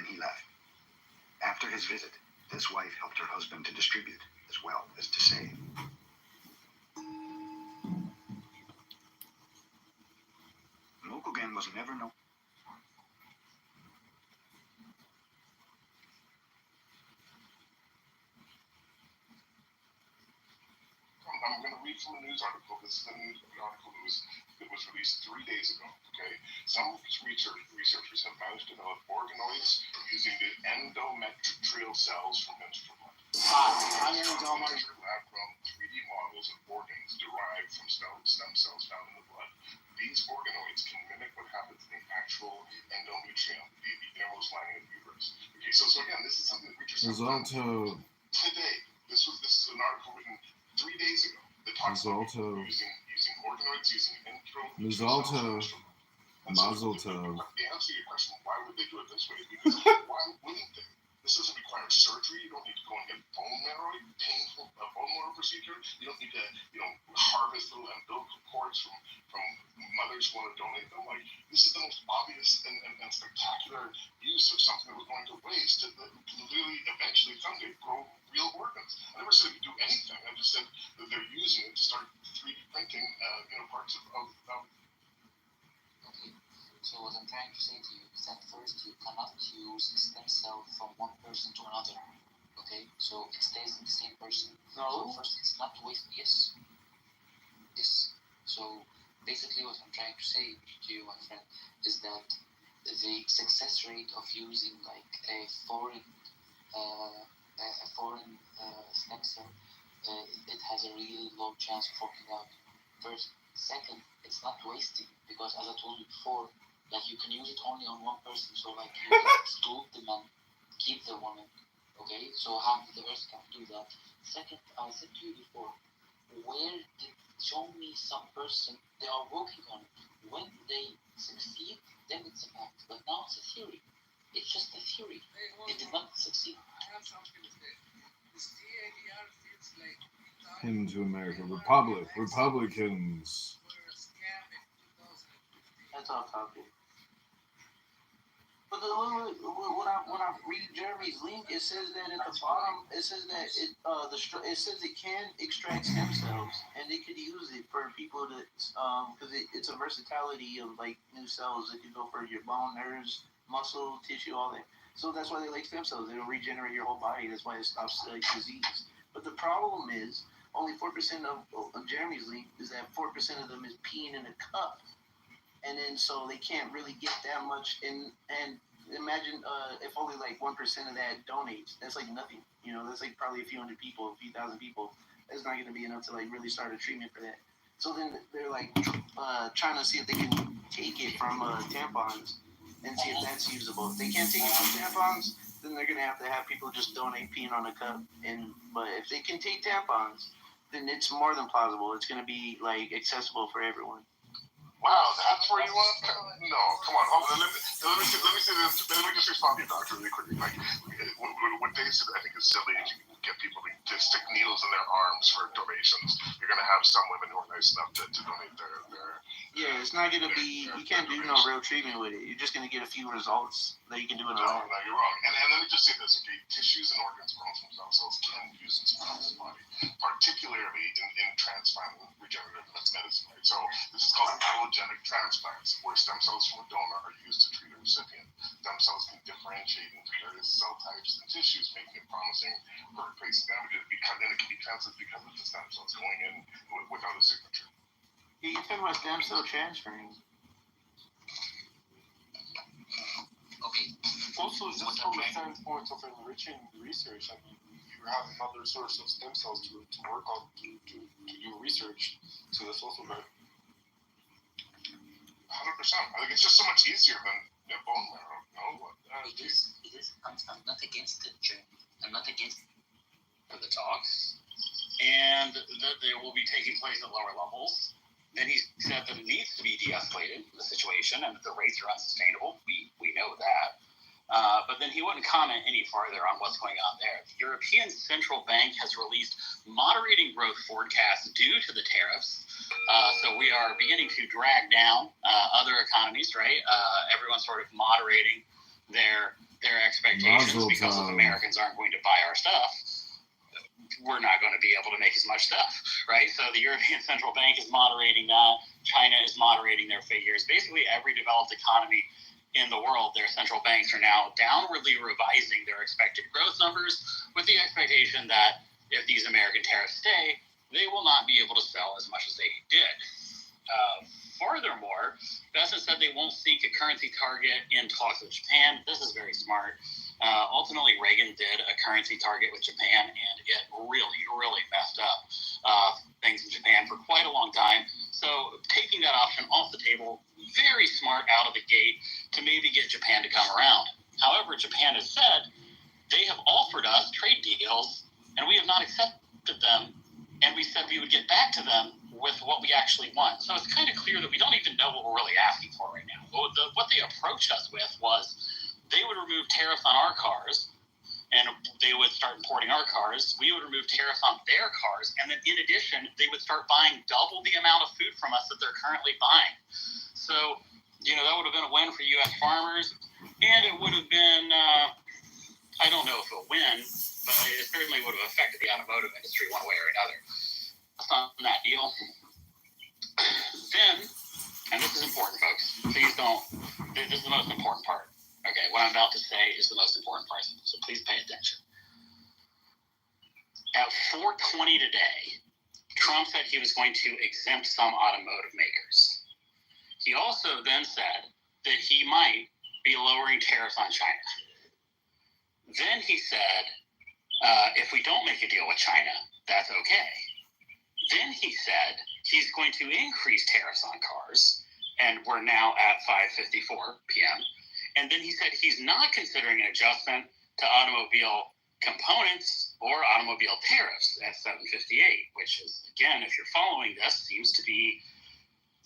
he left. After his visit, this wife helped her husband to distribute as well as to save. The local gang was never known. I'm going to read from a news article. This is a news article that was released 3 days ago. Okay, some researchers have managed to develop organoids using the endometrial cells from menstrual blood. These are lab-grown 3D models of organs derived from stem cells found in the blood. These organoids can mimic what happens in the actual endometrium, the innermost lining of the uterus. Okay, so again, this is something that researchers have done today. This is an article written 3 days ago that talks about using organoids, using endometrial cells. Mazel tov. The answer to your question, why would they do it this way, is because why wouldn't they? This doesn't require surgery. You don't need to go and get bone marrow, painful bone marrow procedure. You don't need to, harvest little umbilical cords from mothers who want to donate them. Like, this is the most obvious and spectacular use of something that was going to waste that can literally eventually someday grow real organs. I never said it could do anything. I just said that they're using it to start 3D printing, parts of. Okay, so what I'm trying to say to you is that first you cannot use a stem cell from one person to another. Okay, so it stays in the same person. No. So first, it's not waste. Yes. So basically, what I'm trying to say to you, my friend, is that the success rate of using like a foreign stem cell, it has a really low chance of working out. First, second, it's not wasting because, as I told you before, like you can use it only on one person. So like you can exclude the man, keep the woman. Okay, so half of the earth can do that. Second, I said to you before, show me some person they are working on it. When they succeed, then it's a fact. But now it's a theory. It's just a theory. It did not succeed. I have something to say. This TADR feels like Him to America. Republicans. were a scam in 2015. That's off topic. But when I read Jeremy's link, it says that at the bottom, it says that it says it can extract stem cells and they could use it for people to because it's a versatility of like new cells. It could go for your bone, nerves, muscle, tissue, all that. So that's why they like stem cells. It'll regenerate your whole body. That's why it stops disease. But the problem is only 4% of Jeremy's link is that 4% of them is peeing in a cup. And then so they can't really get that much and imagine if only like 1% of that donates. That's like nothing. That's like probably a few hundred people, a few thousand people. That's not going to be enough to like really start a treatment for that. So then they're like trying to see if they can take it from tampons and see if that's usable. If they can't take it from tampons, then they're going to have people just donate peeing on a cup. But if they can take tampons, then it's more than plausible. It's going to be like accessible for everyone. Wow, that's where you want? No, come on. Hold on. Let me say this. Let me just respond to you, doctor, really quickly. Like, what Dave said, I think is silly. If you get people to stick needles in their arms for donations, you're going to have some women who are nice enough to donate their. Yeah, it's not going to be. You can't do no real treatment with it. You're just going to get a few results that you can do in a lab. No, you're wrong. And let me just say this, okay? Tissues and organs grown from stem cells can be used in someone else's body, particularly in transplant regenerative medicine, right? So this is called allogenic transplants, where stem cells from a donor are used to treat a recipient. Stem cells can differentiate into various cell types and tissues, making it promising for replacing damages, and it can be translated because of the stem cells going in without a signature. Yeah, you're talking about stem cell transferring. Okay. Also, just from the standpoint of enriching research, I mean, you have another source of stem cells to work on to do research. So that's also very 100%. I think it's just so much easier than bone marrow. It is. I'm not against it, Jeremy. I'm not against For the talks, and that they will be taking place at lower levels. Then he said that it needs to be de-escalated, the situation, and that the rates are unsustainable. We know that. But then he wouldn't comment any farther on what's going on there. The European Central Bank has released moderating growth forecasts due to the tariffs. So we are beginning to drag down other economies, right? Everyone's sort of moderating their their expectations Mazel because if tov. Americans aren't going to buy our stuff, we're not going to be able to make as much stuff, right? So the European Central Bank is moderating that. China is moderating their figures. Basically, every developed economy in the world, their central banks are now downwardly revising their expected growth numbers with the expectation that if these American tariffs stay, they will not be able to sell as much as they did. Furthermore, Bessa said they won't seek a currency target in talks with Japan. This is very smart. Ultimately, Reagan did a currency target with Japan, and it really, really messed up things in Japan for quite a long time. So taking that option off the table, very smart out of the gate to maybe get Japan to come around. However, Japan has said they have offered us trade deals, and we have not accepted them, and we said we would get back to them with what we actually want. So it's kind of clear that we don't even know what we're really asking for right now. What they approached us with was they would remove tariffs on our cars, and they would start importing our cars. We would remove tariffs on their cars, and then in addition, they would start buying double the amount of food from us that they're currently buying. So, that would have been a win for U.S. farmers, and it would have been, I don't know if a win, but it certainly would have affected the automotive industry one way or another. On that deal. Then, and this is important, folks, please don't, this is the most important part. Okay, what I'm about to say is the most important part, so please pay attention. At 4:20 today, Trump said he was going to exempt some automotive makers. He also then said that he might be lowering tariffs on China. Then he said, if we don't make a deal with China, that's okay. Then he said he's going to increase tariffs on cars, and we're now at 5:54 p.m. And then he said he's not considering an adjustment to automobile components or automobile tariffs at 7:58, which is, again, if you're following this, seems to be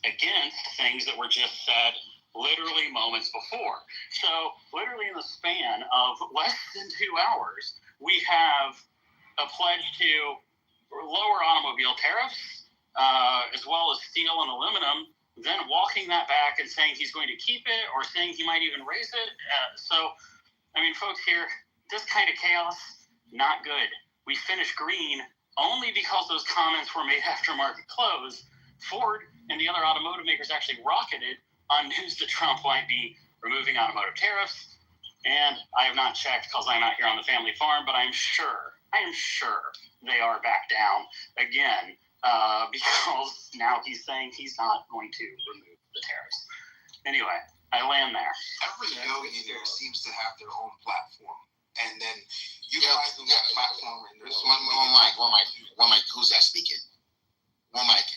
against things that were just said literally moments before. So literally in the span of less than 2 hours, we have a pledge to lower automobile tariffs, as well as steel and aluminum, then walking that back and saying he's going to keep it or saying he might even raise it. Folks here, this kind of chaos, not good. We finished green only because those comments were made after market close. Ford and the other automotive makers actually rocketed on news that Trump might be removing automotive tariffs. And I have not checked because I'm not here on the family farm, but I am sure they are back down again because now he's saying he's not going to remove the tariffs. Anyway, I land there. Every billionaire seems to have their own platform, and then utilizing that platform. And one mic. Who's that speaking? One mic,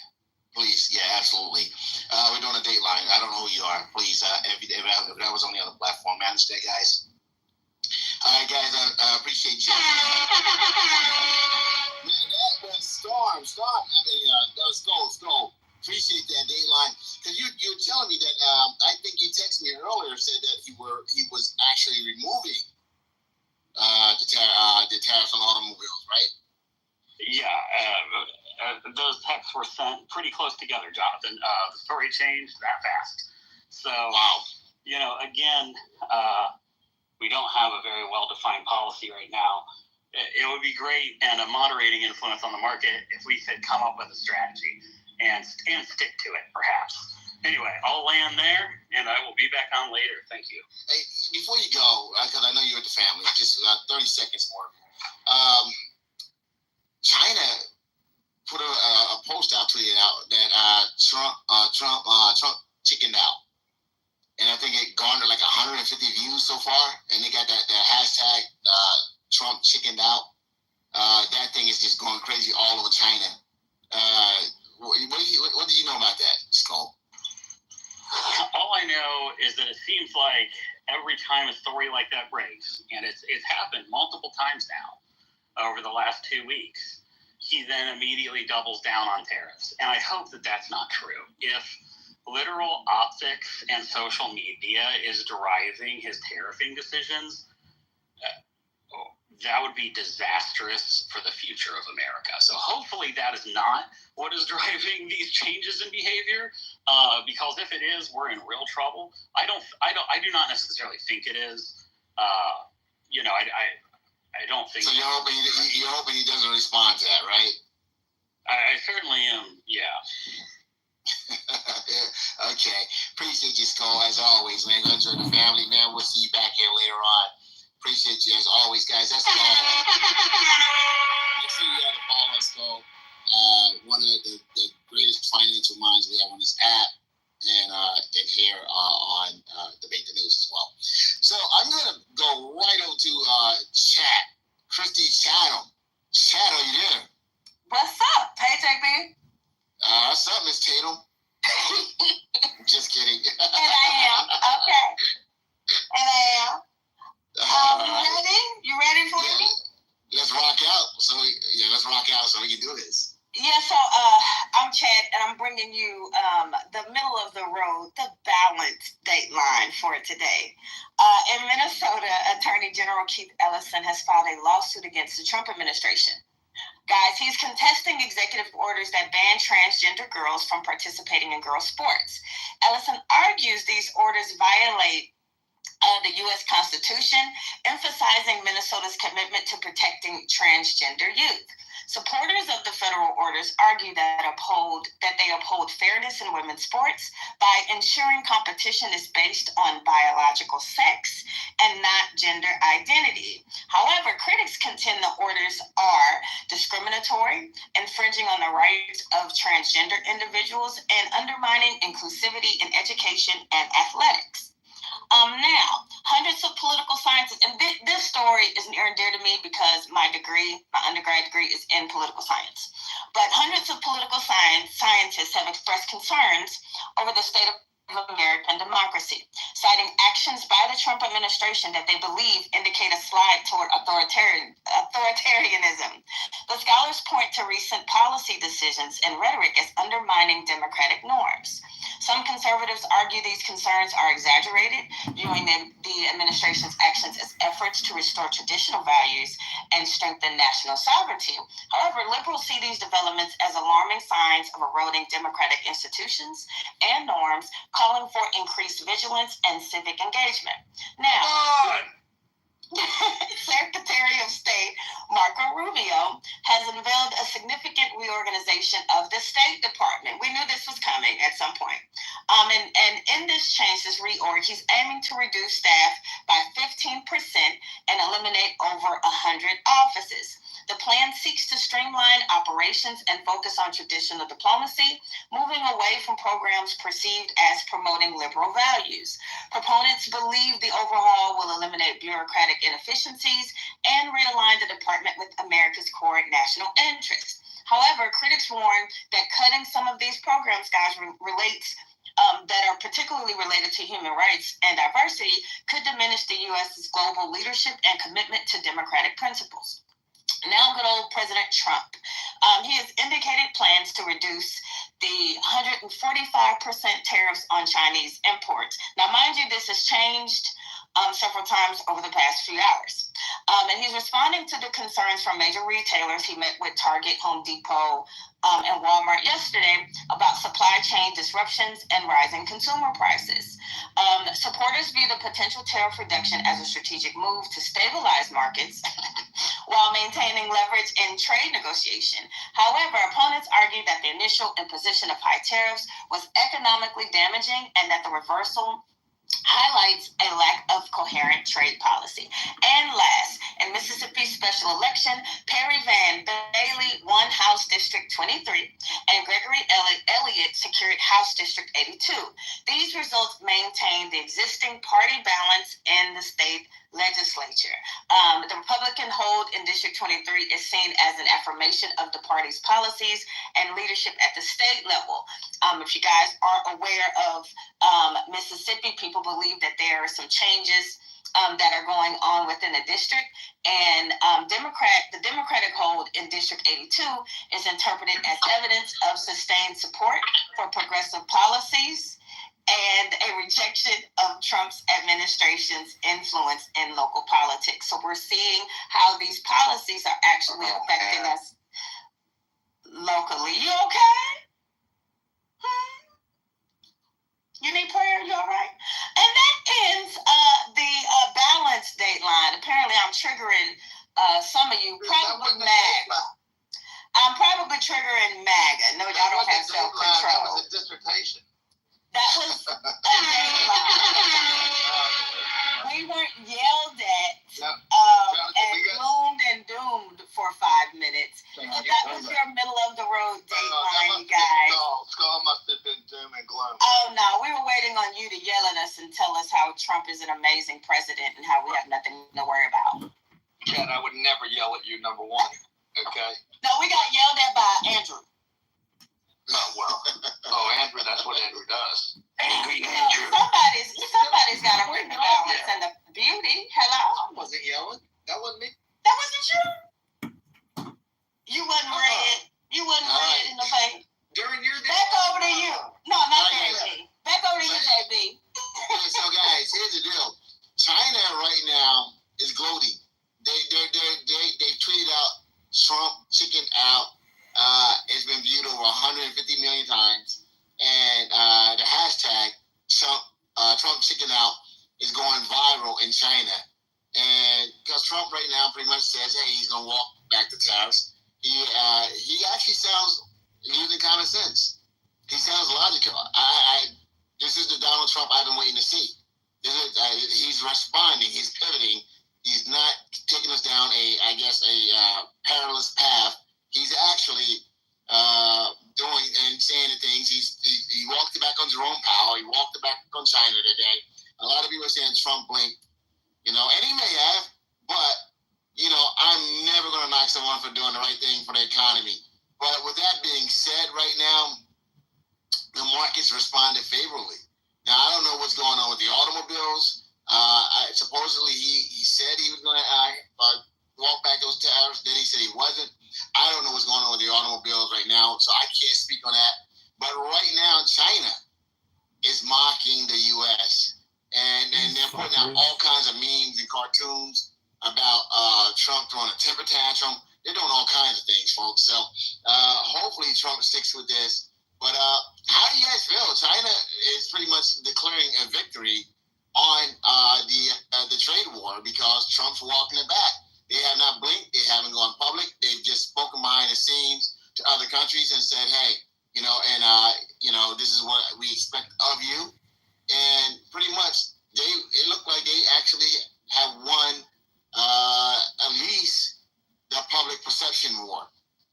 please. Yeah, absolutely. We're doing a dateline. I don't know who you are. Please, if that was on the other platform, I understand, guys. All right, guys, I appreciate you. Man, that was Storm. That was Skull. Appreciate that, Dateline. Because you were telling me that, I think you texted me earlier, said that he was actually removing the tariffs on automobiles, right? Yeah, those texts were sent pretty close together, Jonathan. The story changed that fast. So, wow. Again, we don't have a very well-defined policy right now. It would be great and a moderating influence on the market if we could come up with a strategy and stick to it, perhaps. Anyway, I'll land there, and I will be back on later. Thank you. Hey, before you go, because I know you're with the family, just 30 seconds more. China put a post out, tweeted out that Trump chickened out. And I think it garnered like 150 views so far. And they got that hashtag Trump chickened out. That thing is just going crazy all over China. What do you know about that, Skull? All I know is that it seems like every time a story like that breaks, and it's happened multiple times now over the last 2 weeks, he then immediately doubles down on tariffs. And I hope that that's not true. If literal optics and social media is driving his tariffing decisions, that would be disastrous for the future of America. So hopefully that is not what is driving these changes in behavior, because if it is, we're in real trouble. I do not necessarily think it is. You know, I don't think. So you're hoping he doesn't respond to that, right? I certainly am. Yeah. Okay. Appreciate you, Skull, as always, man. Go enjoy the family, man. We'll see you back here later on. Appreciate you as always, guys. That's Skull. Make sure you gotta follow Skull. One of the greatest financial minds we have on this app and here on Debate the News as well. So I'm gonna go right over to chat. Christy Chatham. Chat, are you there? What's up? Hey, JB. What's up, Miss Tatum? Just kidding. And I am. Okay. And I am. You ready? You ready for me? Let's rock out. Let's rock out so we can do this. Yeah, so I'm Chad, and I'm bringing you the middle of the road, the balanced dateline for today. In Minnesota, Attorney General Keith Ellison has filed a lawsuit against the Trump administration. Guys, he's contesting executive orders that ban transgender girls from participating in girls' sports. Ellison argues these orders violate the U.S. Constitution, emphasizing Minnesota's commitment to protecting transgender youth. Supporters of the federal orders argue that they uphold fairness in women's sports by ensuring competition is based on biological sex and not gender identity. However, critics contend the orders are discriminatory, infringing on the rights of transgender individuals, and undermining inclusivity in education and athletics. Now, hundreds of political scientists, and this story is near and dear to me because my undergrad degree is in political science. But hundreds of political scientists have expressed concerns over the state of American democracy, citing actions by the Trump administration that they believe indicate a slide toward authoritarianism. The scholars point to recent policy decisions and rhetoric as undermining democratic norms. Some conservatives argue these concerns are exaggerated, viewing the administration's actions as efforts to restore traditional values and strengthen national sovereignty. However, liberals see these developments as alarming signs of eroding democratic institutions and norms, calling for increased vigilance and civic engagement. Now, Secretary of State Marco Rubio has unveiled a significant reorganization of the State Department. We knew this was coming at some point. And in this change, this reorg, he's aiming to reduce staff by 15% and eliminate over 100 offices. The plan seeks to streamline operations and focus on traditional diplomacy, moving away from programs perceived as promoting liberal values. Proponents believe the overhaul will eliminate bureaucratic inefficiencies and realign the department with America's core national interests. However, critics warn that cutting some of these programs, guys, that are particularly related to human rights and diversity could diminish the U.S.'s global leadership and commitment to democratic principles. Now, good old President Trump. He has indicated plans to reduce the 145% tariffs on Chinese imports. Now, mind you, this has changed several times over the past few hours. And he's responding to the concerns from major retailers. He met with Target, Home Depot, and Walmart yesterday about supply chain disruptions and rising consumer prices. Supporters view the potential tariff reduction as a strategic move to stabilize markets while maintaining leverage in trade negotiation. However, opponents argue that the initial imposition of high tariffs was economically damaging and that the reversal highlights a lack of coherent trade policy. And last, in Mississippi's special election, Perry Van Bailey won House District 23 and Gregory Elliott secured House District 82. These results maintain the existing party balance in the state legislature. The Republican hold in District 23 is seen as an affirmation of the party's policies and leadership at the state level. If you guys aren't aware of Mississippi, people believe that there are some changes that are going on within the district, and the Democratic hold in District 82 is interpreted as evidence of sustained support for progressive policies and a rejection of Trump's administration's influence in local politics. So we're seeing how these policies are actually affecting us locally. You okay? You need prayer? You all right? And that ends the balance dateline. Apparently, I'm triggering some of you. Probably MAGA. I'm probably triggering MAGA. No, y'all don't have self-control. That was a dissertation. That was a dateline. We weren't yelled at and gloomed and doomed for 5 minutes. But that was your middle of the road dateline, you guys. Skull must have been doom and gloom. Oh no, we were waiting on you to yell at us and tell us how Trump is an amazing president and how we have nothing to worry about. Chad, I would never yell at you, number one. Okay? No, we got yelled at by Andrew. Oh, well. Oh, Andrew, that's what Andrew does. Angry Andrew. Somebody's got to bring the balance and the beauty. Hello? I wasn't yelling. That wasn't me. That wasn't you? You wasn't red. You wasn't red in the face. During your day. Back over to you. No, not JB. Back over to you, JB. So, guys, here's the deal. China right now is gloating. They tweeted out Trump chicken out. It's been viewed over 150 million times, and the hashtag Trump chicken out is going viral in China. And because Trump right now pretty much says, hey, he's gonna walk back the tariffs. He actually sounds using common sense. He sounds logical. This is the Donald Trump I've been waiting to see. He's responding. He's pivoting. He's not taking us down a perilous path. He's actually doing and saying the things. He walked it back on Jerome Powell. He walked it back on China today. A lot of people are saying Trump blinked, and he may have, but I'm never going to knock someone for doing the right thing for the economy. But with that being said, right now, the markets responded favorably. Now, I don't know what's going on with the automobiles. Supposedly, he said he was going to walk back those tariffs. Then he said he wasn't. I don't know what's going on with the automobiles right now, so I can't speak on that. But right now, China is mocking the U.S. And they're putting out all kinds of memes and cartoons about Trump throwing a temper tantrum. They're doing all kinds of things, folks. So hopefully Trump sticks with this. But how do you guys feel? China is pretty much declaring a victory on the trade war because Trump's walking it back. They have not blinked. They haven't gone public. They've just spoken behind the scenes to other countries and said, hey, this is what we expect of you. And pretty much, it looked like they actually have won at least the public perception war,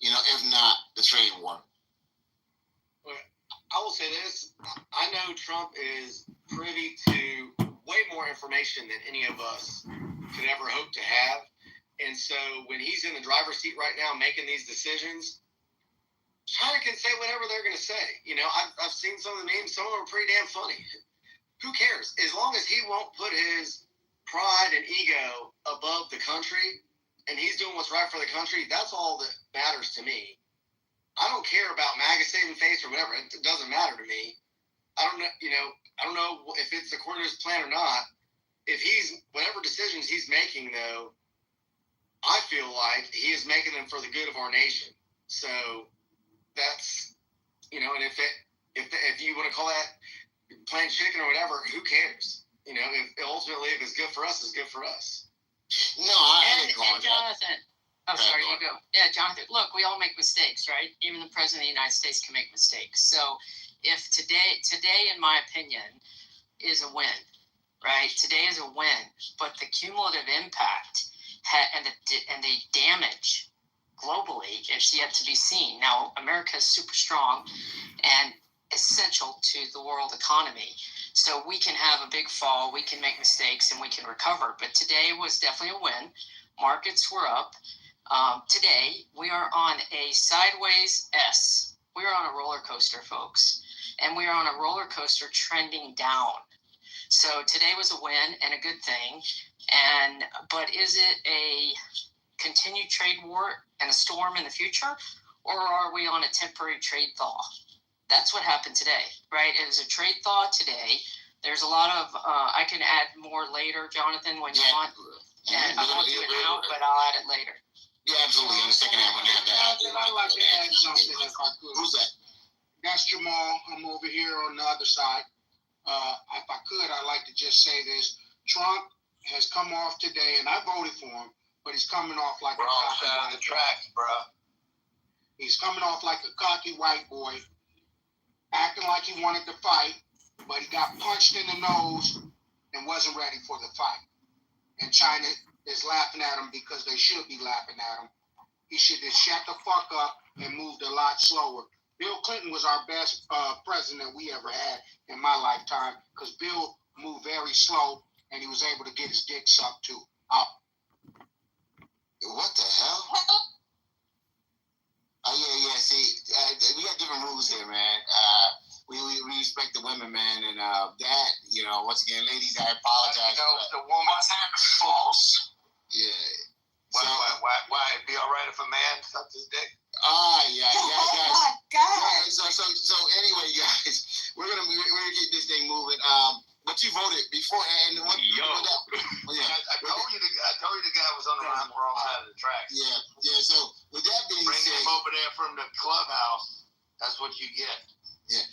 if not the trade war. I will say this. I know Trump is privy to way more information than any of us could ever hope to have. And so when he's in the driver's seat right now making these decisions, China can say whatever they're going to say. I've seen some of the memes. Some of them are pretty damn funny. Who cares? As long as he won't put his pride and ego above the country and he's doing what's right for the country, that's all that matters to me. I don't care about MAGA saving face or whatever. It doesn't matter to me. I don't know if it's according to his plan or not. If whatever decisions he's making, though, I feel like he is making them for the good of our nation. So that's, and if you want to call that playing chicken or whatever, who cares? If ultimately if it's good for us, it's good for us. No, I ain't calling that. Jonathan. Oh, sorry, you go. Yeah, Jonathan, look, we all make mistakes, right? Even the President of the United States can make mistakes. So if today, in my opinion, is a win, right? Today is a win, but the cumulative impact and the damage globally is yet to be seen. Now, America is super strong and essential to the world economy. So we can have a big fall, we can make mistakes, and we can recover. But today was definitely a win. Markets were up. Today, we are on a sideways S. We are on a roller coaster, folks. And we are on a roller coaster trending down. So today was a win and a good thing. But is it a continued trade war and a storm in the future? Or are we on a temporary trade thaw? That's what happened today, right? It was a trade thaw today. There's a lot of, I can add more later, Jonathan, when you want. And I won't do it now, but I'll add it later. Yeah, absolutely. In the second half, when you have that. I'd like to add something if I could. Who's that? That's Jamal. I'm over here on the other side. If I could, I'd like to just say this. Trump has come off today, and I voted for him, but he's coming off like We're a on cocky the side of white the tracks, bro. He's coming off like a cocky white boy, acting like he wanted to fight, but he got punched in the nose and wasn't ready for the fight. And China is laughing at him because they should be laughing at him. He should have shut the fuck up and moved a lot slower. Bill Clinton was our best president we ever had in my lifetime because Bill moved very slow and he was able to get his dick sucked too. What the hell? Oh yeah. See, we got different rules here, man. We respect the women, man, and that, once again, ladies, I apologize. The woman's false. Yeah. Why it'd be all right if a man sucks his dick? Yeah, guys. my God. So anyway, guys, we're gonna keep this thing moving. But you voted before, and I told you the guy was on the wrong side of the tracks. Yeah. So with that being Bring said, him over there from the clubhouse. That's what you get. Yeah.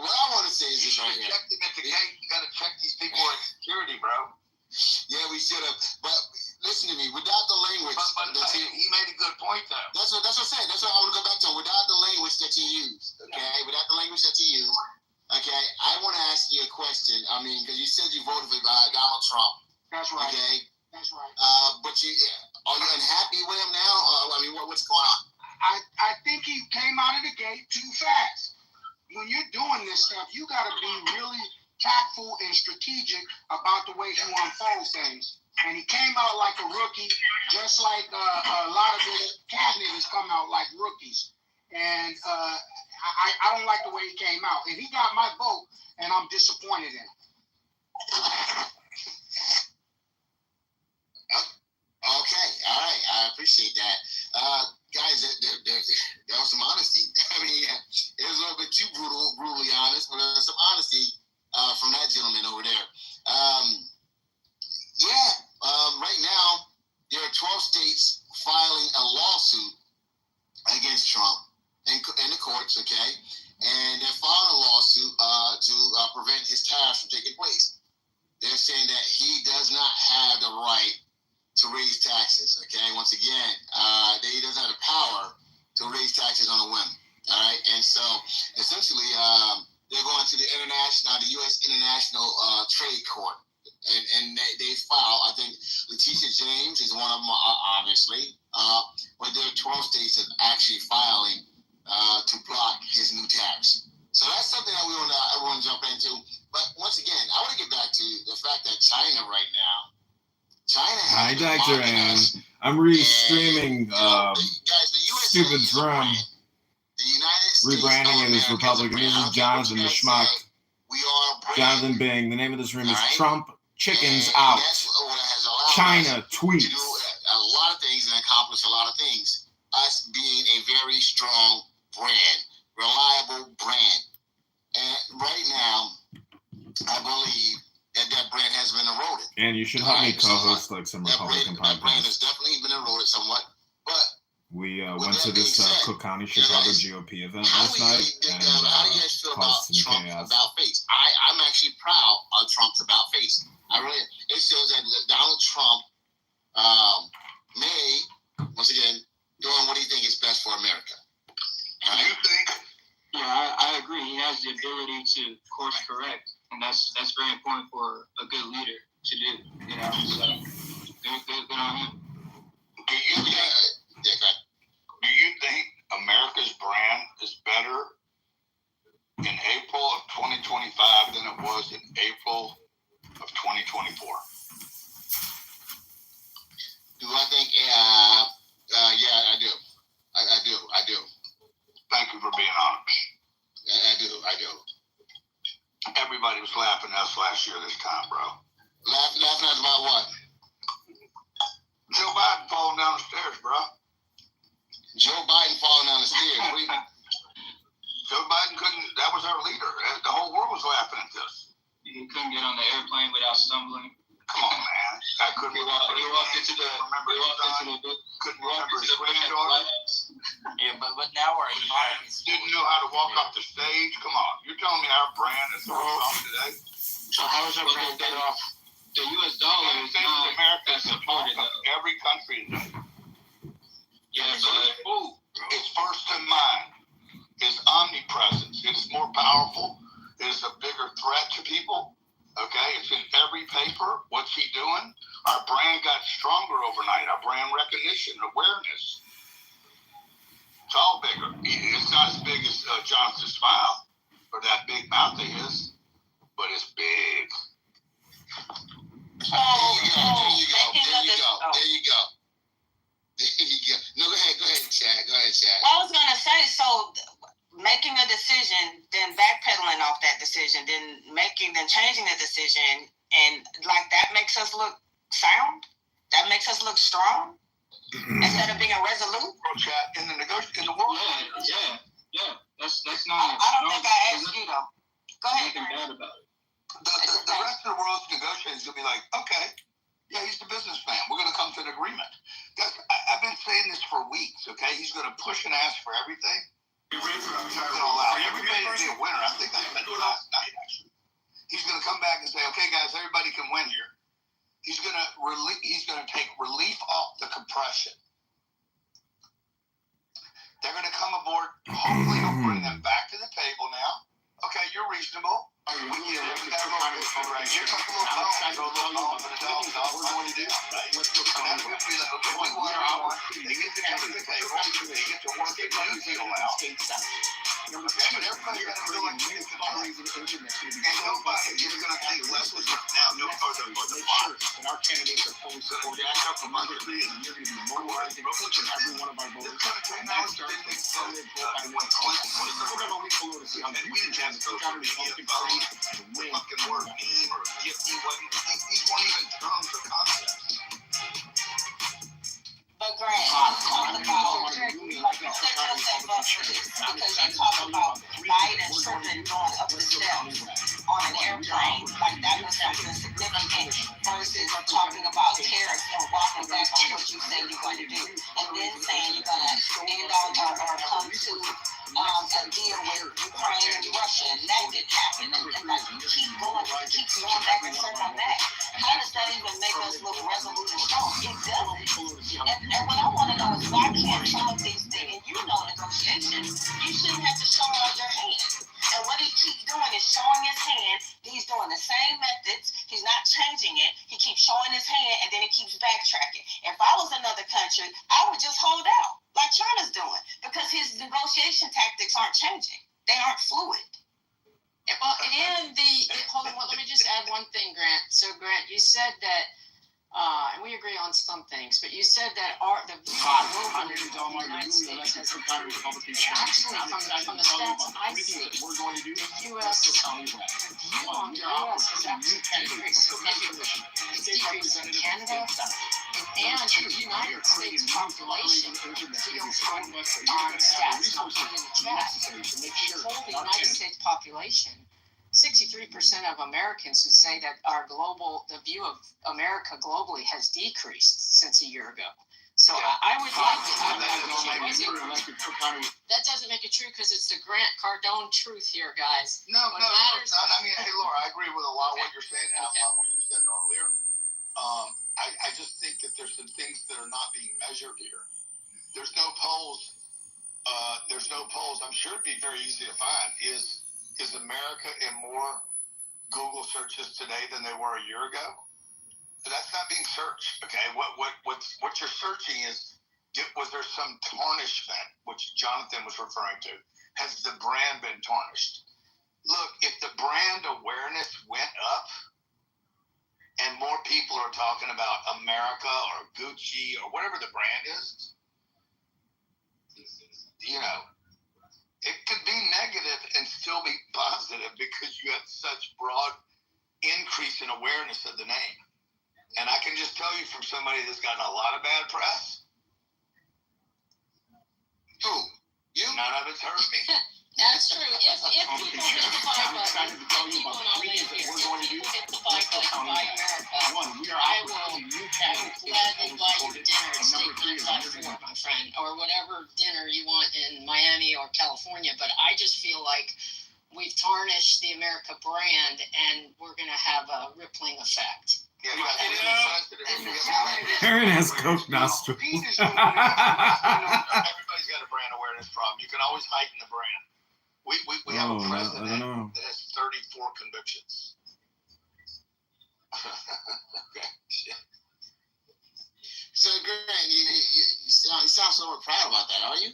What I want to say is this right here. Check them at the gate. You got to check these people at security, bro. Yeah, we should have. But listen to me. Without the language, he made a good point though. That's what I'm saying. That's what I want to go back to. Without the language that you use, okay. Without the language that you use, okay. I want to ask you a question. I mean, because you said you voted for Donald Trump. That's right. Okay. That's right. But are you unhappy with him now? What's going on? I think he came out of the gate too fast. When you're doing this stuff, you got to be really tactful and strategic about the way you unfold things. And he came out like a rookie, just like a lot of his cabinet has come out like rookies. And I don't like the way he came out. And he got my vote, and I'm disappointed in him. Okay, all right, I appreciate that. Guys, there was some honesty. I mean, it was a little bit too brutally honest, but there was some honesty from that gentleman over there. Right now, there are 12 states filing a lawsuit against Trump in the courts, okay? And they're filing a lawsuit to prevent his tariffs from taking place. They're saying that he does not have the right to raise taxes, okay? Once again, he doesn't have the power to raise taxes on a whim, all right? And so, essentially, they're going to the U.S. International Trade Court, and they file, I think Letitia James is one of them, obviously, but there are 12 states that are actually filing to block his new tariffs. So that's something that we want to everyone jump into. But once again, I want to get back to the fact that China right now, Hi, Dr. Ann. I'm restreaming Stupid Drum. Rebranding it as Republican. This is Jonathan the Schmuck. Jonathan Bing. The name of this room is Trump Chickens Out. China tweets. To do a lot of things and accomplish a lot of things. Us being a very strong brand, reliable brand. And right now, I believe that brand has been eroded. And you should help me co-host like some Republican That brand podcasts. has definitely been eroded somewhat. But We went to this Cook County, Chicago GOP event last night and how do you guys feel about caused some Trump's chaos. about face? I'm actually proud of Trump's about face. It shows that Donald Trump may, once again, doing what he thinks is best for America. All right? You think? Yeah, I agree. He has the ability to course correct, and that's very important for a good leader to do. So good on him. Do you think America's brand is better in April of 2025 than it was in April of 2024? Do I think? Yeah, I do. I do. Thank you for being honest. I do. Everybody was laughing at us last year this time, bro. Laughing at us about what? Joe Biden falling down the stairs, bro. Joe Biden falling down the stairs. Joe Biden couldn't. That was our leader. The whole world was laughing at this. He couldn't get on the airplane without stumbling. Come on, man. I couldn't remember his granddaughter. And Yeah, but now our economy Didn't know how to walk off the stage? Come on. You're telling me our brand is worse off today? So how is our brand better off? The U.S. dollar is not America as supported though. Every country today. Yeah, but Food is first in mind. Is omnipresence. It is more powerful. It is a bigger threat to people. Okay, it's in every paper. What's he doing? Our brand got stronger overnight. Our brand recognition, awareness. It's all bigger. It's not as big as Jonathan's smile or that big mouth of his, but it's big. There you go. No, go ahead, Chad. I was gonna say, so making a decision, then backpedaling off that decision, then changing the decision, and like that makes us look sound. That makes us look strong instead of being resolute. Chat in the world. Yeah. That's not. I don't think I asked you though. Go ahead. Nothing bad about it. The rest of the world's negotiating is gonna be like, okay, yeah, he's the businessman. We're gonna come to an agreement. I've been saying this for weeks. Okay, he's gonna push and ask for everything. He's gonna allow everybody to be a winner. I think I said it last night actually. He's gonna come back and say, okay, guys, everybody can win here. He's gonna take relief off the compression. They're gonna come aboard. Hopefully, he'll bring them back to the table now. Okay, you're reasonable. We get it. We got a little bit right here. Throw a little bone for the dog. We're going to do right. And that's going to be like, okay, we want. They get to come to the table. They get to work a new deal out. Okay, but everybody's got to feel like we can and nobody is going to take less of it now. No further for the plot. And our candidates are fully supported. Jack up from under me, and you're going to be mobilizing each and every one of our voters. And that starts with solid vote by one call. We're going to only follow to see how we can have the fucking word meme or gift. These weren't even terms or concepts. But Grant, you talk about, like you set yourself up for this because you talk about Biden tripping going up the steps on an airplane, like that was something significant versus talking about tariffs and walking back on what you say you're going to do, and then saying you're going to end out or come to a deal with Ukraine and Russia, and that didn't happen. And like you keep going back and circling back. How does that even make us look resolute and strong? It doesn't. And what I want to know is why can't some of these things, and you know negotiations, you shouldn't have to show out your hand. And what he keeps doing is showing his hand. He's doing the same methods. He's not changing it. He keeps showing his hand, and then he keeps backtracking. If I was another country, I would just hold out like China's doing because his negotiation tactics aren't changing. They aren't fluid. Well, and hold on, let me just add one thing, Grant. So, Grant, you said that, and we agree on some things, but you said that the view of the United States has actually, from the stats I see, the U.S. view on the U.S. has actually decreased significantly. It's decreased in Canada and the United States population. On stats, not in the chat. The United States population. 63% of Americans would say that the view of America globally has decreased since a year ago. So I would like to. That doesn't make it true because it's the Grant Cardone truth here, guys. No, I mean, hey, Laura, I agree with a lot of what you're saying. And I love what you said earlier. I just think that there's some things that are not being measured here. There's no polls. I'm sure it'd be very easy to find. Is America in more Google searches today than they were a year ago? That's not being searched. Okay, what you're searching is, was there some tarnishment, which Jonathan was referring to? Has the brand been tarnished? Look, if the brand awareness went up and more people are talking about America or Gucci or whatever the brand is, it could be negative and still be positive because you have such broad increase in awareness of the name. And I can just tell you from somebody that's gotten a lot of bad press. Who? You? None of it's hurt me. That's true. If people hit the buy button, if people and I'll land here, if people hit the buy button, buy America, I will gladly buy you dinner at Steak 954, my friend, or whatever dinner you want in Miami or California. But I just feel like we've tarnished the America brand, and we're going to have a rippling effect. Aaron has Coke nostrils. Everybody's got a brand awareness problem. You can always heighten the brand. We have a president that has 34 convictions. Okay. So, Grant, you sound so proud about that, are you?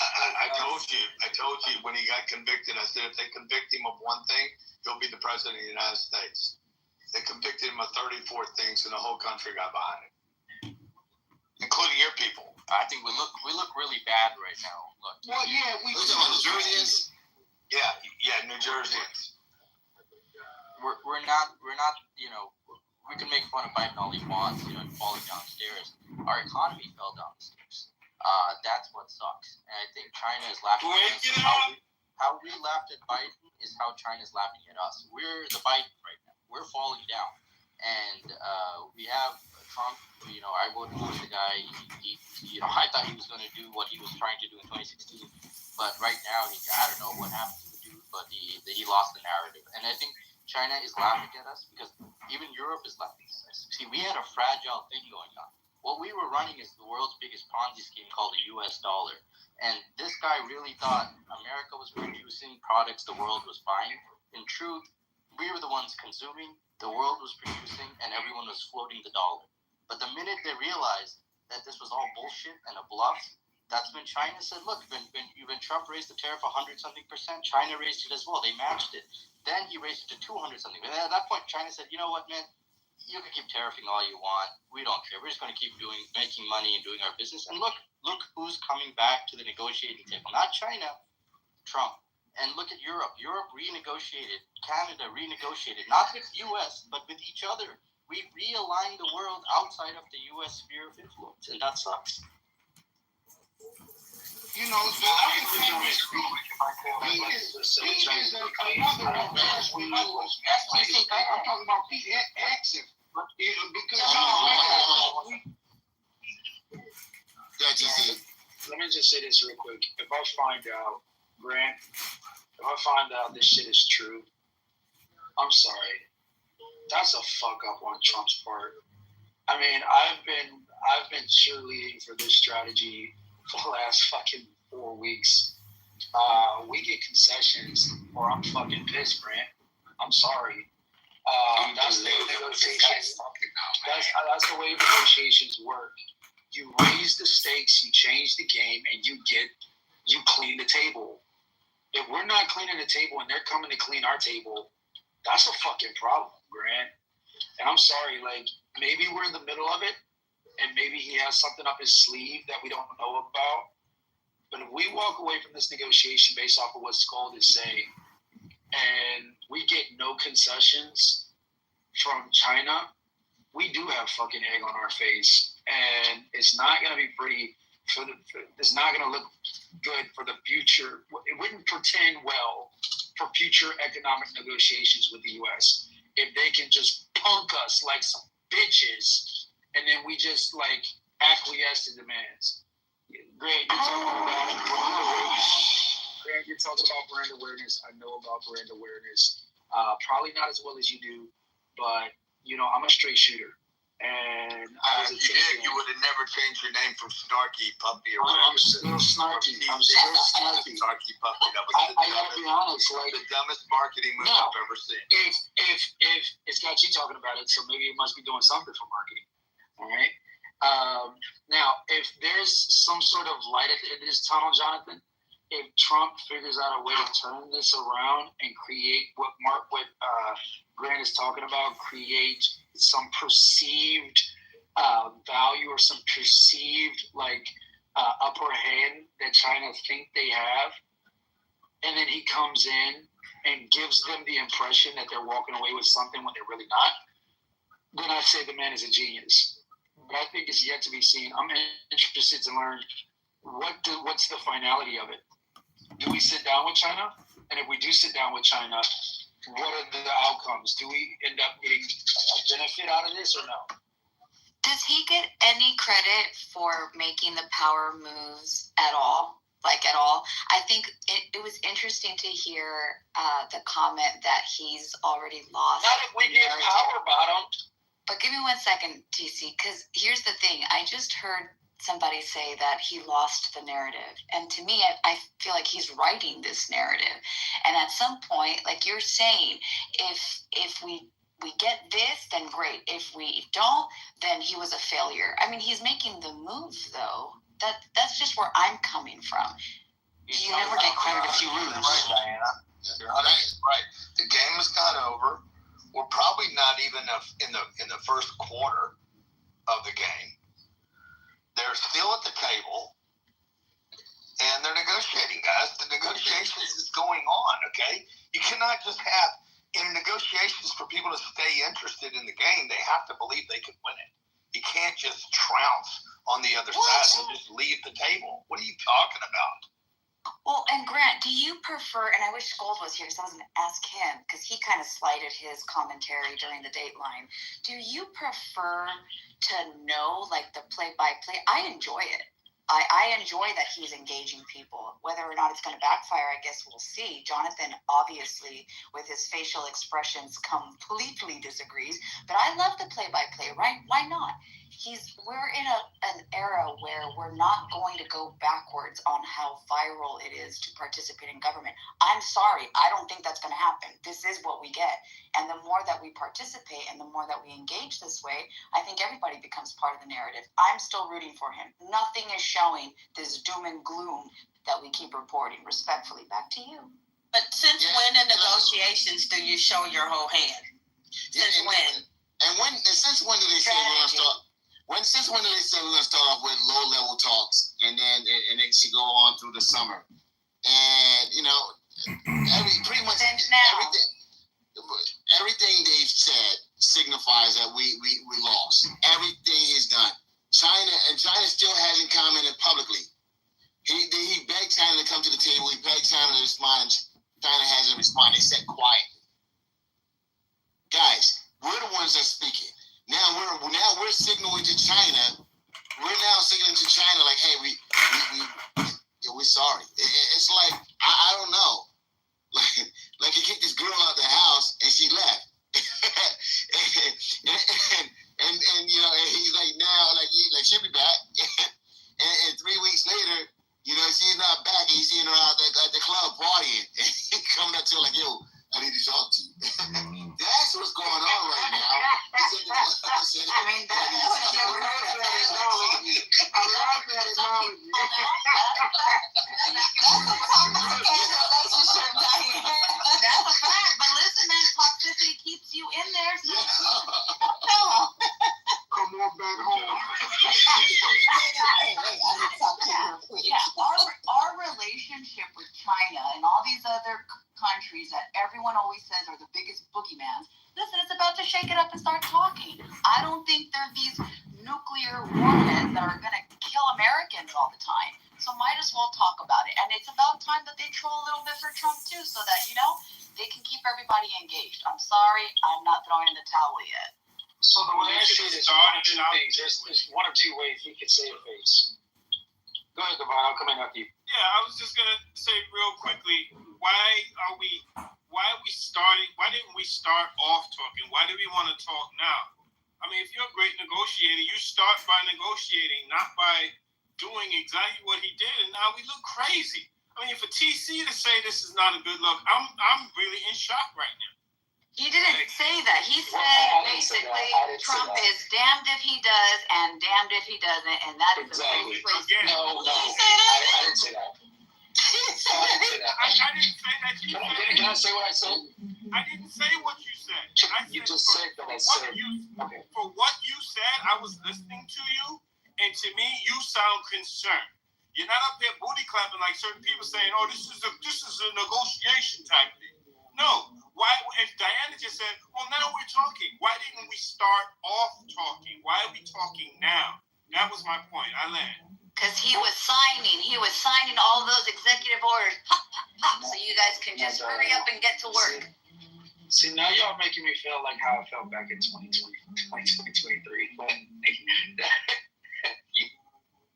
I told you when he got convicted, I said if they convict him of one thing, he'll be the president of the United States. They convicted him of 34 things, and the whole country got behind him, including your people. I think we look really bad right now. Look. Well, yeah, we. We're talking about New Jerseyans. Yeah, New Jerseyans. We're not. You know, we can make fun of Biden all he wants, you know, and falling downstairs. Our economy fell down the stairs. That's what sucks. And I think China is laughing at us. How we laughed at Biden is how China's laughing at us. We're the Biden right now. We're falling down. And we have Trump. You know, I voted for the guy. I thought he was going to do what he was trying to do in 2016. But right now, I don't know what happened to the dude, but he lost the narrative. And I think China is laughing at us because even Europe is laughing at us. See, we had a fragile thing going on. What we were running is the world's biggest Ponzi scheme called the U.S. dollar. And this guy really thought America was producing products the world was buying. In truth, we were the ones consuming, the world was producing, and everyone was floating the dollar. But the minute they realized that this was all bullshit and a bluff, that's when China said, look, when Trump raised the tariff 100-something%, China raised it as well. They matched it. Then he raised it to 200-something. And at that point, China said, you know what, man? You can keep tariffing all you want. We don't care. We're just going to keep making money and doing our business. And look who's coming back to the negotiating table. Not China, Trump. And look at Europe. Europe renegotiated. Canada renegotiated. Not with the U.S., but with each other. We realigned the world outside of the U.S. sphere of influence, and that sucks. You know, so I can say this. He is another one. I'm talking about Pete Hexon. Because let me just say this real quick. If I find out, Grant, this shit is true, I'm sorry. That's a fuck up on Trump's part. I mean, I've been cheerleading for this strategy for the last fucking 4 weeks. We get concessions, or I'm fucking pissed, Grant. I'm sorry. That's the way negotiations. That's the way negotiations work. You raise the stakes, you change the game, and you clean the table. If we're not cleaning the table and they're coming to clean our table, that's a fucking problem, Grant. And I'm sorry, like, maybe we're in the middle of it, and maybe he has something up his sleeve that we don't know about. But if we walk away from this negotiation based off of what Skold is saying, and we get no concessions from China, we do have fucking egg on our face. And it's not going to be pretty it's not going to look good for the future. It wouldn't portend well for future economic negotiations with the U.S. if they can just punk us like some bitches, and then we just like acquiesce to demands. Grant, you're talking about brand awareness. Grant, you're talking about brand awareness. I know about brand awareness. Probably not as well as you do, but you know, I'm a straight shooter. And you would have never changed your name from Snarky Puppy or whatever. I'm still snarky. Snarky Puppy. That was I gotta be honest, like the dumbest marketing move I've ever seen. If it's got you talking about it, so maybe it must be doing something for marketing. All right. Now, if there's some sort of light at the end of this tunnel, Jonathan, if Trump figures out a way to turn this around and create what Grant is talking about, create some perceived value or some perceived upper hand that China think they have, and then he comes in and gives them the impression that they're walking away with something when they're really not, then I'd say the man is a genius. But I think it's yet to be seen. I'm interested to learn what's the finality of it. do we sit down with China? And if we do sit down with China, what are the outcomes? Do we end up getting a benefit out of this or no? Does he get any credit for making the power moves at all? Like at all? I think it was interesting to hear the comment that he's already lost. Not if we get power bottom. But give me 1 second, TC, because here's the thing. I just heard somebody say that he lost the narrative. And to me, I feel like he's writing this narrative. And at some point, like you're saying, if we get this, then great. If we don't, then he was a failure. I mean, he's making the move, though. That's just where I'm coming from. You never get credit if you lose. Right, Diana. You're 100% right. The game is not over. We're probably not even in the first quarter of the game. They're still at the table, and they're negotiating, guys. The negotiations is going on, okay? You cannot just have, in negotiations, for people to stay interested in the game, they have to believe they can win it. You can't just trounce on the other side and just leave the table. What are you talking about? Well, and Grant, do you prefer, and I wish Gold was here because I was going to ask him, because he kind of slighted his commentary during the Dateline. Do you prefer to know, like, the play-by-play? I enjoy it. I enjoy that he's engaging people. Whether or not it's going to backfire, I guess we'll see. Jonathan, obviously, with his facial expressions, completely disagrees. But I love the play-by-play, right? Why not? We're in an era where we're not going to go backwards on how viral it is to participate in government. I'm sorry. I don't think that's going to happen. This is what we get. And the more that we participate and the more that we engage this way, I think everybody becomes part of the narrative. I'm still rooting for him. Nothing is showing this doom and gloom that we keep reporting. Respectfully, back to you. But since when in negotiations do you show your whole hand? Since when? And since when did they say we're going to start? Since when did they say we're going to start off with low level talks and then it should go on through the summer? And pretty much everything they've said signifies that we lost. Everything he's done. China still hasn't commented publicly. He begged China to come to the table. He begged China to respond. China hasn't responded. They sat quiet. Guys, we're the ones that speaking. Now we're signaling to China. We're now signaling to China like, hey, we're sorry. It's like I don't know. Like he kicked this girl out the house and she left. and he's like now like she'll be back. and 3 weeks later, she's not back and he's seeing her out at the club partying. And he's coming up to her like, yo, I need to talk to you. That's what's going on right now. That's a fact. But listen, man, toxicity keeps you in there. So come on back home. Our relationship with China and all these other countries that everyone always says are the biggest boogeymans. Listen, it's about to shake it up and start talking. I don't think they're these nuclear warheads that are going to kill Americans all the time. So might as well talk about it. And it's about time that they troll a little bit for Trump too, so that, they can keep everybody engaged. I'm sorry, I'm not throwing in the towel yet. So the way I see it is one of two things. There's one or two ways he could save face. Go ahead, Devon. I'll come in after you. Yeah, I was just gonna say real quickly, why didn't we start off talking? Why do we want to talk now? I mean, if you're a great negotiator, you start by negotiating, not by doing exactly what he did, and now we look crazy. I mean, for TC to say this is not a good look, I'm really in shock right now. He didn't say that. He said basically Trump is damned if he does and damned if he doesn't, and that is a great place. No. Did he say that? I didn't say that. I didn't say that. Can I say what I said? I didn't say what you said. You just said that I said. For what you said, I was listening to you, and to me, you sound concerned. You're not up there booty clapping like certain people saying, "Oh, this is a negotiation type thing." No. Why? If Diana just said, "Well, now we're talking," why didn't we start off talking? Why are we talking now? That was my point. I land. Because he was signing all those executive orders. up so you guys can just hurry up and get to work. See, now y'all making me feel like how I felt back in 2023. But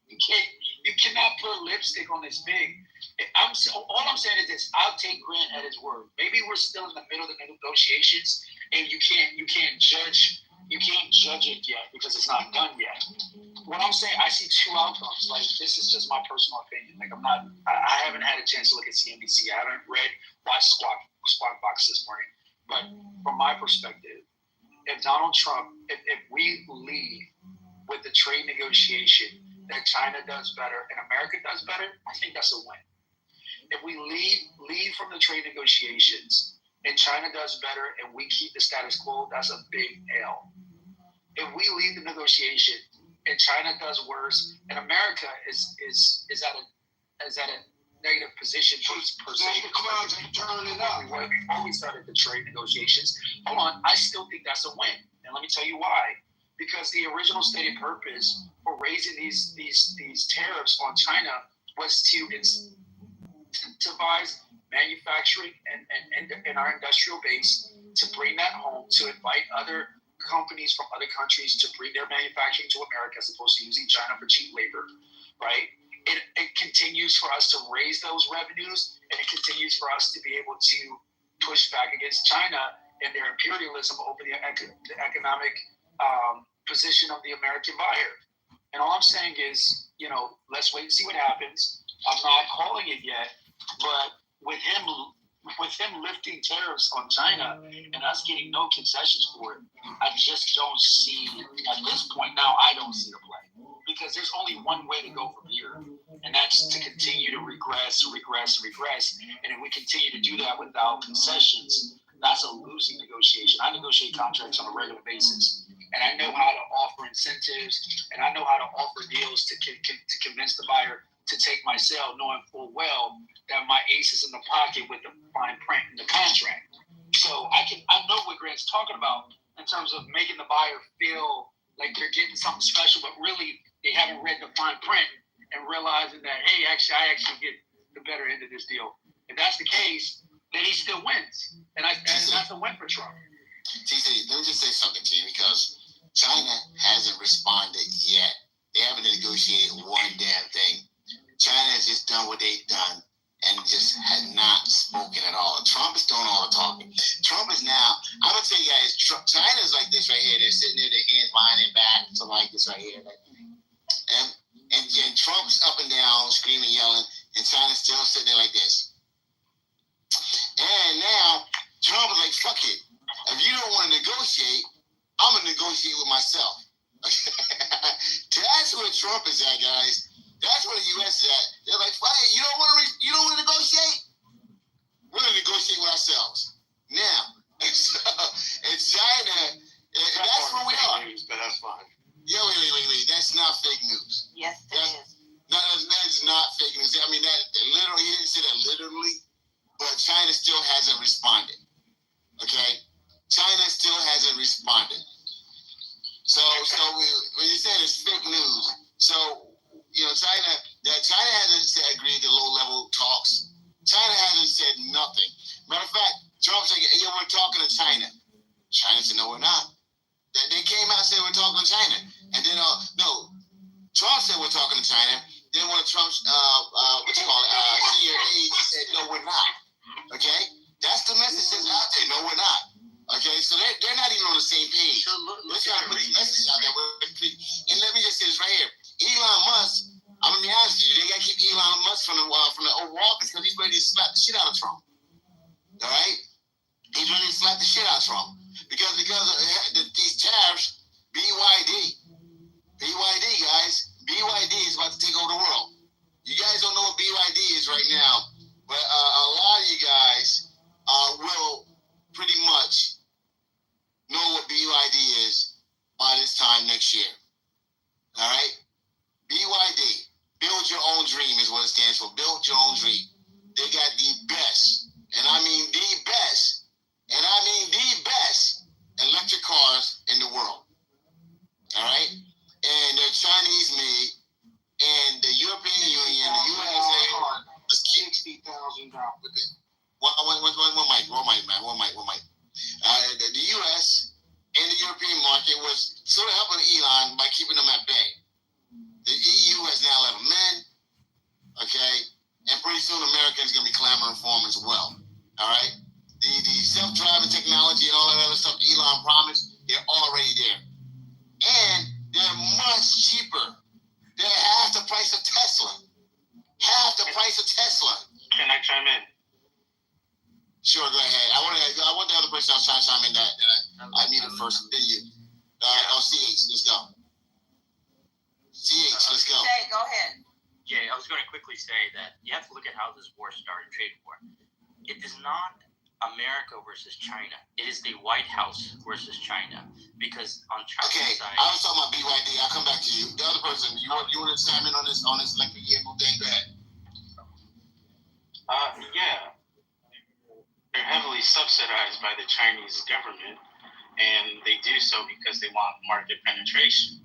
you cannot put lipstick on this pig. All I'm saying is this: I'll take Grant at his word. Maybe we're still in the middle of the negotiations, and you can't judge it yet because it's not done yet. What I'm saying, I see two outcomes. Like, this is just my personal opinion. Like, I haven't had a chance to look at CNBC. I haven't watched Squawk Box this morning. But from my perspective, if Donald Trump, if we lead with the trade negotiation that China does better and America does better, I think that's a win. If we lead from the trade negotiations and China does better and we keep the status quo, that's a big L. If we lead the negotiation and China does worse and America is at a negative position per se. The clouds ain't turning up. Before we started the trade negotiations, hold on, I still think that's a win. And let me tell you why. Because the original stated purpose for raising these tariffs on China was to incentivize manufacturing and our industrial base to bring that home, to invite other companies from other countries to bring their manufacturing to America as opposed to using China for cheap labor, right? It continues for us to raise those revenues, and it continues for us to be able to push back against China and their imperialism over the economic position of the American buyer. And all I'm saying is, let's wait and see what happens. I'm not calling it yet, but with him lifting tariffs on China and us getting no concessions for it, I just don't see, at this point now, I don't see the play. Because there's only one way to go from here, and that's to continue to regress. And if we continue to do that without concessions, that's a losing negotiation. I negotiate contracts on a regular basis, and I know how to offer incentives, and I know how to offer deals to convince the buyer to take my sale, knowing full well that my ace is in the pocket with the fine print in the contract. So I know what Grant's talking about in terms of making the buyer feel like they're getting something special, but really they haven't read the fine print and realizing that, hey, I actually get the better end of this deal. If that's the case, then he still wins. And that's a win for Trump. TC, let me just say something to you, because China hasn't responded yet. They haven't negotiated one damn thing. China has just done what they've done and just had not spoken at all. Trump is doing all the talking. Trump is now, I'm going to tell you guys, China's like this right here. They're sitting there, their hands behind their back, so like this right here. And Trump's up and down, screaming, yelling, and China's still sitting there like this. And now, Trump is like, fuck it. If you don't want to negotiate, I'm going to negotiate with myself. That's where Trump is at, guys. That's where the U.S. is at. They're like, fuck it, you don't want to negotiate? We're going to negotiate with ourselves. Now, and China, that's where we are. But that's fine. Yeah, wait. That's not fake news. Yes, it is. No, that's not fake news. I mean, that literally, he didn't say that literally, but China still hasn't responded. Okay? China still hasn't responded. So when you say it's fake news, so, China hasn't agreed to low-level talks. China hasn't said nothing. Matter of fact, Trump said, yeah, we're talking to China. China said, no, we're not. They came out and said, we're talking to China. And then, Trump said, we're talking to China. Then one of Trump's, senior aides said, no, we're not. Okay? That's the message that's out there. No, we're not. Okay? So they're not even on the same page. Let's try to put this message out there. And let me just say this right here. Elon Musk, I'm going to be honest with you, they got to keep Elon Musk from the Oval Office because he's ready to slap the shit out of Trump. All right? He's ready to slap the shit out of Trump. Because of these tariffs, BYD, guys, BYD is about to take over the world. You guys don't know what BYD is right now, but a lot of you guys will pretty much know what BYD is by this time next year. All right? BYD, build your own dream is what it stands for. Build your own dream. They got the best, and I mean the best, electric cars in the world. All right? And they're Chinese made, and the European Union, the USA, $60,000 The U.S. and the European market was sort of helping Elon by keeping them at bay. The EU has now let them in, okay? And pretty soon Americans going to be clamoring for them as well, all right? The self-driving technology and all that other stuff Elon promised, they're already there. And they're much cheaper. They're half the price of Tesla. Half the price of Tesla. Can I chime in? Sure, go ahead. I want the other person I was trying to chime in that I needed first. Then you. CH, let's go. CH, let's go. Jay, go ahead. Jay, I was going to quickly say that you have to look at how this war started, trade war. It is not America versus China. It is the White House versus China. Because on China's side... I was talking about BYD. I'll come back to you. The other person, you want to chime in on this electric vehicle thing? Go ahead. Yeah. They're heavily subsidized by the Chinese government, and they do so because they want market penetration.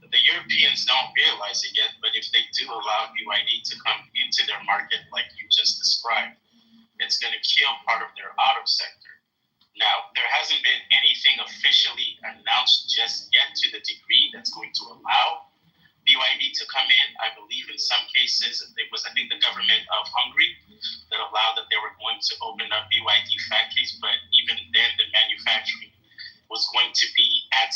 The Europeans don't realize it yet, but if they do allow BYD to come into their market like you just described, it's going to kill part of their auto sector. Now, there hasn't been anything officially announced just yet to the degree that's going to allow BYD to come in. I believe in some cases it was, I think, the government of Hungary that allowed that they were going to open up BYD factories, but even then the manufacturing was going to be at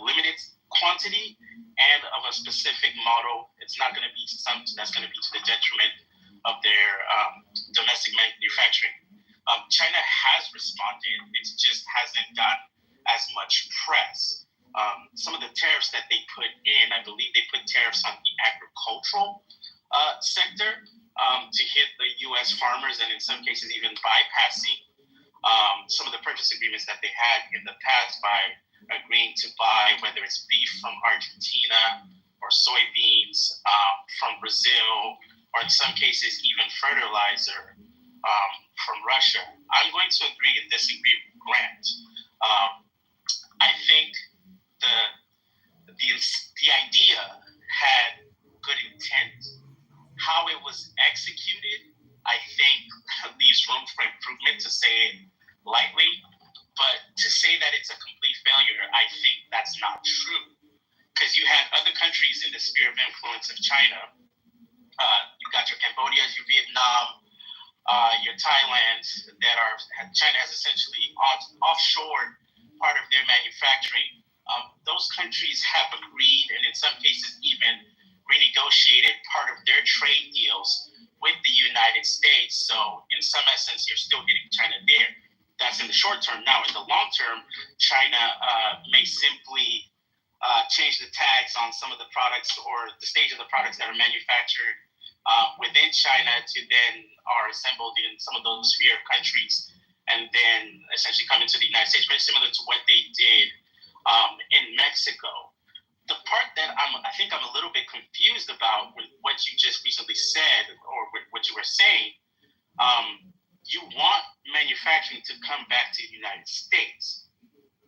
limited quantity and of a specific model. It's not going to be something that's going to be to the detriment of their domestic manufacturing. China has responded. It just hasn't gotten as much press. Some of the tariffs that they put in, I believe they put tariffs on the agricultural sector to hit the U.S. farmers, and in some cases even bypassing some of the purchase agreements that they had in the past by agreeing to buy, whether it's beef from Argentina or soybeans from Brazil, or in some cases even fertilizer from Russia. I'm going to agree and disagree with Grant. I think the idea had good intent. How it was executed, I think, leaves room for improvement, to say it lightly. But to say that it's a complete failure, I think that's not true. Because you had other countries in the sphere of influence of China. You got your Cambodia, your Vietnam, your Thailand, China has essentially offshored part of their manufacturing. Those countries have agreed, and in some cases even renegotiated part of their trade deals with the United States. So in some essence, you're still getting China there. That's in the short term. Now, in the long term, China may simply change the tags on some of the products or the stage of the products that are manufactured within China to then are assembled in some of those sphere countries and then essentially come into the United States, very similar to what they did in Mexico. The part that I think I'm a little bit confused about with what you just recently said, or with what you were saying, you want manufacturing to come back to the United States.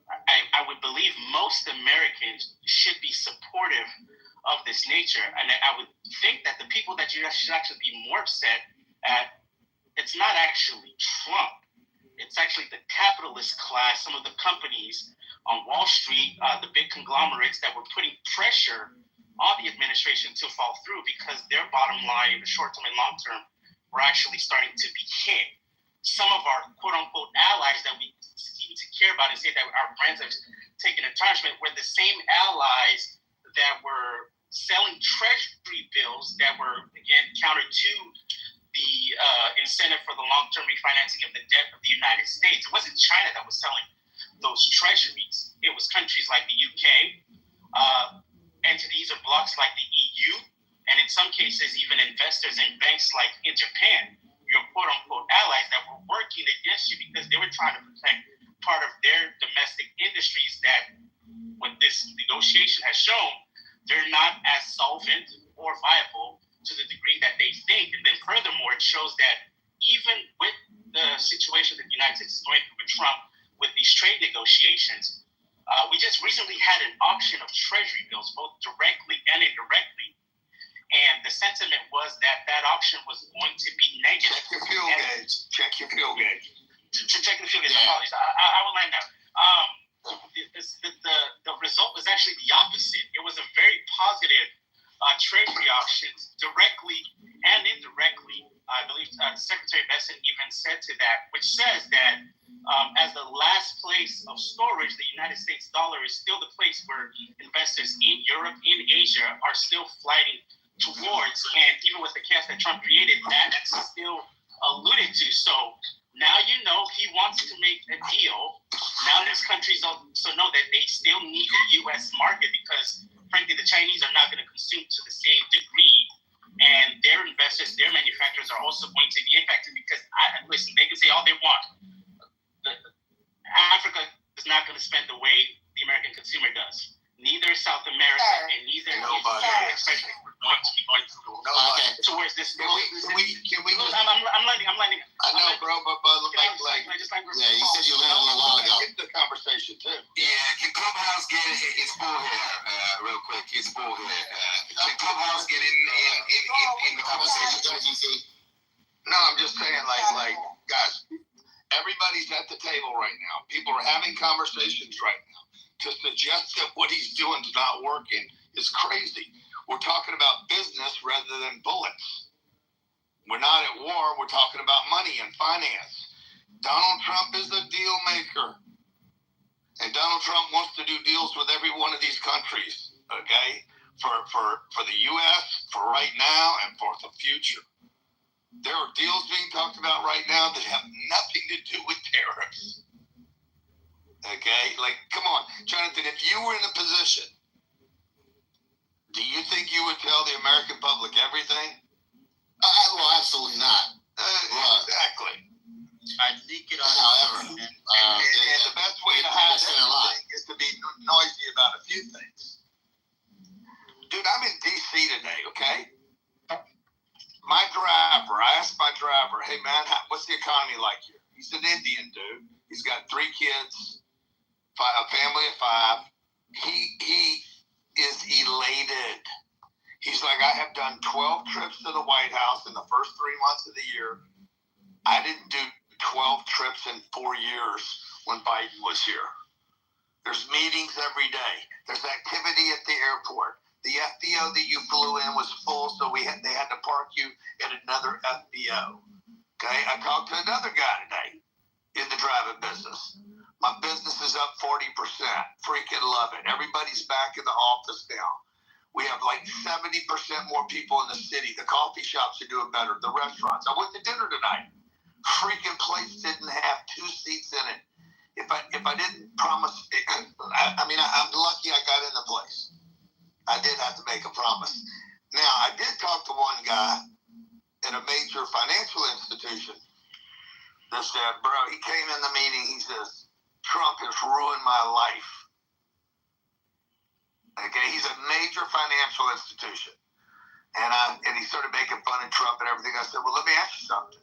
I would believe most Americans should be supportive of this nature. And I would think that the people that you should actually be more upset at, it's not actually Trump. It's actually the capitalist class, some of the companies on Wall Street, the big conglomerates that were putting pressure on the administration to fall through, because their bottom line in the short term and long term were actually starting to be hit. Some of our quote-unquote allies that we seem to care about and say that our brands have taken a tarnishment were the same allies that were selling treasury bills that were, again, counter to the incentive for the long-term refinancing of the debt of the United States. It wasn't China that was selling those treasuries. It was countries like the UK, entities or blocs like the EU, and in some cases even investors and banks like in Japan, your quote-unquote allies that were working against you because they were trying to protect part of their domestic industries that, what this negotiation has shown, they're not as solvent or viable to the degree that they think. And then furthermore, it shows that even with the situation that the United States is going through with Trump, with these trade negotiations, we just recently had an auction of treasury bills, both directly and indirectly. and the sentiment was that that auction was going to be negative. Check your fuel gauge. Check your fuel gauge. Check the fuel gauge. Apologies. I will land now. The result was actually the opposite. It was a very positive trade for the auctions, directly and indirectly. I believe Secretary Besson even said to that, which says that as the last place of storage, the United States dollar is still the place where investors in Europe, in Asia, are still flighting towards. And even with the chaos that Trump created, that's still alluded to. So now you know he wants to make a deal. Now these countries also know that they still need the U.S. market because, frankly, the Chinese are not going to consume to the same degree. And their investors, their manufacturers are also going to be impacted because, listen, they can say all they want. Africa is not going to spend the way the American consumer does. Neither is South America, and neither is Europe, especially if we're going to be going towards this. Can we just? I'm landing. I know, bro, but like you said you landed a while ago. Get the conversation too. Yeah, can Clubhouse get it's full here? Real quick, it's full here. Can Clubhouse get in the conversation? No, I'm just saying, like, guys, everybody's at the table right now. People are having conversations right now. To suggest that what he's doing is not working is crazy. We're talking about business rather than bullets. We're not at war. We're talking about money and finance. Donald Trump is a deal maker. And Donald Trump wants to do deals with every one of these countries, okay? For the U.S., for right now, and for the future. There are deals being talked about right now that have nothing to do with tariffs. Okay, like, come on, Jonathan, if you were in a position, do you think you would tell the American public everything? Well, absolutely not. Exactly. I'd leak it on. However, and the best way to hide everything is to be noisy about a few things. Dude, I'm in D.C. today, okay? My driver, I asked my driver, hey, man, what's the economy like here? He's an Indian dude. He's got 3 kids. A family of 5. He is elated. He's like, I have done 12 trips to the White House in the first 3 months of the year. I didn't do 12 trips in 4 years when Biden was here. There's meetings every day. There's activity at the airport. The FBO that you flew in was full, so they had to park you at another FBO. Okay, I talked to another guy today in the driving business. My business is up 40%. Freaking love it. Everybody's back in the office now. We have like 70% more people in the city. The coffee shops are doing better. The restaurants. I went to dinner tonight. Freaking place didn't have 2 seats in it. If I didn't promise, I'm lucky I got in the place. I did have to make a promise. Now, I did talk to one guy at a major financial institution that said, bro, he came in the meeting, he says, Trump has ruined my life. Okay, he's a major financial institution. And he started making fun of Trump and everything. I said, well, let me ask you something.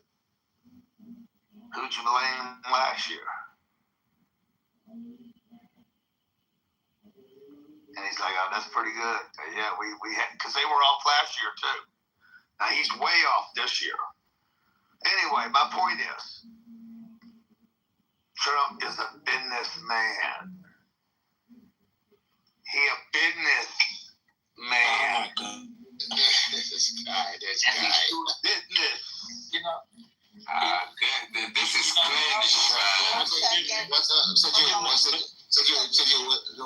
Who'd you blame last year? And he's like, oh, that's pretty good. Yeah, we had, because they were off last year too. Now he's way off this year. Anyway, my point is, Trump is a businessman. He a businessman. Oh my God. This guy. Business. You know. This is cringe. One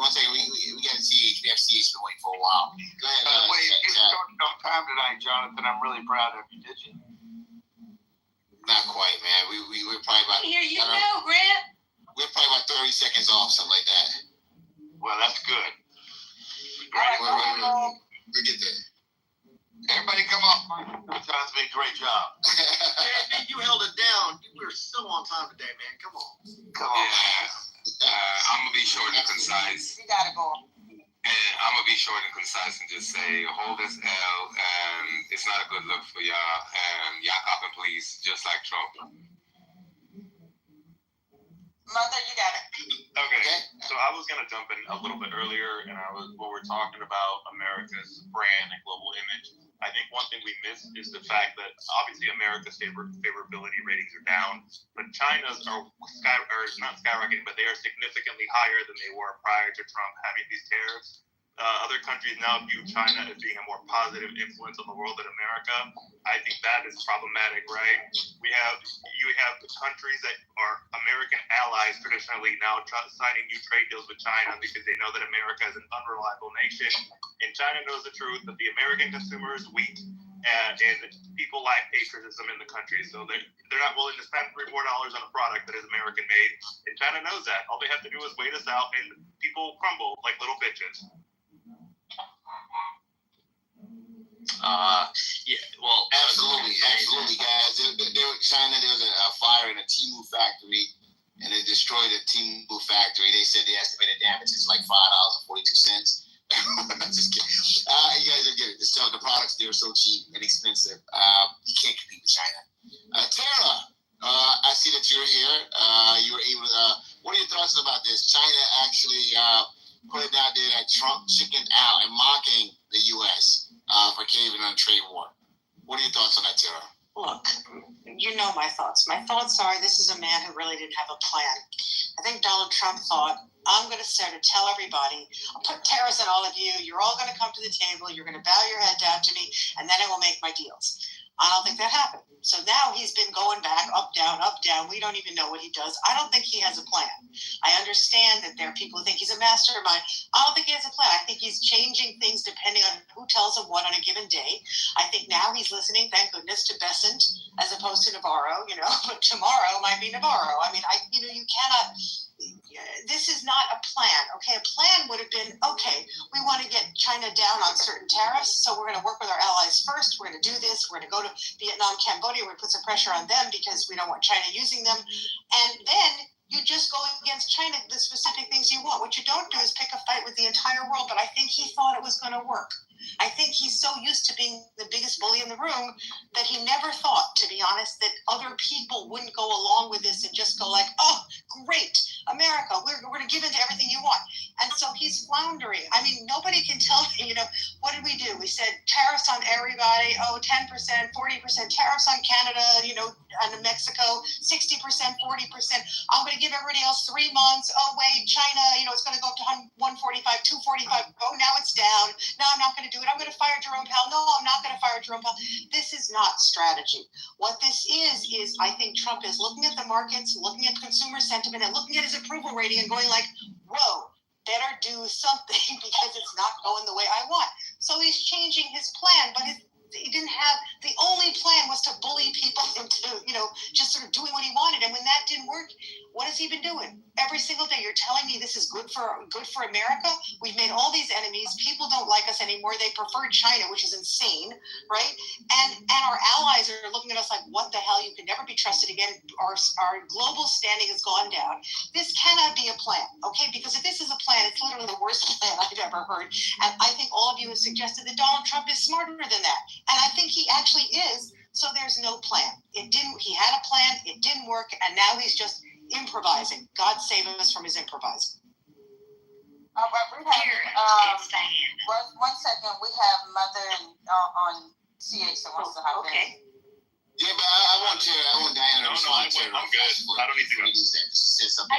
second, we got to see FCH been waiting for a while. Go ahead. By the way, you started on time tonight, Jonathan. I'm really proud of you. Did you? Not quite, man. We're probably about. Here you go, Grant. We're probably about 30 seconds off, something like that. Well, that's good. We get there. Everybody come off. John's been a great job. Man, you held it down. You were so on time today, man. Come on. Come on. I'm going to be short and concise. You gotta go. And I'm going to be short and concise and just say, hold this L. It's not a good look for y'all. Y'all copping, please, just like Trump. Mother, you got it. Okay, so I was going to jump in a little bit earlier, and we were talking about America's brand and global image. I think one thing we miss is the fact that obviously America's favorability ratings are down, but China's are not skyrocketing, but they are significantly higher than they were prior to Trump having these tariffs. Other countries now view China as being a more positive influence on the world than America. I think that is problematic, right? You have countries that are American allies traditionally now signing new trade deals with China because they know that America is an unreliable nation. And China knows the truth that the American consumer is weak and people lack patriotism in the country. So they're not willing to spend $3-4 on a product that is American made. And China knows that. All they have to do is wait us out and people crumble like little bitches. Yeah, well, absolutely, guys. China, there was a fire in a Temu factory, and they destroyed a Temu factory. They said the estimated damage is like $5.42. Just kidding. You guys are good. The products there are so cheap and expensive. You can't compete with China. Tara, I see that you're here. You were able to. What are your thoughts about this? China actually put it out there that Trump chickened out and mocking the U.S. For caving on a trade war. What are your thoughts on that, Tara? Look, you know my thoughts. My thoughts are this is a man who really didn't have a plan. I think Donald Trump thought, I'm going to tell everybody, I'll put tariffs on all of you, you're all going to come to the table, you're going to bow your head down to me, and then I will make my deals. I don't think that happened. So now he's been going back, up, down, up, down. We don't even know what he does. I don't think he has a plan. I understand that there are people who think he's a mastermind. I don't think he has a plan. I think he's changing things depending on who tells him what on a given day. I think now he's listening, thank goodness, to Besant as opposed to Navarro, but tomorrow might be Navarro. I mean, you cannot... This is not a plan, okay? A plan would have been, okay, we want to get China down on certain tariffs, so we're going to work with our allies first. We're going to do this. We're going to go to Vietnam, Cambodia. We're going to put some pressure on them because we don't want China using them. And then you just go against China, the specific things you want. What you don't do is pick a fight with the entire world, but I think he thought it was going to work. I think he's so used to being the biggest bully in the room that he never thought, to be honest, that other people wouldn't go along with this and just go like, oh, great, America, we're going to give in to everything you want. And so he's floundering. I mean, nobody can tell me, what did we do? We said tariffs on everybody, 10%, 40%, tariffs on Canada, and Mexico, 60%, 40%. I'm going to give everybody else 3 months. Oh, wait, China, it's going to go up to 145, 245. Oh, now it's down. No, I'm not going to do it. I'm going to fire Jerome Powell. No, I'm not going to fire Jerome Powell. This is not strategy. What this is I think Trump is looking at the markets, looking at consumer sentiment, and looking at his approval rating and going like, whoa, better do something because it's not going the way I want. So he's changing his plan, but he didn't have, the only plan was to bully people into, just sort of doing what he wanted. And when that didn't work, what has he been doing? Every single day, you're telling me this is good for America? We've made all these enemies. People don't like us anymore. They prefer China, which is insane, right? And our allies are looking at us like, what the hell? You can never be trusted again. Our global standing has gone down. This cannot be a plan, okay? Because if this is a plan, it's literally the worst plan I've ever heard. And I think all of you have suggested that Donald Trump is smarter than that. And I think he actually is. So there's no plan. He had a plan, it didn't work, and now he's just improvising. God save us from his improvising. All right, we have, one second, we have Mother on CH that wants to hop in. Okay. Yeah, but I want Diana to respond to I'm good. I don't need to go. Say something.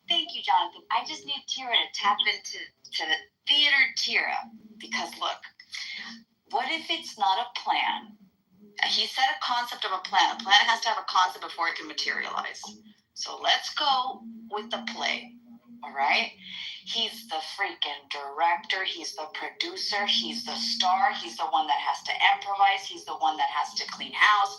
Thank you, Jonathan. I just need Tira to tap into the theater Tira, because look, what if it's not a plan? He said a concept of a plan. A plan has to have a concept before it can materialize. So let's go with the play, all right? He's the freaking director. He's the producer. He's the star. He's the one that has to improvise. He's the one that has to clean house.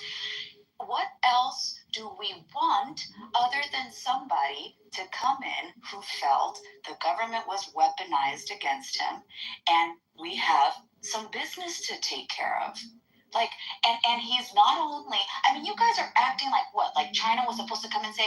What else do we want other than somebody to come in who felt the government was weaponized against him and we have some business to take care of? Like, and he's not only, you guys are acting like what? Like China was supposed to come and say,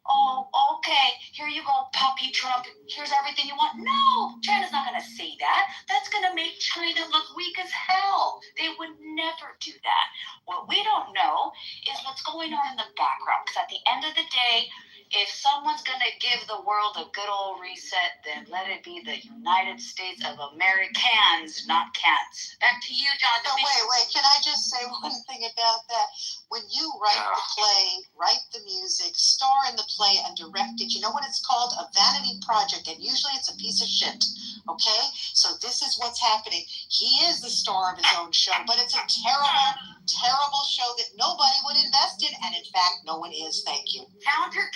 oh, okay, here you go, puppy Trump. Here's everything you want. No, China's not going to say that. That's going to make China look weak as hell. They would never do that. What we don't know is what's going on in the background. Because at the end of the day, if someone's going to give the world a good old reset, then then let it be the United States of Americans, not cants. Back to you, Jonathan. No, wait. Can I just say one thing about that? When you write the play, write the music, star in the play, and direct it, you know what it's called? A vanity project, and usually it's a piece of shit. Okay? So this is what's happening. He is the star of his own show, but it's a terrible, terrible show that nobody would invest in, and in fact, no one is. Thank you. Counter.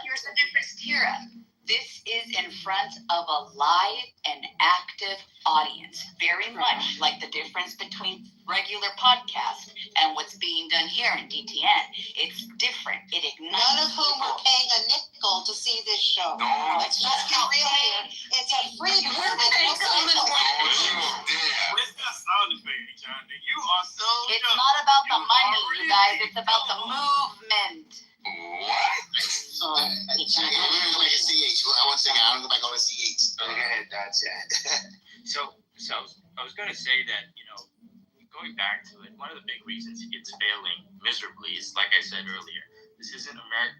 Here's the difference, Tira. This is in front of a live and active audience, very much like the difference between regular podcast and what's being done here in DTN. It's different. It ignites. None of whom are paying a nickel to see this show. Let's just get real here. It's a free Where's that sound effect, Jonathan? You are so It's not about the money, you guys. It's about the movement. What? We're going to CH. One second. I want to go back on to CH. Go ahead, that's it. So I was going to say that, going back to it, one of the big reasons it's failing miserably is, like I said earlier, this isn't America.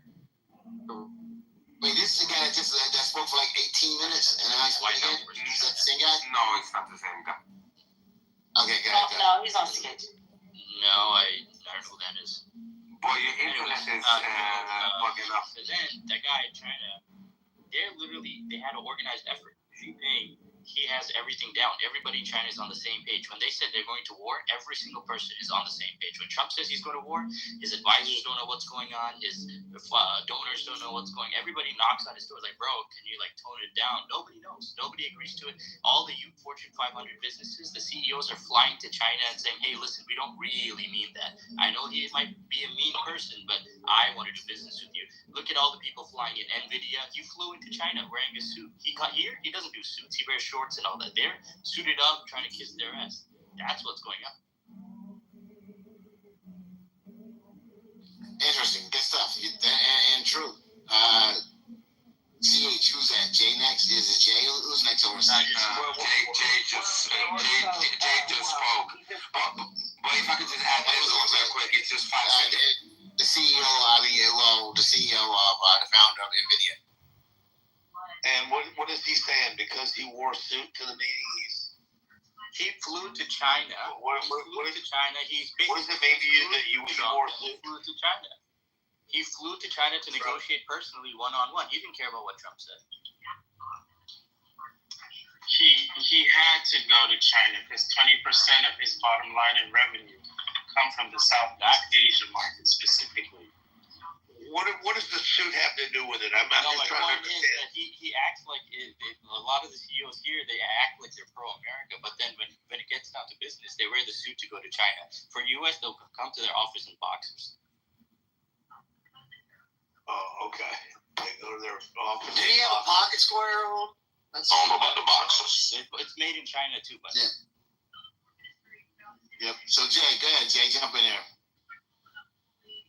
Wait, this is the guy that spoke for like 18 minutes, and then I spoke again? Is that the same guy? No, it's not the same guy. Okay, go ahead. No, he's on sketch. No, I don't know who that is. Boy, your internet is bugging up. So then, that guy trying to, they had an organized effort. Xi Jinping, he has everything down. Everybody in China is on the same page. When they said they're going to war, every single person is on the same page. When Trump says he's going to war, his advisors don't know what's going on. His donors don't know what's going on. Everybody knocks on his door like, bro, can you tone it down? Nobody knows. Nobody agrees to it. All the Fortune 500 businesses, the CEOs are flying to China and saying, hey, listen, we don't really mean that. I know he might be a mean person, but I want to do business with you. Look at all the people flying in. NVIDIA, he flew into China wearing a suit. He doesn't do suits. He wears shorts and all that. They're suited up, trying to kiss their ass. That's what's going on. Interesting. Good stuff. And true. CH, who's that? Jay next? Is it Jay? Who's next over? Jay just spoke. But if I could just add this one real quick, it's just 5 seconds. The CEO, the CEO of the founder of NVIDIA. And what is he saying? Because he wore a suit to the meeting, he flew to China. What does it mean to you that you wore a suit? Flew to China. He flew to China to negotiate personally, one-on-one. He didn't care about what Trump said. He had to go to China because 20% of his bottom line in revenue come from the Southeast Asia market specifically. What does the suit have to do with it? I'm just trying to understand. He acts like a lot of the CEOs here, they act like they're pro-America, but then when it gets down to business, they wear the suit to go to China. For U.S., they'll come to their office in boxers. Oh, okay. They go to their office. Did he have a pocket square on? That's all about the boxers. It's made in China too, but Yep. So Jay, go ahead, Jay, jump in there.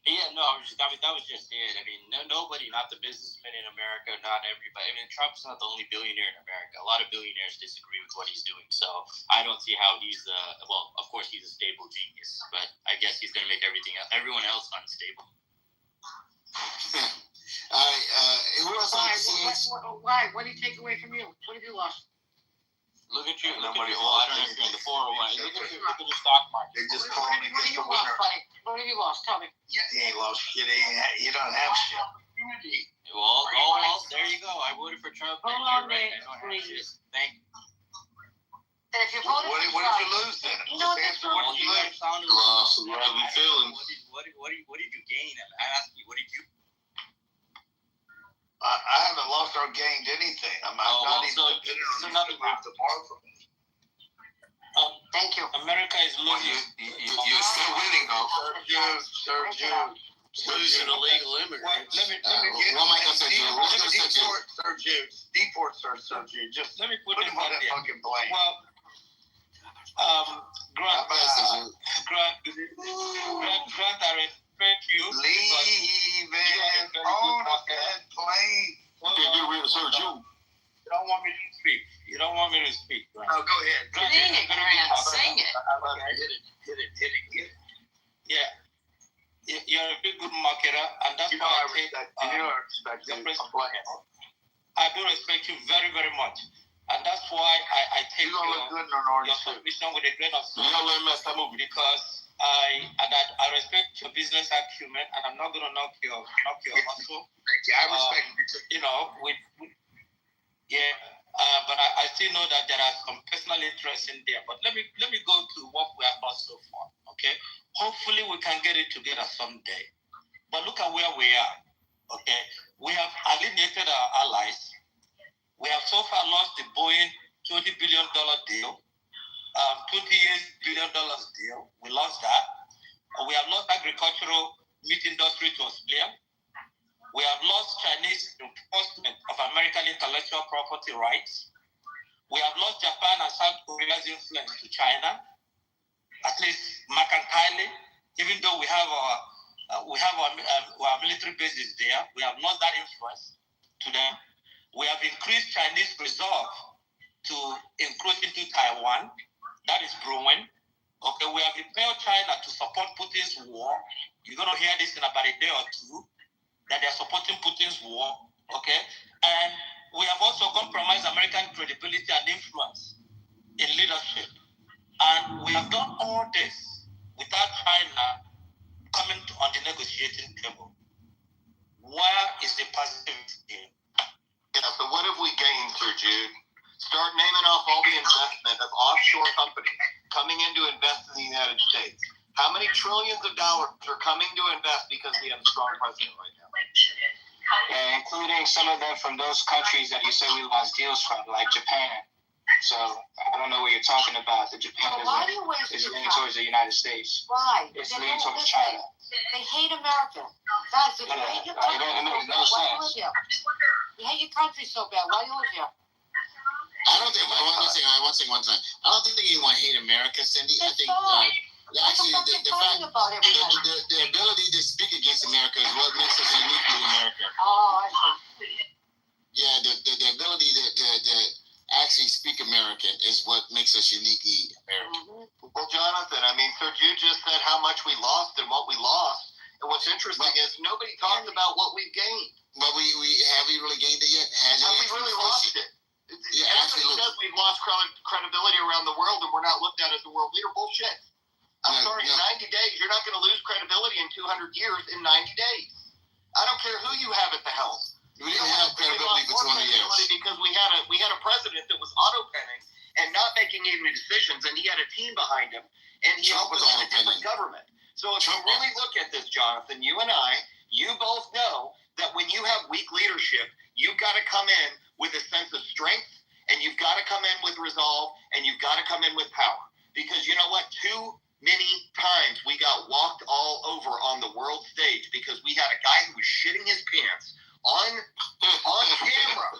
Yeah, no, that was just it. I mean, nobody, not the businessmen in America, not everybody. I mean, Trump's not the only billionaire in America. A lot of billionaires disagree with what he's doing. So I don't see how he's well, of course he's a stable genius, but I guess he's going to make everyone else unstable. All right, who else on CH? Why? What did he take away from you? What have you lost? Look at you. I don't know if you're in the 401. Look at your stock market. They just call me What have you lost, buddy? What have you lost? Tell me. He ain't lost shit. He don't have shit. Well, there you go. I voted for Trump. Hold on, man. I don't have shit. Thank you. And if you voted What for did you Trump, lose then? you know what Just answer what you lose. Lost. What are we feeling? What did you gain? I asked you, what did you? I haven't lost or gained anything. I'm not even nothing apart from it. Thank you. America is losing. You're still winning, though. Losing illegal immigrants. Let me deport Sir Jude. Just let me put him on that fucking plane. Well, Grant, I respect you. Leaving on that plane. Get rid of Sir Jude. You don't want me to speak. Grant. Oh, go ahead. Sing it, Grant. Sing it. Hit it. Yeah. You're a big good marketer, and that's why I respect you. I'm playing. I do respect you very, very much. And that's why I take your submission with a grain of salt. Because I respect your business acumen, and I'm not going to knock your hustle. I respect you know, but I still know that there are some personal interests in there. But let me go to what we have done so far. Okay, hopefully we can get it together someday. But look at where we are. Okay, we have alienated our allies. We have so far lost the Boeing $20 billion deal, $20 billion deal. We lost that. We have lost agricultural meat industry to Australia. We have lost Chinese enforcement of American intellectual property rights. We have lost Japan and South Korea's influence to China, at least mercantilely. Even though we have our military bases there, we have lost that influence to them. We have increased Chinese resolve to encroach into Taiwan. That is brewing. Okay, we have impelled China to support Putin's war. You're going to hear this in about a day or two, that they're supporting Putin's war. Okay, and we have also compromised American credibility and influence in leadership. And we have done all this without China coming on the negotiating table. Where is the positivity here? Yeah, so what have we gained, Sir Jude? Start naming off all the investment of offshore companies coming in to invest in the United States. How many trillions of dollars are coming to invest because we have a strong president right now? Yeah, including some of them from those countries that you say we lost deals from, like Japan. So I don't know what you're talking about. The Japan is leaning towards the United States. Why? It's leaning towards China. They hate America. Guys, if you hate your country so bad, why do you live here? You hate your country so bad, why do you live here? I don't think. I want to say one time. I don't think anyone hate America, Cindy. I think actually the fact, the ability to speak against America is what makes us uniquely American. Oh, I see. Yeah, the ability to actually speak American is what makes us uniquely American. Well, Jonathan, I mean, Sir Jude just said how much we lost and what we lost. And what's interesting is nobody talked about what we've gained. But we have we really gained it yet? Have we really lost it? Yeah, everybody says we've lost credibility around the world and we're not looked at as the world leader. Bullshit. I'm sorry, in 90 days, you're not going to lose credibility in 200 years in 90 days. I don't care who you have at the helm. We didn't have credibility for 20 years. Because we had a president that was auto-penning and not making any decisions, and he had a team behind him, and he was on a different government. So if you really look at this, Jonathan, you and I, you both know that when you have weak leadership, you've got to come in with a sense of strength, and you've got to come in with resolve, and you've got to come in with power. Because you know what? Too many times we got walked all over on the world stage because we had a guy who was shitting his pants on camera.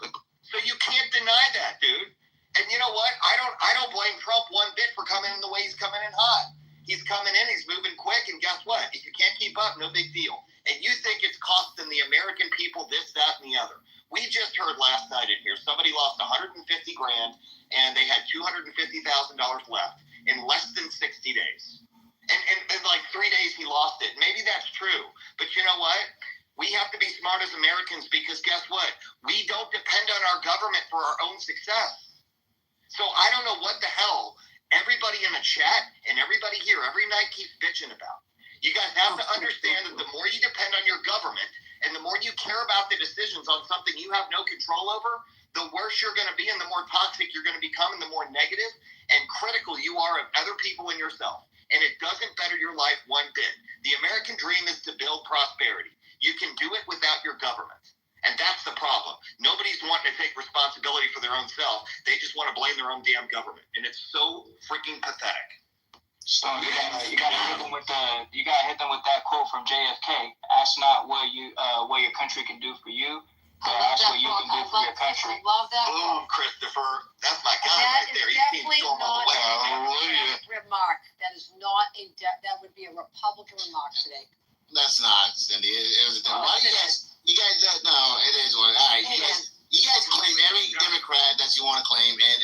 So you can't deny that, dude. And you know what? I don't blame Trump one bit for coming in the way he's coming in hot. He's coming in, he's moving quick, and guess what? If you can't keep up, no big deal. And you think it's costing the American people this, that, and the other. We just heard last night in here, somebody lost $150,000 and they had $250,000 left in less than 60 days. And in like 3 days he lost it. Maybe that's true. But you know what? We have to be smart as Americans because guess what? We don't depend on our government for our own success. So I don't know what the hell everybody in the chat and everybody here every night keeps bitching about. You guys have to understand that the more you depend on your government and the more you care about the decisions on something you have no control over, the worse you're going to be and the more toxic you're going to become and the more negative and critical you are of other people and yourself. And it doesn't better your life one bit. The American dream is to build prosperity. You can do it without your government. And that's the problem. Nobody's wanting to take responsibility for their own self. They just want to blame their own damn government. And it's so freaking pathetic. So you gotta hit them with that quote from JFK. Ask not what your country can do for you, but ask what you can do for your country. I love that. Boom, Christopher. That's my guy right there. He's Definitely not a remark. That is not that would be a Republican remark today. That's not, Cindy. It was. Why do you guys? No, it is what. All right, you guys claim every Democrat that you want to claim and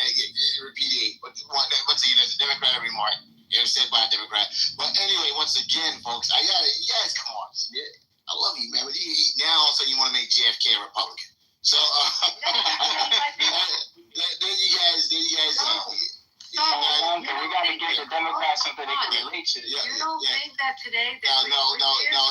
repudiate. Once again, it's a Democratic remark. It was said by a Democrat. But anyway, once again, folks, you guys come on. I love you, man. But now also you want to make JFK a Republican. So there you guys. We got to give the Democrats something they can relate to. You don't think that today? That No,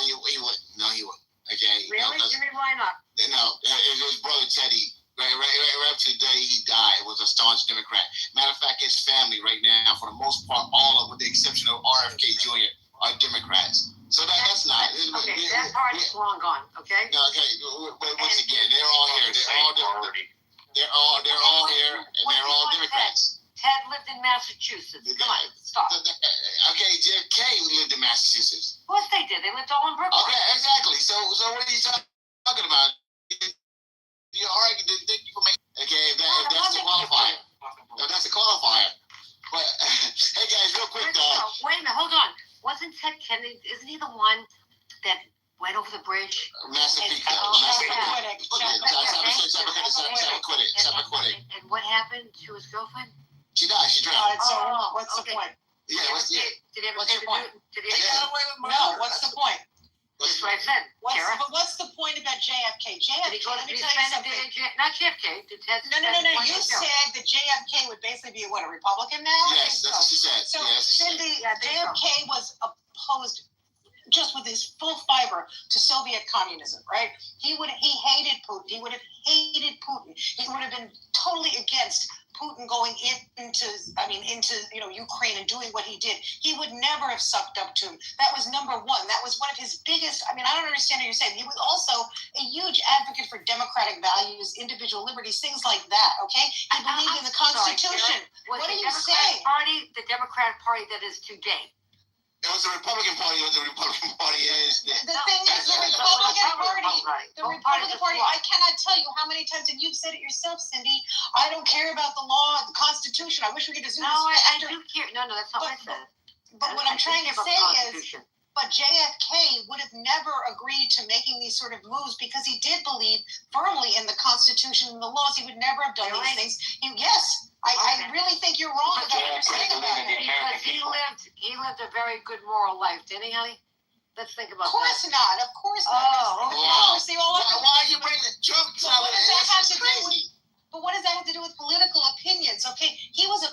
he wouldn't. No, he wouldn't. Okay. Really? Give me why not? No, his brother Teddy, right up to the day he died, was a staunch Democrat. Matter of fact, his family right now, for the most part, all of, with the exception of RFK Jr., are Democrats. So that's not. Okay, that party's long gone. Okay. No, okay. But once again, they're all here. They're all here, and they're all Democrats. Ted lived in Massachusetts. Come on, stop. Okay, JFK lived in Massachusetts. Of course they did. They lived all in Brooklyn. Okay, exactly. So what are you talking about? You already thank you for making. Okay, if that's the qualifier. No, that's a qualifier. But hey guys, real quick though. Wait a minute, hold on. Wasn't Ted Kennedy? Isn't he the one that went over the bridge? Massapequa. And what happened to his girlfriend? She died. She drowned. So what's the point? Yeah, what's the point? No, what's the point? That's what I said. What's the point about JFK? JFK, let me tell you something. Not JFK. No. You said that JFK would basically be what, a Republican now? Yes, that's what she said. So Cindy, JFK was opposed just with his full fiber to Soviet communism, right? He hated Putin. He would have hated Putin. He would have been totally against Putin going into Ukraine and doing what he did. He would never have sucked up to him. That was number one. That was one of his biggest. I don't understand what you're saying. He was also a huge advocate for democratic values, individual liberties, things like that. Okay, he believed in the Constitution. What are you saying? The Democratic Party that is today. It was the Republican Party. The Republican Party is. The thing is, the Republican Party. I cannot tell you how many times, and you've said it yourself, Cindy. I don't care about the law, the Constitution. I wish we could just. No, I do care. No, that's not what I said. But what I'm trying to say is, but JFK would have never agreed to making these sort of moves because he did believe firmly in the Constitution and the laws. He would never have done these things. I really think you're wrong about what you're saying about it. Because he lived a very good moral life, didn't he, honey? Let's think about that. Of course not. Why are you bringing Trump? But what does that have to do with political opinions? Okay, he was a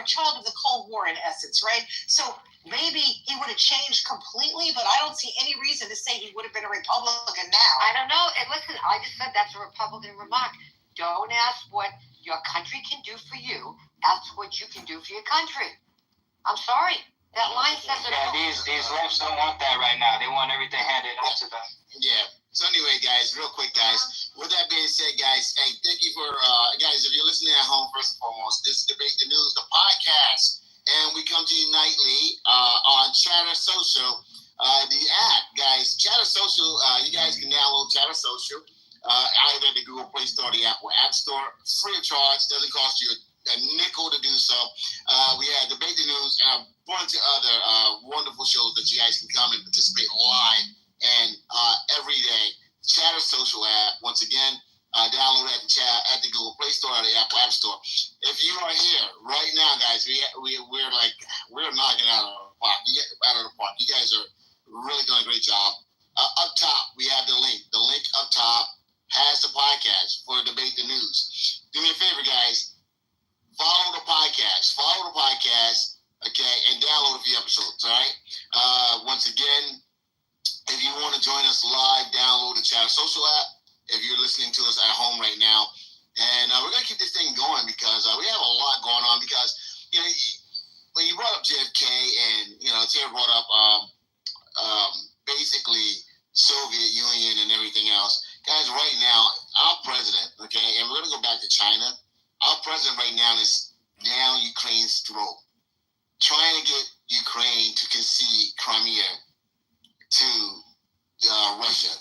child of the Cold War in essence, right? So maybe he would have changed completely, but I don't see any reason to say he would have been a Republican now. I don't know. And listen, I just said that's a Republican remark. Don't ask what your country can do for you. Ask what you can do for your country. I'm sorry. That line says it all. These lefts don't want that right now. They want everything handed out to them. Yeah. So anyway, guys, real quick, guys. With that being said, guys, hey, thank you for guys. If you're listening at home, first and foremost, this is Debate the News, the podcast, and we come to you nightly on Chatter Social, the app, guys. Chatter Social, you guys can download Chatter Social either the Google Play Store or the Apple App Store, free of charge. Doesn't cost you a nickel to do so. We have Debate the News and a bunch of other wonderful shows that you guys can come and participate live and every day. Chatter Social app, once again, download at the Google Play Store or the Apple App Store. If you are here right now, guys, we're knocking out of the park. You guys are really doing a great job. Up top, we have the link. The link up top has the podcast for Debate the News. Do me a favor, guys. Follow the podcast, okay, and download a few episodes, all right? Once again, if you want to join us live, download the Chatter Social app if you're listening to us at home right now. And we're going to keep this thing going because we have a lot going on because, when you brought up JFK and, Tara brought up basically Soviet Union and everything else, guys, right now, our president, okay, and we're going to go back to China. Our president right now is down Ukraine's throat, trying to get Ukraine to concede Crimea to Russia,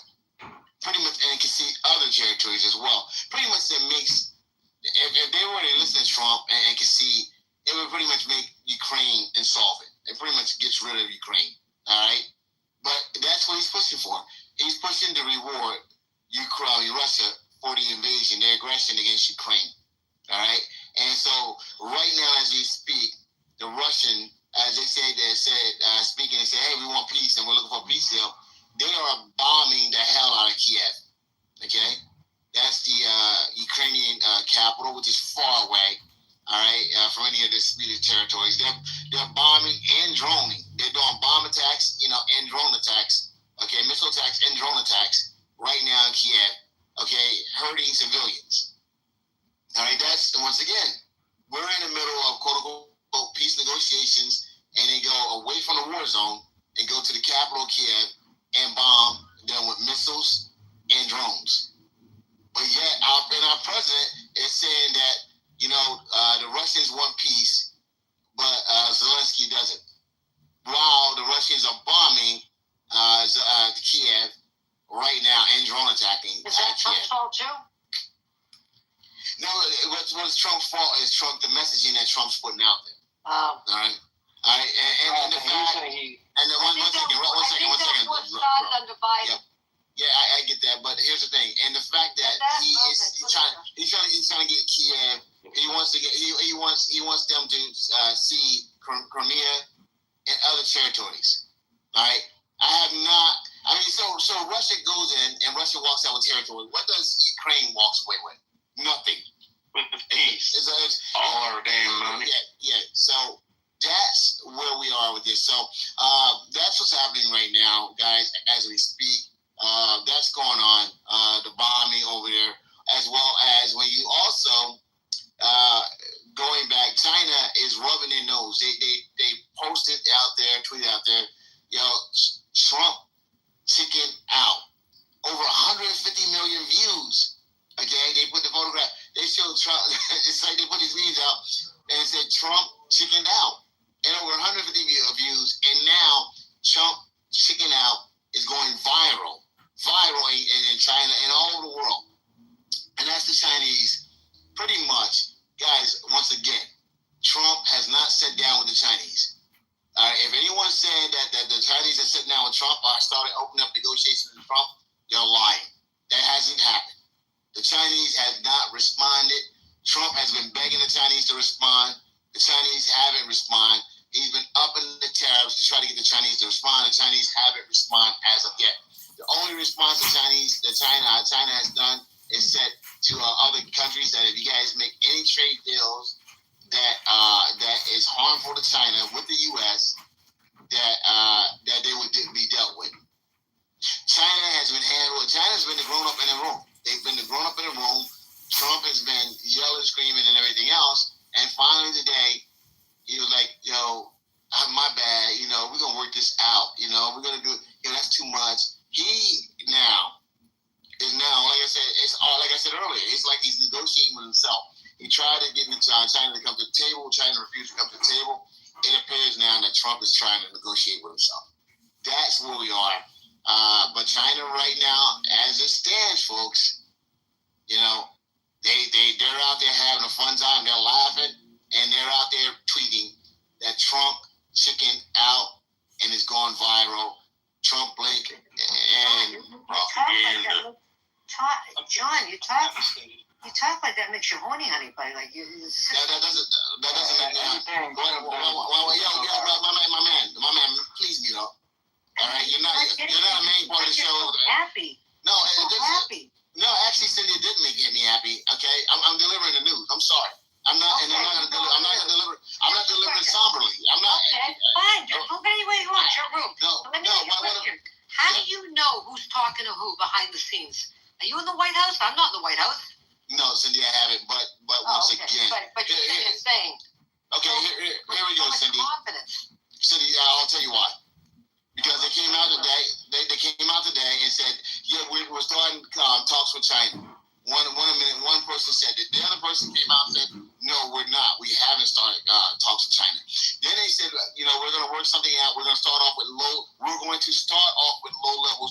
pretty much, and concede other territories as well. Pretty much that makes, if they were to listen to Trump and concede, it would pretty much make Ukraine insolvent. It pretty much gets rid of Ukraine, all right? But that's what he's pushing for. He's pushing to reward Russia for the invasion, their aggression against Ukraine. All right, and so right now, as we speak, the Russian, as they said, speaking and say, "Hey, we want peace, and we're looking for a peace deal." They are bombing the hell out of Kiev. Okay, that's the which is far away. All right, from any of the disputed territories, they're bombing and droning. They're doing bomb attacks, and drone attacks. Okay, missile attacks and drone attacks right now in Kiev. Okay, hurting civilians. All right, that's once again, we're in the middle of quote unquote peace negotiations, and they go away from the war zone and go to the capital Kiev and bomb them with missiles and drones. But yet, our president is saying that the Russians want peace, but Zelensky doesn't. While the Russians are bombing Kiev right now and drone attacking. Is that Trump's fault too? No, what's Trump's fault is the messaging that Trump's putting out there. All right. And the fact, one second. Under Biden. Yeah, I get that, but here's the thing, and the fact that he's trying to get Kiev. He wants them to see Crimea and other territories. All right. So Russia goes in and Russia walks out with territory. What does Ukraine walks away with? Nothing. With the peace. It's all our damn money. Yeah. So that's where we are with this. So that's what's happening right now, guys, as we speak. That's going on, the bombing over there, as well as when you also going back, China is rubbing their nose. They posted out there, tweeted out there, Trump chicken out. Over 150 million views. Okay, they put the photograph. They showed Trump. It's like they put his views out and said Trump chickened out, and over 150 views. And now Trump chicken out is going viral in China and all over the world. And that's the Chinese, pretty much, guys. Once again, Trump has not sat down with the Chinese. If anyone said that the Chinese have sat down with Trump or started opening up negotiations with Trump, they're lying. That hasn't happened. The Chinese have not responded. Trump has been begging the Chinese to respond. The Chinese haven't responded. He's been upping the tariffs to try to get the Chinese to respond. The Chinese haven't responded as of yet. The only response China has done is said to other countries that if you guys make any trade deals that is harmful to China with the U.S., that they would be dealt with. China's been the grown up in the room. They've been the grown up in the room. Trump has been yelling, screaming, and everything else. And finally today, he was like, my bad. We're gonna work this out. We're gonna do it. That's too much. He now is like I said. It's all like I said earlier. It's like he's negotiating with himself. He tried to get China to come to the table. China refused to come to the table. It appears now that Trump is trying to negotiate with himself. That's where we are. But China right now, as it stands, folks, they're out there having a fun time. They're laughing and they're out there tweeting that Trump chickened out and is going viral. Trump blink and propaganda. John, you talk like that makes you horny, honey, buddy. Like you. That doesn't make me. My man, please mute up. All right, you're not a main part of the show. Happy. No, happy. No, actually, Cindy, it didn't make me happy. Okay, I'm delivering the news. I'm sorry. I'm not delivering somberly. I'm not. Okay, fine. Just move any way you want. It's your room. Let me ask you a question. How do you know who's talking to who behind the scenes? Are you in the White House? I'm not in the White House. No, Cindy, I haven't. But once again. But you're saying. Okay, here we go, Cindy. Confidence. Cindy, I'll tell you why. Because they came out today. They came out today and said, "Yeah, we're starting talks with China." One person said that. The other person came out and said, "No, we're not. We haven't started talks with China." Then they said, we're going to work something out. We're going to start off with low level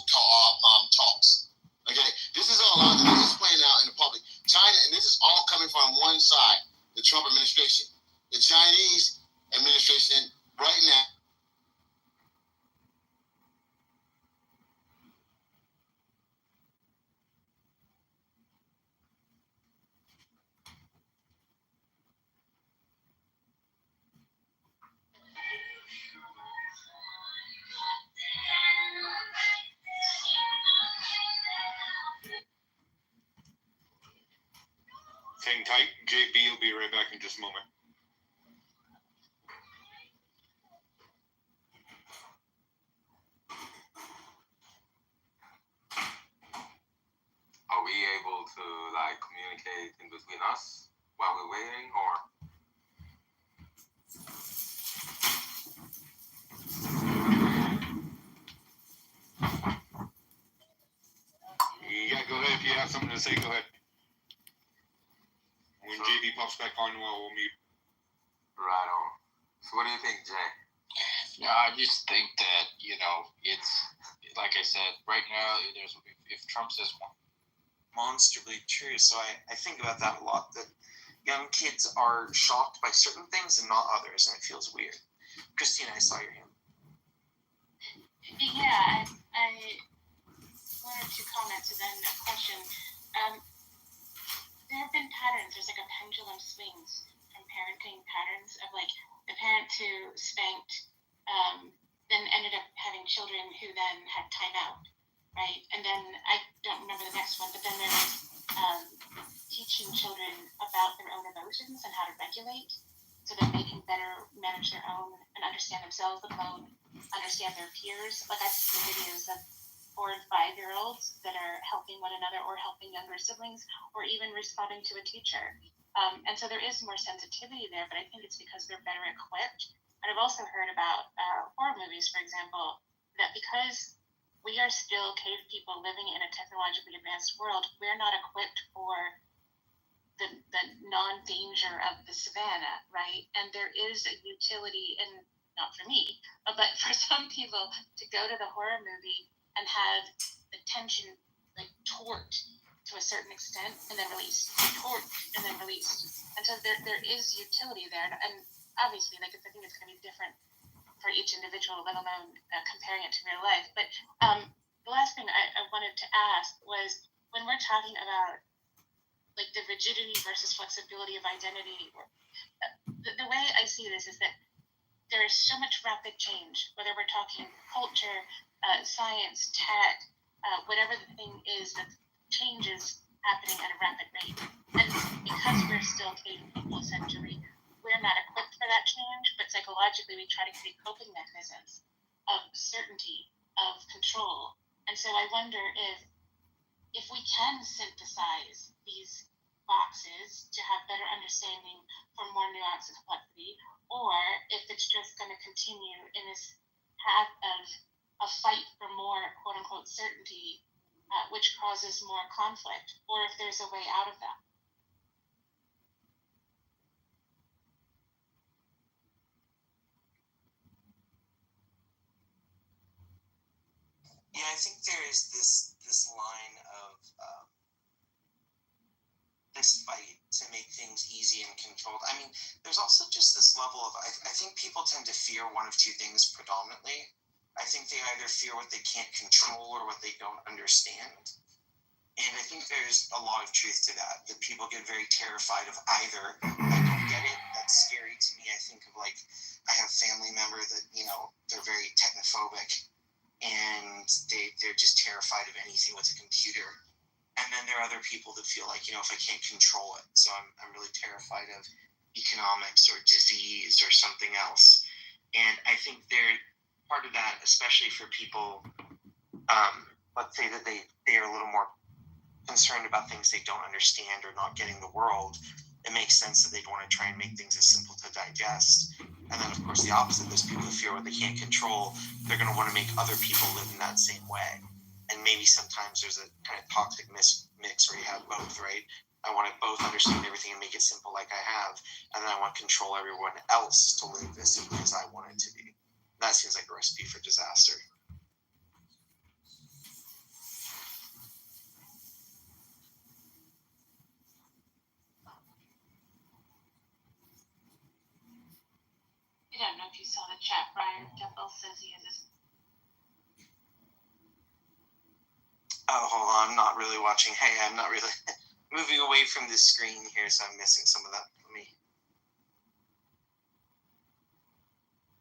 talks. Okay, this is all out there. This is playing out in the public. China, and this is all coming from one side, the Trump administration. The Chinese administration right now. Hang tight, Jake be right back in just a moment. Are we able to like communicate in between us while we're waiting, or? Yeah, go ahead. If you have something to say, go ahead. When JB pops back on, we'll meet. Right on. So what do you think, Jay? Yeah, I just think that, it's like I said, right now, if Trump says monstrously true. So I think about that a lot, that young kids are shocked by certain things and not others, and it feels weird. Christina, I saw your hand. Yeah, I wanted to comment to then a question. There have been patterns. There's like a pendulum swings from parenting patterns of like the parent who spanked then ended up having children who then had time out, right? And then I don't remember the next one, but then there was teaching children about their own emotions and how to regulate so that they can better manage their own and understand themselves, let alone understand their peers. Like I've seen videos of 4 and 5-year-olds that are helping one another or helping younger siblings or even responding to a teacher. And so there is more sensitivity there, but I think it's because they're better equipped. And I've also heard about horror movies, for example, that because we are still cave people living in a technologically advanced world, we're not equipped for the non-danger of the savannah, right? And there is a utility, and not for me, but for some people, to go to the horror movie and have the tension like torqued to a certain extent and then released, torqued and then released. And so there is utility there. And obviously, like I think it's going to be different for each individual, let alone comparing it to real life. But the last thing I wanted to ask was when we're talking about like the rigidity versus flexibility of identity, the way I see this is that there is so much rapid change, whether we're talking culture, science, tech, whatever the thing is that changes happening at a rapid rate. And because we're still cave people essentially, we're not equipped for that change, but psychologically we try to create coping mechanisms of certainty, of control. And so I wonder if we can synthesize these boxes to have better understanding for more nuance and complexity, or if it's just going to continue in this path of a fight for more quote-unquote certainty, which causes more conflict, or if there's a way out of that. Yeah, I think there is this line of this fight to make things easy and controlled. I mean, there's also just this level of, I think people tend to fear one of two things predominantly. I think they either fear what they can't control or what they don't understand. And I think there's a lot of truth to that people get very terrified of either. I don't get it. That's scary to me. I think of like, I have a family member that, they're very technophobic and they're just terrified of anything with a computer. And then there are other people that feel like, if I can't control it, so I'm really terrified of economics or disease or something else. And I think part of that, especially for people, let's say that they are a little more concerned about things they don't understand or not getting the world, it makes sense that they'd want to try and make things as simple to digest. And then, of course, the opposite, there's people who fear what they can't control. They're going to want to make other people live in that same way. And maybe sometimes there's a kind of toxic mix where you have both, right? I want to both understand everything and make it simple like I have, and then I want to control everyone else to live as simply as I want it to be. That seems like a recipe for disaster. I don't know if you saw the chat, Brian Temple says he is. Oh, hold on, I'm not really watching. Hey, I'm not really moving away from the screen here, so I'm missing some of that. Let me.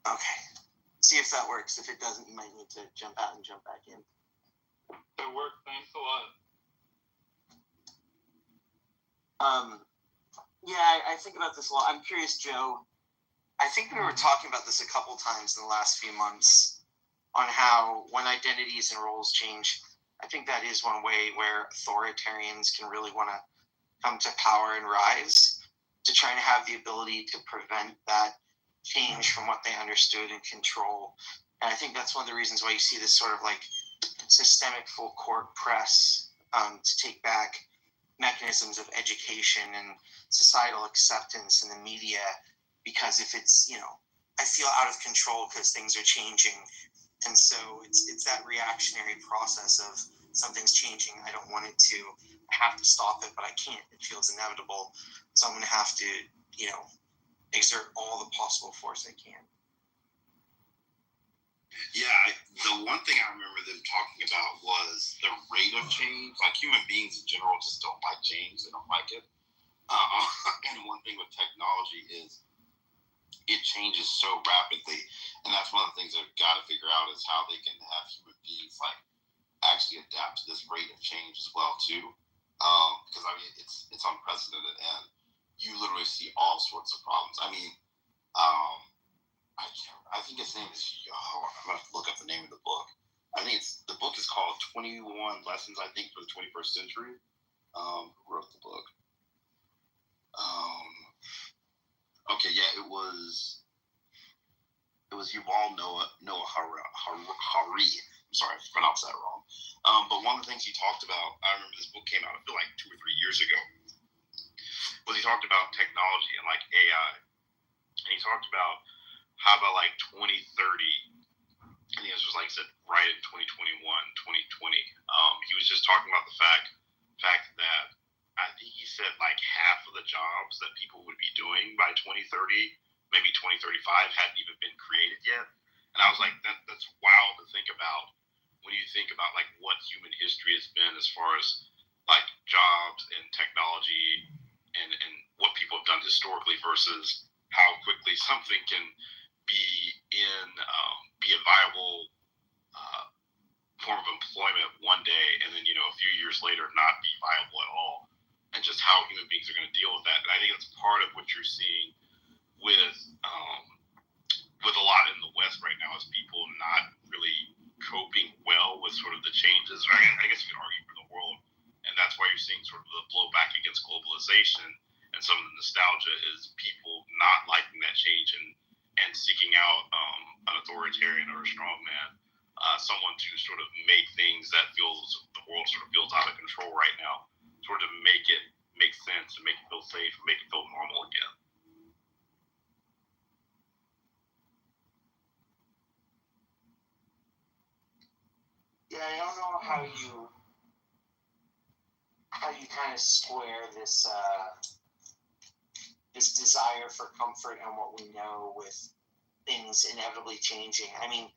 Okay. See if that works. If it doesn't, you might need to jump out and jump back in. It worked. Thanks a lot. Yeah, I think about this a lot. I'm curious, Joe. I think we were talking about this a couple times in the last few months on how when identities and roles change, I think that is one way where authoritarians can really want to come to power and rise, to try and have the ability to prevent that change from what they understood and control. And I think that's one of the reasons why you see this sort of like systemic full court press to take back mechanisms of education and societal acceptance in the media, because if it's, I feel out of control because things are changing. And so it's that reactionary process of something's changing. I don't want it to. I have to stop it, but I can't. It feels inevitable. So I'm going to have to, exert all the possible force I can. Yeah, the one thing I remember them talking about was the rate of change. Like human beings in general just don't like change. They don't like it. And one thing with technology is it changes so rapidly. And that's one of the things they've got to figure out is how they can have human beings like actually adapt to this rate of change as well too. Because I mean, it's unprecedented, and you literally see all sorts of problems. I mean, I think his name is. I'm gonna have to look up the name of the book. I think the book is called 21 Lessons. I think for the 21st Century. Who wrote the book? Okay, yeah, it was Yuval Noah Harari. I'm sorry if I pronounced that wrong. But one of the things he talked about, I remember this book came out, I feel like 2 or 3 years ago, was he talked about technology and like AI. And he talked about how about like 2030, I think this was like said right in 2021, 2020. He was just talking about the fact that I think he said like half of the jobs that people would be doing by 2030, maybe 2035, hadn't even been created yet. And I was like, that's wild to think about when you think about like what human history has been as far as like jobs and technology and what people have done historically versus how quickly something can be a viable form of employment one day, and then a few years later not be viable at all, and just how human beings are going to deal with that. And I think that's part of what you're seeing with a lot in the West right now, is people not really coping well with sort of the changes. I guess you could argue for the world, and that's why you're seeing sort of the blowback against globalization, and some of the nostalgia is people not liking that change and seeking out an authoritarian or a strongman, someone to sort of make things that the world sort of feels out of control right now, sort of make it make sense and make it feel safe and make it feel normal again. Yeah, I don't know how you kind of square this this desire for comfort and what we know with things inevitably changing. I mean,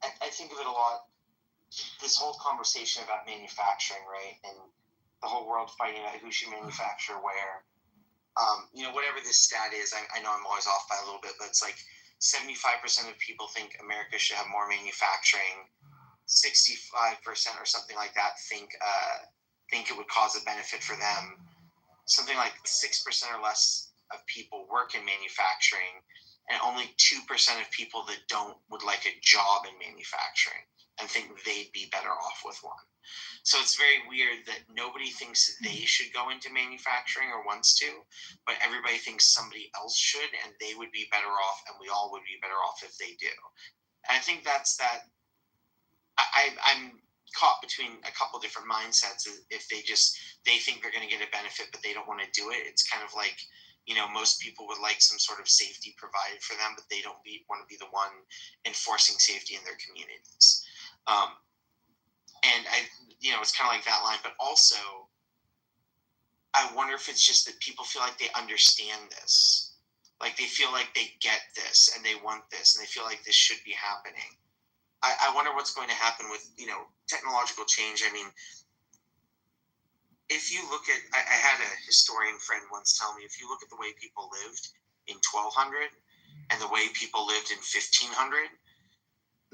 I think of it a lot, this whole conversation about manufacturing, right? And the whole world fighting about who should manufacture where. Whatever this stat is, I know I'm always off by a little bit, but it's like 75% of people think America should have more manufacturing. 65% or something like that think it would cause a benefit for them. Something like 6% or less of people work in manufacturing, and only 2% of people that don't would like a job in manufacturing and think they'd be better off with one. So it's very weird that nobody thinks they should go into manufacturing or wants to, but everybody thinks somebody else should, and they would be better off, and we all would be better off if they do. And I think that's that. I'm caught between a couple different mindsets. If they think they're going to get a benefit, but they don't want to do it. It's kind of like, most people would like some sort of safety provided for them, but they don't want to be the one enforcing safety in their communities. And it's kind of like that line, but also I wonder if it's just that people feel like they understand this. Like they feel like they get this and they want this and they feel like this should be happening. I wonder what's going to happen with, technological change. I mean, if you look at, I had a historian friend once tell me, if you look at the way people lived in 1200 and the way people lived in 1500,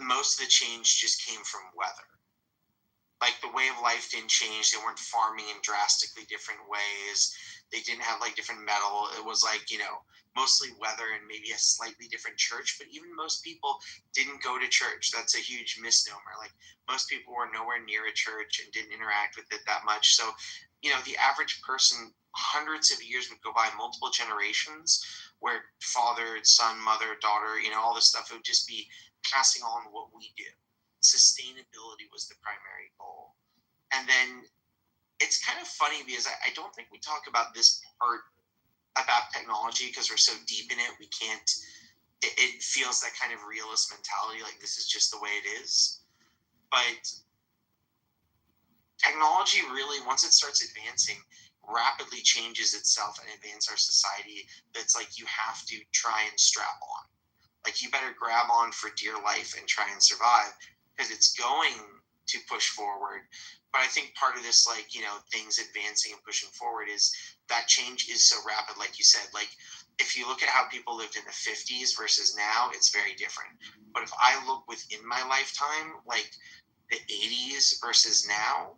most of the change just came from weather. like the way of life didn't change. They weren't farming in drastically different ways. They didn't have like different metal. It was like, mostly weather and maybe a slightly different church. But even most people didn't go to church. That's a huge misnomer. Like most people were nowhere near a church and didn't interact with it that much. So, the average person, hundreds of years would go by, multiple generations, where father, son, mother, daughter, all this stuff, it would just be passing on what we do. Sustainability was the primary goal. And then it's kind of funny because I don't think we talk about this part about technology because we're so deep in it. We can't, it feels that kind of realist mentality, like this is just the way it is. But technology really, once it starts advancing, rapidly changes itself and advance our society. That's like you have to try and strap on. Like you better grab on for dear life and try and survive because it's going to push forward. But I think part of this, like, things advancing and pushing forward is that change is so rapid, like you said. Like, if you look at how people lived in the 50s versus now, it's very different. But if I look within my lifetime, like the 80s versus now,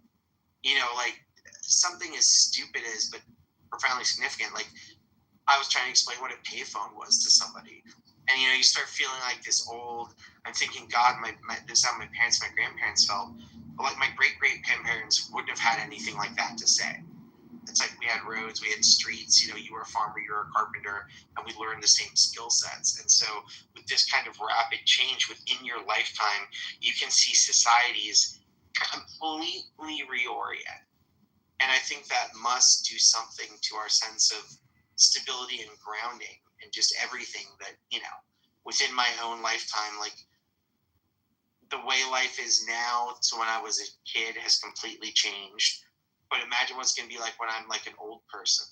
like something as stupid as but profoundly significant. Like I was trying to explain what a payphone was to somebody. And, you start feeling like this old, I'm thinking, God, this is how my parents, my grandparents felt. But like my great-great-grandparents wouldn't have had anything like that to say. It's like we had roads, we had streets, you were a farmer, you were a carpenter, and we learned the same skill sets. And so with this kind of rapid change within your lifetime, you can see societies completely reorient. And I think that must do something to our sense of stability and grounding and just everything that, within my own lifetime, like the way life is now to when I was a kid has completely changed. But imagine what's going to be like when I'm like an old person.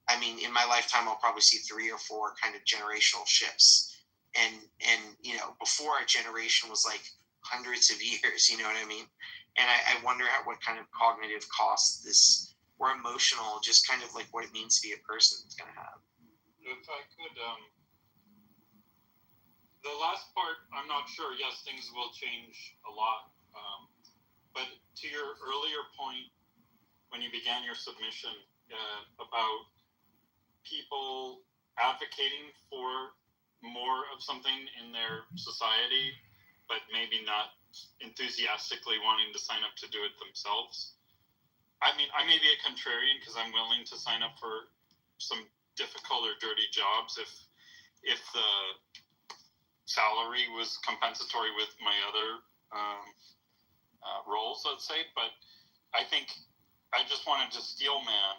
I mean, in my lifetime, I'll probably see 3 or 4 kind of generational shifts. And before a generation was like hundreds of years, you know what I mean? And I wonder what kind of cognitive cost this, or emotional, just kind of like what it means to be a person is going to have. If I could, the last part, I'm not sure. Yes, things will change a lot. But to your earlier point, when you began your submission about people advocating for more of something in their society, but maybe not enthusiastically wanting to sign up to do it themselves. I mean, I may be a contrarian because I'm willing to sign up for some difficult or dirty jobs if the salary was compensatory with my other roles, let's say. But I think I just wanted to steelman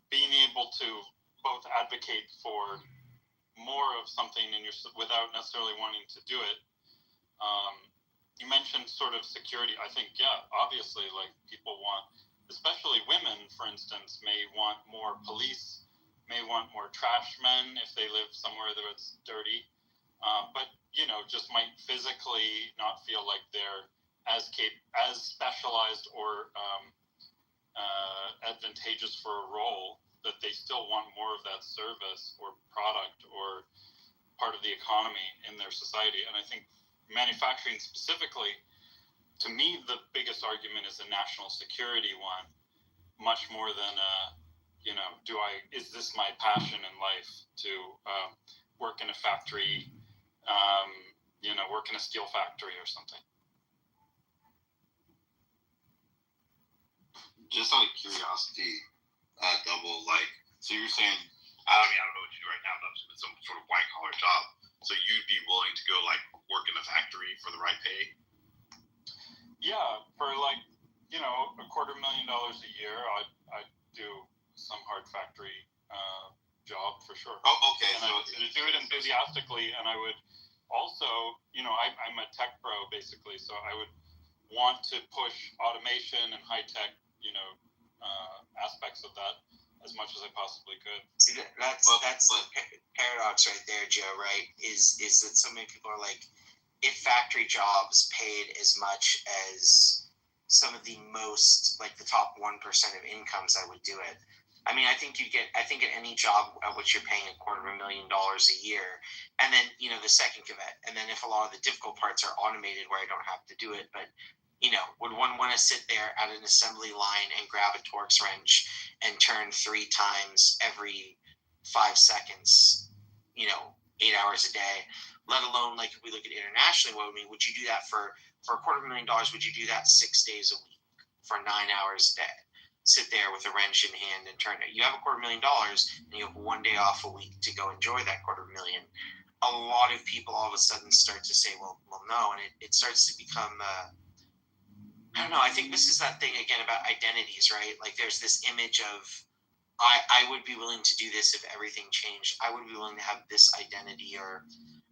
being able to both advocate for more of something in your without necessarily wanting to do it. You mentioned sort of security. I think, yeah, obviously, like people want, especially women, for instance, may want more police, may want more trash men if they live somewhere that's dirty, but just might physically not feel like they're as specialized or advantageous for a role, that they still want more of that service or product or part of the economy in their society. And I think manufacturing specifically, to me, the biggest argument is a national security one, much more than is this my passion in life to work in a factory, work in a steel factory or something. Just out of curiosity, Double, like, so you're saying, I don't know what you do right now, but some sort of white collar job. So you'd be willing to go like work in a factory for the right pay? Yeah, for like, $250,000 a year, I'd do some hard factory job for sure. Oh, okay. And I would do it enthusiastically, and I would also, I'm a tech pro basically, so I would want to push automation and high tech, aspects of that as much as I possibly could. See, that's the paradox right there, Joe, right? Is that so many people are like, if factory jobs paid as much as some of the most, like the top 1% of incomes, I would do it. I mean, I think at any job at which you're paying $250,000 a year, and then, the second of it. And then if a lot of the difficult parts are automated where I don't have to do it, but, would one want to sit there at an assembly line and grab a Torx wrench and turn 3 times every 5 seconds, 8 hours a day? Let alone, like, if we look at internationally, would you do that for $250,000? Would you do that 6 days a week for 9 hours a day? Sit there with a wrench in hand and turn it. You have $250,000 and you have 1 day off a week to go enjoy that $250,000. A lot of people all of a sudden start to say, well, no, and it starts to become. I don't know. I think this is that thing again about identities, right? Like, there's this image of, I would be willing to do this if everything changed. I would be willing to have this identity, or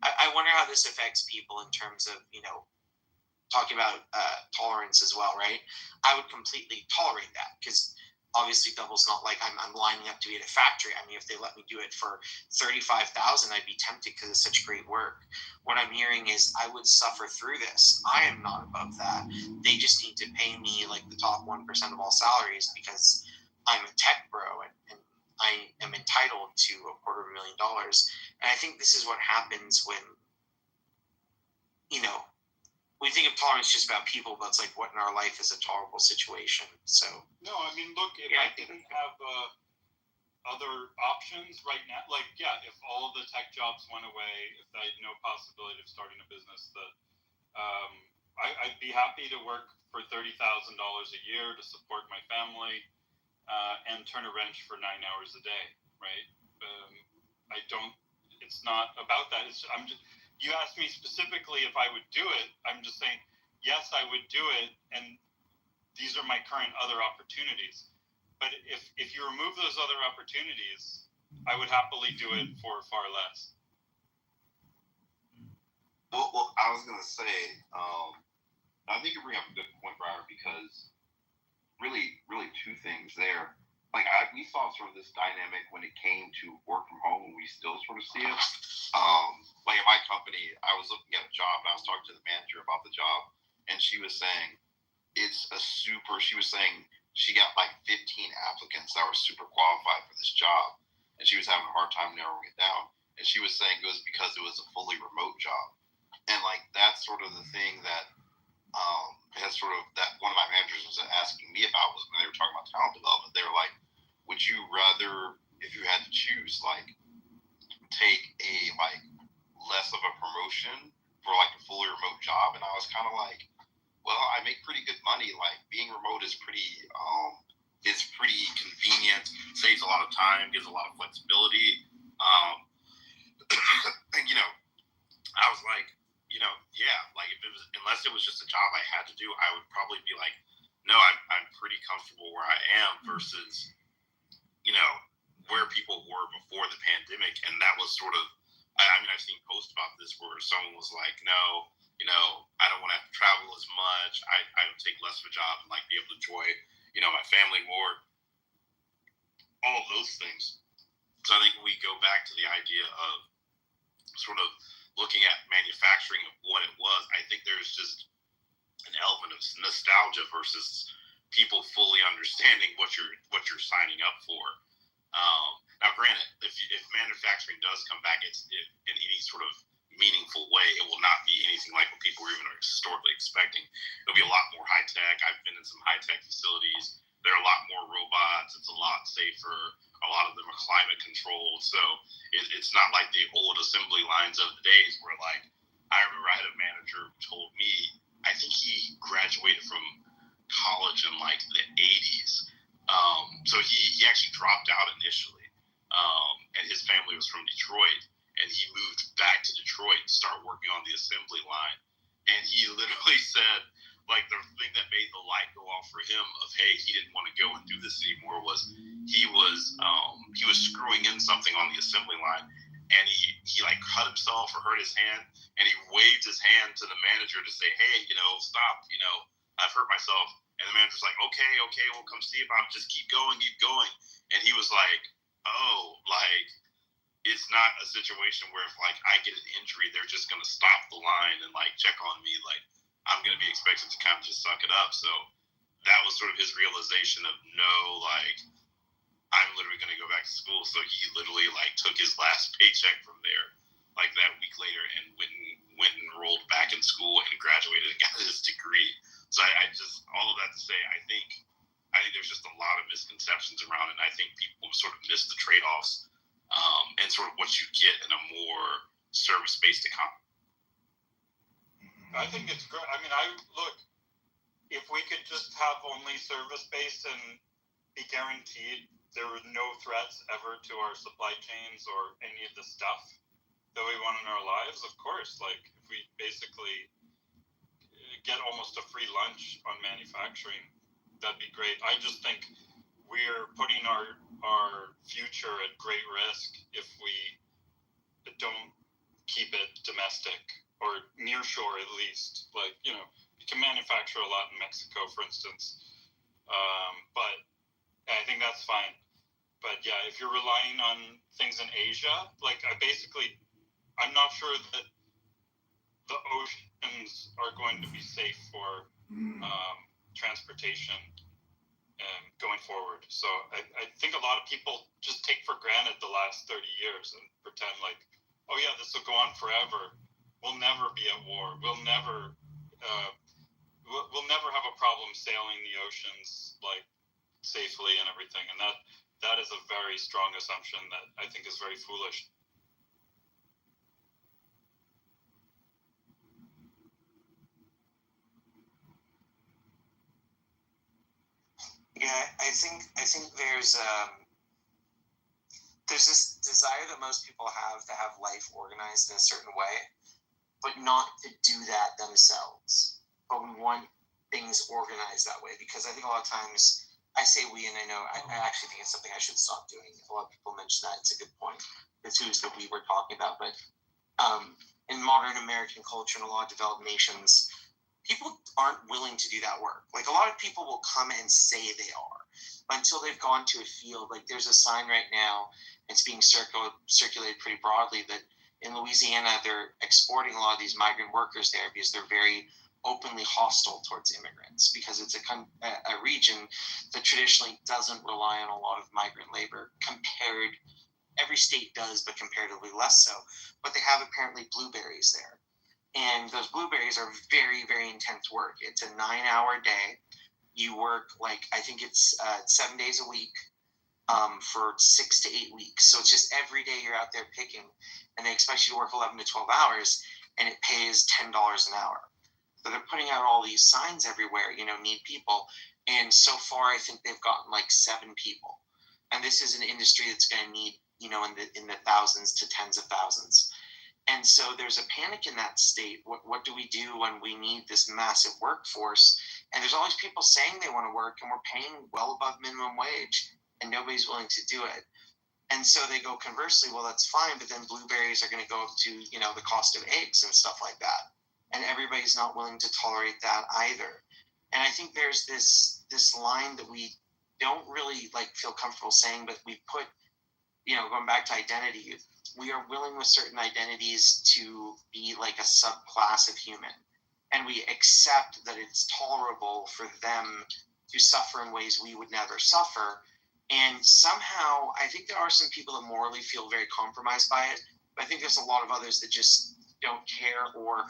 I wonder how this affects people in terms of, talking about tolerance as well, right? I would completely tolerate that because obviously Double's not like I'm lining up to be at a factory. I mean, if they let me do it for $35,000, I'd be tempted because it's such great work. What I'm hearing is I would suffer through this. I am not above that. They just need to pay me like the top 1% of all salaries because I'm a tech bro and I am entitled to $250,000. And I think this is what happens when, we think of tolerance just about people, but it's like, what in our life is a tolerable situation? So no, I mean, look, if I didn't have other options right now, like, if all of the tech jobs went away, if I had no possibility of starting a business, that I'd be happy to work for $30,000 a year to support my family and turn a wrench for 9 hours a day, right? It's not about that. You asked me specifically if I would do it. I'm just saying, yes, I would do it, and these are my current other opportunities. But if you remove those other opportunities, I would happily do it for far less. Well, I was gonna say, I think you bring up a good point, Brian, because really two things there. Like, we saw sort of this dynamic when it came to work from home, and we still sort of see it. Like, at my company, I was looking at a job, and I was talking to the manager about the job, and she was saying she was saying she got like 15 applicants that were super qualified for this job, and she was having a hard time narrowing it down. And she was saying it was because it was a fully remote job. And, like, that's sort of the thing that that one of my managers was asking me about was when they were talking about talent development. They were like, would you rather, if you had to choose, like, take a like less of a promotion for like a fully remote job? And I was kind of like, well, I make pretty good money. Like, being remote is pretty convenient, saves a lot of time, gives a lot of flexibility. And I was like, like, if it was, unless it was just a job I had to do, I would probably be like, no, I'm pretty comfortable where I am versus, where people were before the pandemic. And that was sort of, I've seen posts about this where someone was like, no, I don't want to have to travel as much. I would take less of a job and like be able to enjoy, my family more. All of those things. So I think we go back to the idea of sort of looking at manufacturing of what it was. I think there's just an element of nostalgia versus people fully understanding what you're signing up for. Now, granted, if manufacturing does come back, it's in any sort of meaningful way, it will not be anything like what people were even historically expecting. It'll be a lot more high tech. I've been in some high tech facilities. There are a lot more robots. It's a lot safer. A lot of them are climate controlled. So it's not like the old assembly lines of the days where, like, I remember I had a manager who told me, I think he graduated from college in like the 80s. So he actually dropped out initially. And his family was from Detroit. And he moved back to Detroit to start working on the assembly line. And he literally said, like, the thing that made the light go off for him of, hey, he didn't want to go and do this anymore was he was screwing in something on the assembly line, and he like cut himself or hurt his hand, and he waved his hand to the manager to say, hey, stop, I've hurt myself. And the manager's like, okay, we'll come see about it. Just keep going. And he was like, oh, like, it's not a situation where if like I get an injury, they're just gonna stop the line and like check on me. Like, I'm gonna be expected to kind of just suck it up. So that was sort of his realization of, no, like, I'm literally gonna go back to school. So he literally like took his last paycheck from there, like that week later, and went and enrolled back in school and graduated and got his degree. So I misconceptions around it. And I think people sort of miss the trade-offs and sort of what you get in a more service-based economy. I think it's great. I mean, look, if we could just have only service-based and be guaranteed there were no threats ever to our supply chains or any of the stuff that we want in our lives, of course, like if we basically get almost a free lunch on manufacturing, that'd be great. I just think we're putting our future at great risk if we don't keep it domestic or near shore at least. Like, you can manufacture a lot in Mexico, for instance, but I think that's fine. But yeah, if you're relying on things in Asia, like I'm not sure that the oceans are going to be safe for transportation going forward. So I think a lot of people just take for granted the last 30 years and pretend like, oh yeah, this will go on forever. We'll never be at war. We'll never have a problem sailing the oceans like safely and everything. And that is a very strong assumption that I think is very foolish. Yeah, I think there's this desire that most people have to have life organized in a certain way, but not to do that themselves. But we want things organized that way because I think a lot of times I say we, and I know I actually think it's something I should stop doing. A lot of people mention that. It's a good point. The twos that we were talking about, but in modern American culture and a lot of developed nations, people aren't willing to do that work. Like a lot of people will come and say they are, but until they've gone to a field, like there's a sign right now, it's being circulated pretty broadly that in Louisiana, they're exporting a lot of these migrant workers there because they're very openly hostile towards immigrants because it's a region that traditionally doesn't rely on a lot of migrant labor compared, every state does, but comparatively less so. But they have apparently blueberries there. And those blueberries are very, very intense work. It's a 9-hour day. You work I think it's 7 days a week for 6 to 8 weeks. So it's just every day you're out there picking, and they expect you to work 11 to 12 hours, and it pays $10 an hour. So they're putting out all these signs everywhere, need people. And so far, I think they've gotten 7 people. And this is an industry that's going to need, in the thousands to tens of thousands. And so there's a panic in that state. What do we do when we need this massive workforce? And there's all these people saying they want to work, and we're paying well above minimum wage, and nobody's willing to do it. And so they go conversely, well, that's fine, but then blueberries are going to go up to, the cost of eggs and stuff like that. And everybody's not willing to tolerate that either. And I think there's this line that we don't really feel comfortable saying, but we put, going back to identity, we are willing with certain identities to be like a subclass of human. And we accept that it's tolerable for them to suffer in ways we would never suffer. And somehow, I think there are some people that morally feel very compromised by it. But I think there's a lot of others that just don't care, or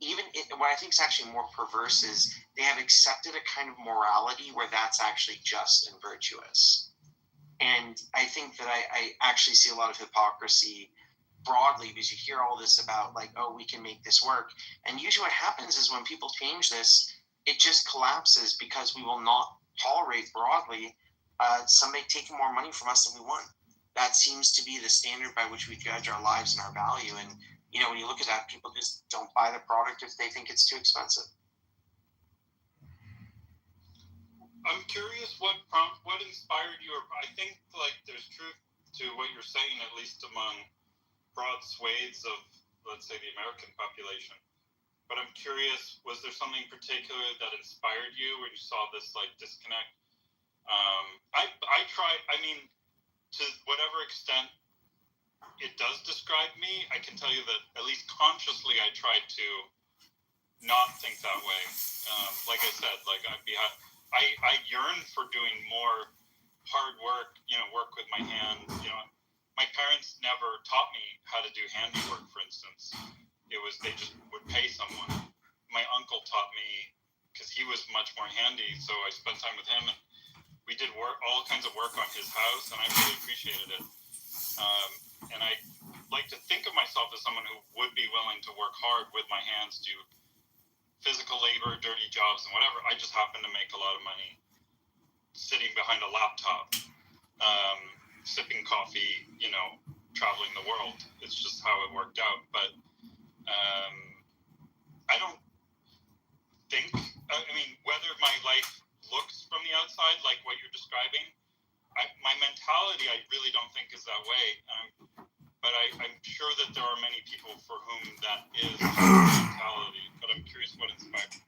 even what I think is actually more perverse is they have accepted a kind of morality where that's actually just and virtuous. And I think that I actually see a lot of hypocrisy broadly because you hear all this about we can make this work. And usually what happens is when people change this, it just collapses because we will not tolerate broadly somebody taking more money from us than we want. That seems to be the standard by which we judge our lives and our value. And, when you look at that, people just don't buy the product if they think it's too expensive. I'm curious what inspired you. I think there's truth to what you're saying, at least among broad swathes of, let's say, the American population. But I'm curious, was there something particular that inspired you when you saw this disconnect? To whatever extent it does describe me, I can tell you that at least consciously I tried to not think that way. Like I said, I yearn for doing more hard work, work with my hands. My parents never taught me how to do handiwork, for instance. They just would pay someone. My uncle taught me because he was much more handy, so I spent time with him. And we did all kinds of work on his house, and I really appreciated it. And I like to think of myself as someone who would be willing to work hard with my hands, do physical labor, dirty jobs, and whatever. I just happen to make a lot of money sitting behind a laptop, sipping coffee, traveling the world. It's just how it worked out. But I don't think, whether my life looks from the outside like what you're describing, my mentality, I really don't think is that way. But I'm sure that there are many people for whom that is the mentality. But I'm curious what inspired.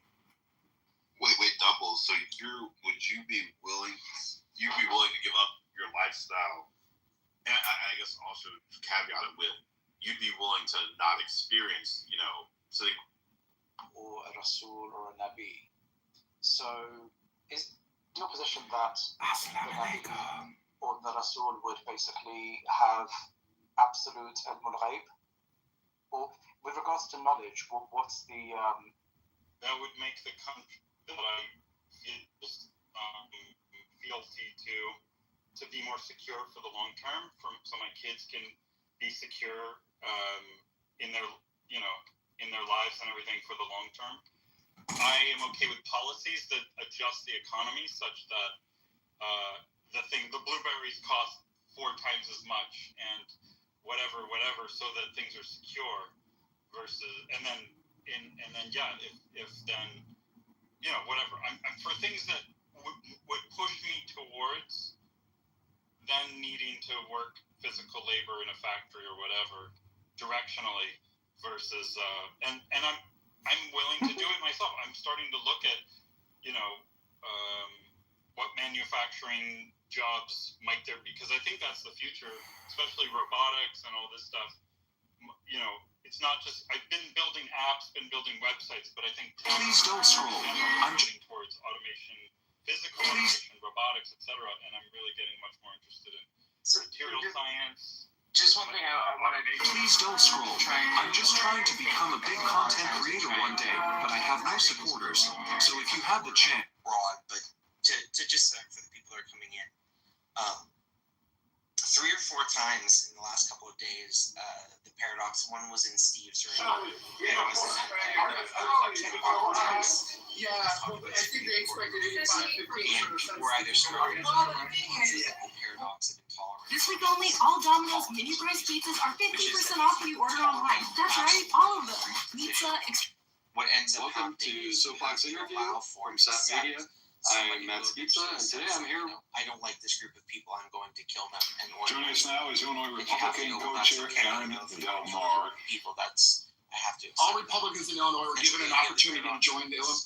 Wait, double. So would you be willing to give up your lifestyle? And I guess also caveat it with, you'd be willing to not experience, sitting or a Rasul or a Nabi. So is your position that the Nabi or the Rasul would basically have absolute ilmul ghaib? Or with regards to knowledge, what's the that would make the country that I fealty to be more secure for the long term, so my kids can be secure in their lives and everything for the long term. I am okay with policies that adjust the economy such that the blueberries cost 4 times as much and whatever, so that things are secure versus, and then if then, whatever. I'm for things that would push me towards then needing to work physical labor in a factory or whatever directionally versus, and I'm willing to do it myself. I'm starting to look at, what manufacturing jobs might there be, because I think that's the future, especially robotics and all this stuff. It's not just, I've been building apps, been building websites, but I think please don't scroll. I'm getting towards automation, physical automation, robotics, etc. And I'm really getting much more interested in material science. Just one thing I want to make. Please don't scroll. I'm just trying to become a big content creator one day, but I have no supporters. So if you have the chance. Broad, but to just for the people that are coming in, 3 or 4 times in the last couple of days, the paradox. One was in Steve's room. Yeah, I think they expected 85, 15%. We're either struggling with the paradox of intolerance. This week only, all Domino's mini price pizzas are 50% off when you order online. That's right, all of them. Pizza. What ends up Welcome to Soapbox Interview from Sat Media. I'm Matt Pizza, and today I'm here. I don't like this group of people. I'm going to kill them. And joining us now is Illinois Republican co-chair Aaron Del Mar. People, I have to. All Republicans in Illinois were given an opportunity to join the Illinois.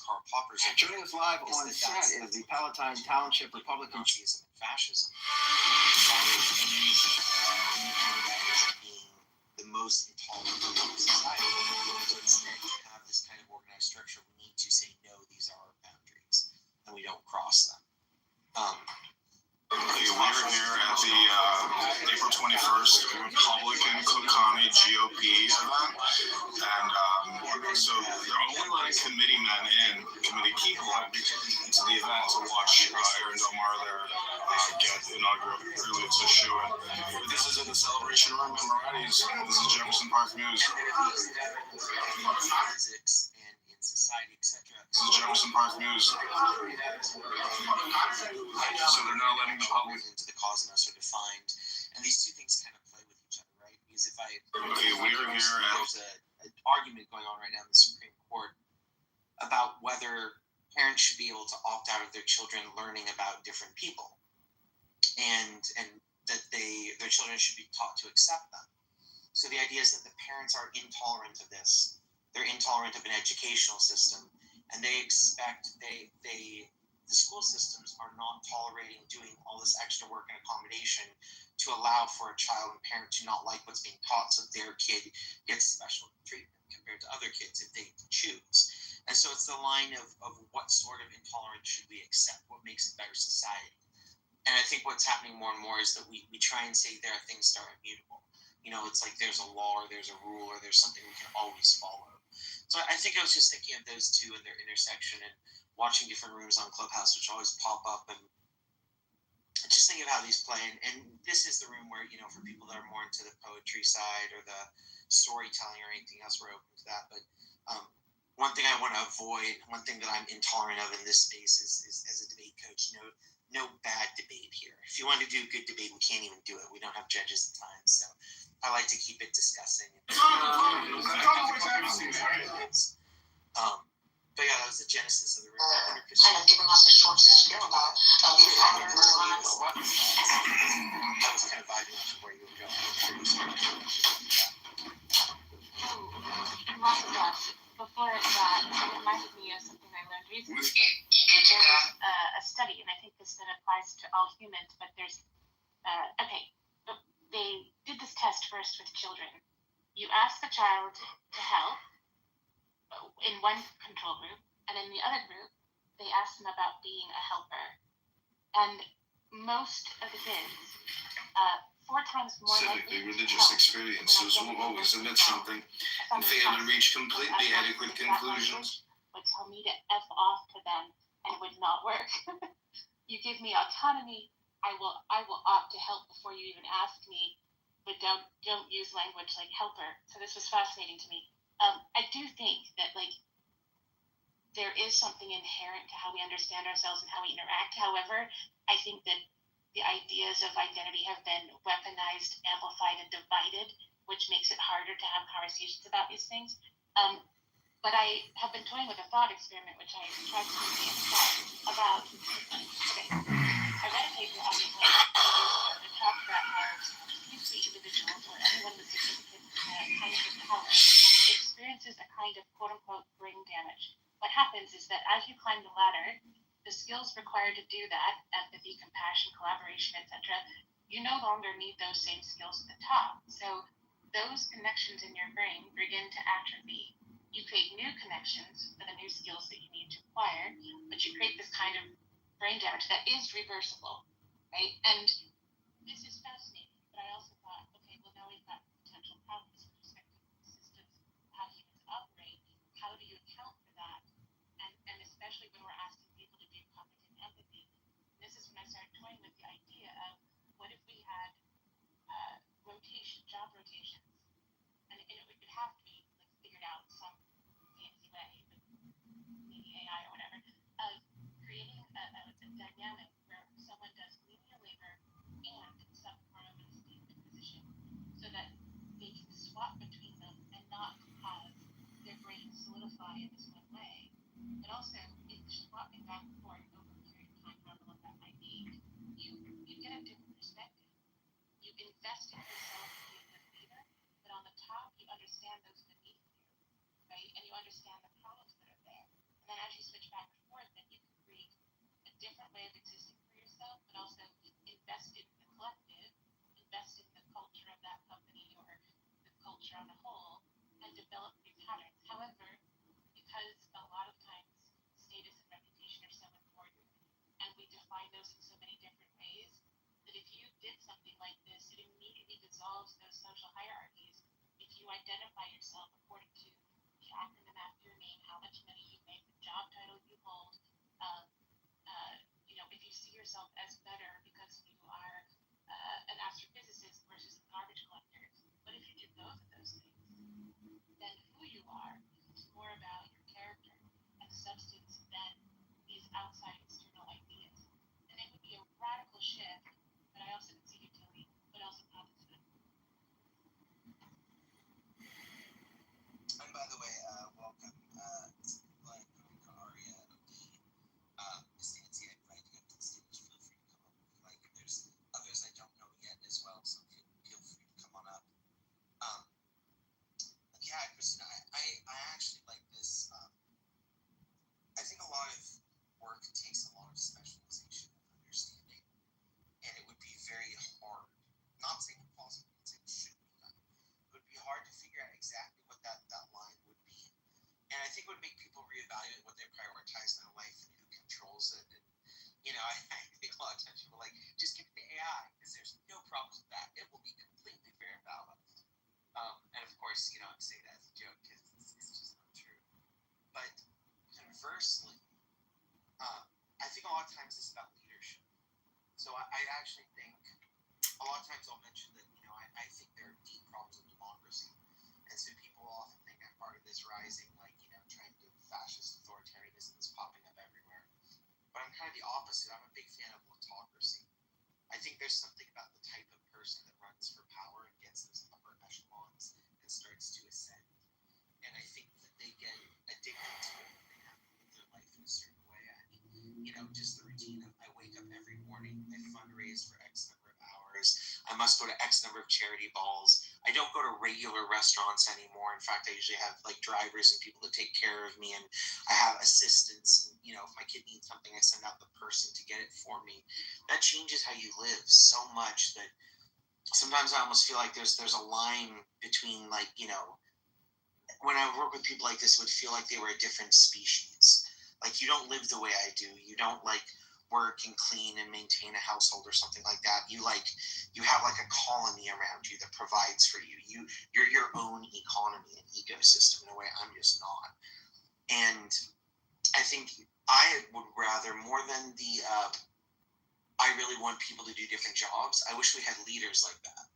Joining us live on set is the Palatine Township Republican. Nazism and fascism. The most intolerant group of society. So instead to have this kind of organized structure, we need to say no. These are our boundaries. And we don't cross them. We are here at the April 21st Republican Cook County GOP event, and so they're only letting committee people into the event to watch Aaron Del Mar there get the inaugural privilege to show it. But this is in the celebration room in Moretti's. This is Jefferson Park News. Physics and in society, etc. This is Jefferson Park News. So they're not letting the public into the cause and us are defined, and these two things kind of play with each other, right? Because if there's an argument going on right now in the Supreme Court about whether parents should be able to opt out of their children learning about different people, and that their children should be taught to accept them. So the idea is that the parents are intolerant of this. They're intolerant of an educational system, and they expect the school systems are not tolerating doing all this extra work and accommodation to allow for a child and parent to not like what's being taught, so their kid gets special treatment compared to other kids if they choose. And so it's the line of what sort of intolerance should we accept, what makes a better society. And I think what's happening more and more is that we try and say there are things that are immutable. It's like there's a law or there's a rule or there's something we can always follow. So I think I was just thinking of those two and their intersection and watching different rooms on Clubhouse, which always pop up, and think of how these play, and this is the room where, for people that are more into the poetry side or the storytelling or anything else, we're open to that. But one thing I want to avoid, one thing that I'm intolerant of in this space is as a debate coach, no bad debate here. If you want to do good debate, we can't even do it. We don't have judges at times, so I like to keep it discussing. But yeah, that was the genesis of the room. Kind of giving us a short spiel about that was kind of vibing off of where you were going. Before that, it reminded me of something I learned recently. There was a study, and I think this then applies to all humans, but there's, they did this test first with children. You ask the child to help in one control group, and in the other group, they asked them about being a helper. And most of the kids, 4 times more Civically, religious experiences will always omit something and fail to reach completely adequate conclusions. Would tell me to F off to them, and it would not work. You give me autonomy, I will opt to help before you even ask me, but don't use language like helper. So this was fascinating to me. I do think that there is something inherent to how we understand ourselves and how we interact. However, I think that the ideas of identity have been weaponized, amplified, and divided, which makes it harder to have conversations about these things. But I have been toying with a thought experiment, which I tried to convey in the class, about, I read a paper on these that talked about how C-suite individuals or anyone with significant kinds of power experiences a kind of quote-unquote brain damage. What happens is that as you climb the ladder, the skills required to do that, empathy, compassion, collaboration, etc., you no longer need those same skills at the top. So those connections in your brain begin to atrophy. You create new connections for the new skills that you need to acquire, but you create this kind of brain damage that is reversible, right? And this is fascinating, but I also thought, okay, well, now we've got potential problems with respect to systems, how humans operate. How do you account for that? And especially when we're asking people to do cognitive empathy. This is when I started toying with the idea of what if we had job rotations, and it would have to be figured out some fancy way, but maybe AI or whatever, of creating a dynamic where someone does menial labor and some form of an esteemed position, so that they can swap between them and not have their brains solidify in this one way. But also, in swapping back and forth over a period of time, however long that might be, you get a different perspective. You invest in yourself to be a good leader, but on the top, you understand those beneath you, right? And you understand the problems that are there. And then as you switch back and forth, then you can create a different way of existing for yourself, but also invest in the collective, invest in the culture of that company or the culture on the whole, and develop new patterns. However, because a lot of times status and reputation are so important, and we define those in so many different ways, that if you did something like this, it immediately dissolves those social hierarchies. If you identify yourself according to the acronym after your name, how much money you make, the job title you hold, if you see yourself as better because you are an astrophysicist versus a garbage collector, but if you do both of those things, then who you are is more about your character and substance than these outside external ideas. And it would be a radical shift, but I also can see utility, but also positive. And by the way, welcome, Glenn, Aria, Miss Nancy, I invite you up to the stage. Feel free to come up. There's others I don't know yet as well, so feel free to come on up. Yeah, Christina, I actually like this. I think a lot of work takes a lot of specialization and understanding, and it would be very hard. Not saying impossible, it should be done. It would be hard to figure out exactly what that line would be. And I think it would make people reevaluate what they prioritize in their life and who controls it. And, I think a lot of times people are like, just give it to AI, because there's no problems with that. It will be completely fair and balanced. And of course, I say that as a joke, because it's just not true. But conversely, I think a lot of times it's about leadership. So I actually think a lot of times I'll mention that, I think there are deep problems with democracy. And so people often think I'm part of this rising, trying to fascist authoritarianism that's popping up everywhere. But I'm kind of the opposite. I'm a big fan of autocracy. I think there's something about the type of person that runs for power and gets those upper echelons and starts to ascend. And I think that they get addicted to it. They have to live their life in a certain way. I mean, just the routine of I wake up every morning, I fundraise for X number of hours. I must go to X number of charity balls. I don't go to regular restaurants anymore. In fact, I usually have drivers and people that take care of me, and I have assistants. And, if my kid needs something, I send out the person to get it for me. That changes how you live so much that sometimes I almost feel like there's a line between when I work with people like this, it would feel like they were a different species. You don't live the way I do. You don't work and clean and maintain a household or something like that. You have a colony around you that provides for you. You're your own economy and ecosystem in a way I'm just not. And I think I would rather, more than I really want people to do different jobs. I wish we had leaders like that.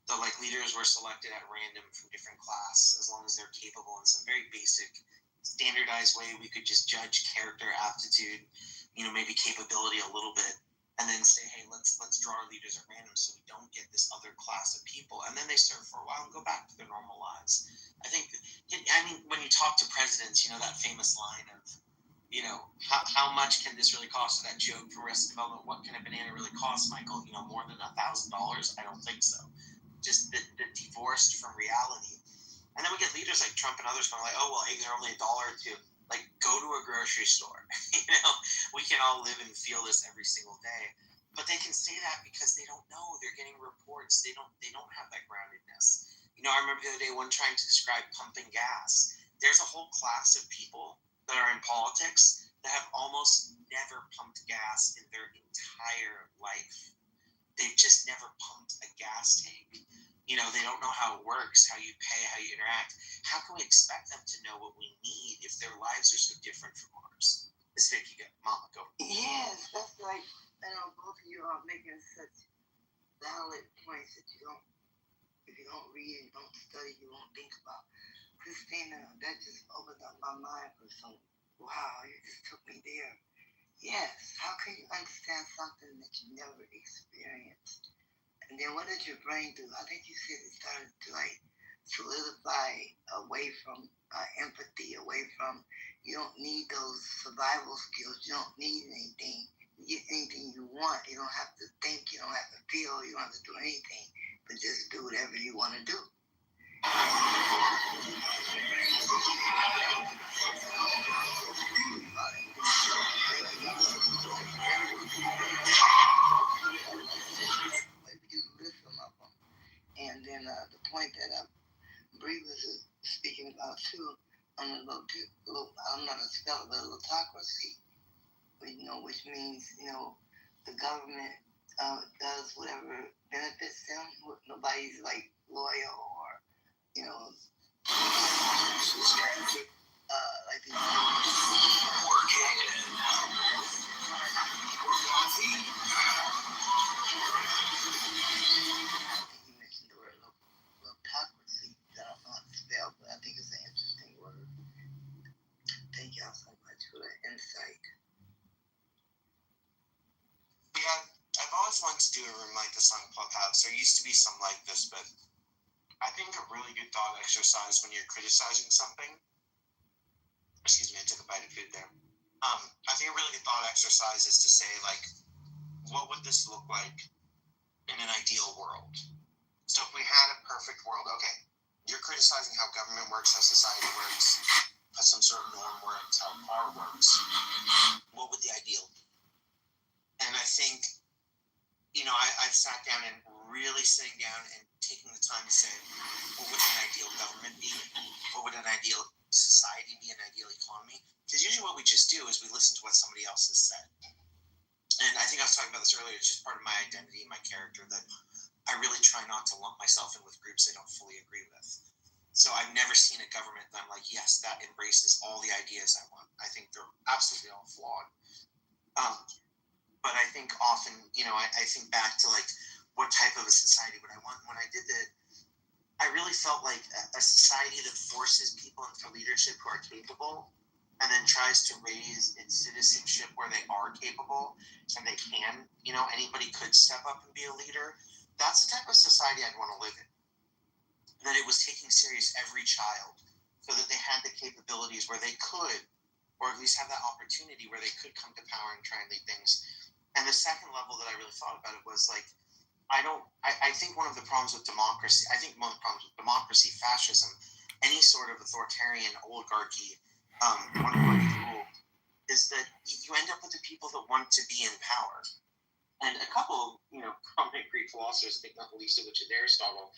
The leaders were selected at random from different class, as long as they're capable in some very basic, standardized way. We could just judge character, aptitude, maybe capability a little bit, and then say, hey, let's draw our leaders at random so we don't get this other class of people. And then they serve for a while and go back to their normal lives. I think, when you talk to presidents, that famous line of, how much can this really cost? So that joke for Arrested Development, what can a banana really cost, Michael? More than $1,000? I don't think so. Just the divorced from reality. And then we get leaders like Trump and others going oh, well, eggs are only $1 or $2. Go to a grocery store. We can all live and feel this every single day. But they can say that because they don't know. They're getting reports. They don't have that groundedness. I remember the other day one trying to describe pumping gas. There's a whole class of people that are in politics that have almost never pumped gas in their entire life. They've just never pumped a gas tank. They don't know how it works, how you pay, how you interact. How can we expect them to know what we need if their lives are so different from ours? Miss Vicky, Mama, go. Yes, that's both of you are making such valid points that if you don't read and don't study, you won't think about. Christina, that just opened up my mind for some, wow, you just took me there. Yes, how can you understand something that you never experienced? And then what did your brain do? I think you said it started to solidify away from empathy, away from, you don't need those survival skills. You don't need anything. You get anything you want. You don't have to think. You don't have to feel. You don't have to do anything. But just do whatever you want to do. And then the point that Bree was speaking about too, on I'm not a speller, but autocracy, which means, the government does whatever benefits them. Nobody's loyal or, autocracy. I don't know how to spell, but I think it's an interesting word. Thank y'all so much for that insight. Yeah, I've always wanted to do a room like this on Clubhouse. There used to be some like this, but I think a really good thought exercise when you're criticizing something. Excuse me, I took a bite of food there. I think a really good thought exercise is to say, what would this look like in an ideal world? So if we had a perfect world, okay, you're criticizing how government works, how society works, how some sort of norm works, how power works. What would the ideal be? And I think, I've sat down and really sitting down and taking the time to say, what would an ideal government be? What would an ideal society be, an ideal economy? Because usually what we just do is we listen to what somebody else has said. And I think I was talking about this earlier. It's just part of my identity, my character, that I really try not to lump myself in with groups I don't fully agree with. So I've never seen a government that I'm like, yes, that embraces all the ideas I want. I think they're absolutely all flawed. but I think often, I think back to like what type of a society would I want. When I did that, I really felt like a society that forces people into leadership who are capable and then tries to raise its citizenship where they are capable and they can, anybody could step up and be a leader. That's the type of society I'd want to live in. That it was taking serious every child so that they had the capabilities where they could, or at least have that opportunity where they could come to power and try and lead things. And the second level that I really thought about it was like, I think one of the problems with democracy, fascism, any sort of authoritarian oligarchy, rule, is that you end up with the people that want to be in power. And a couple, prominent Greek philosophers, I think not the least of which is Aristotle,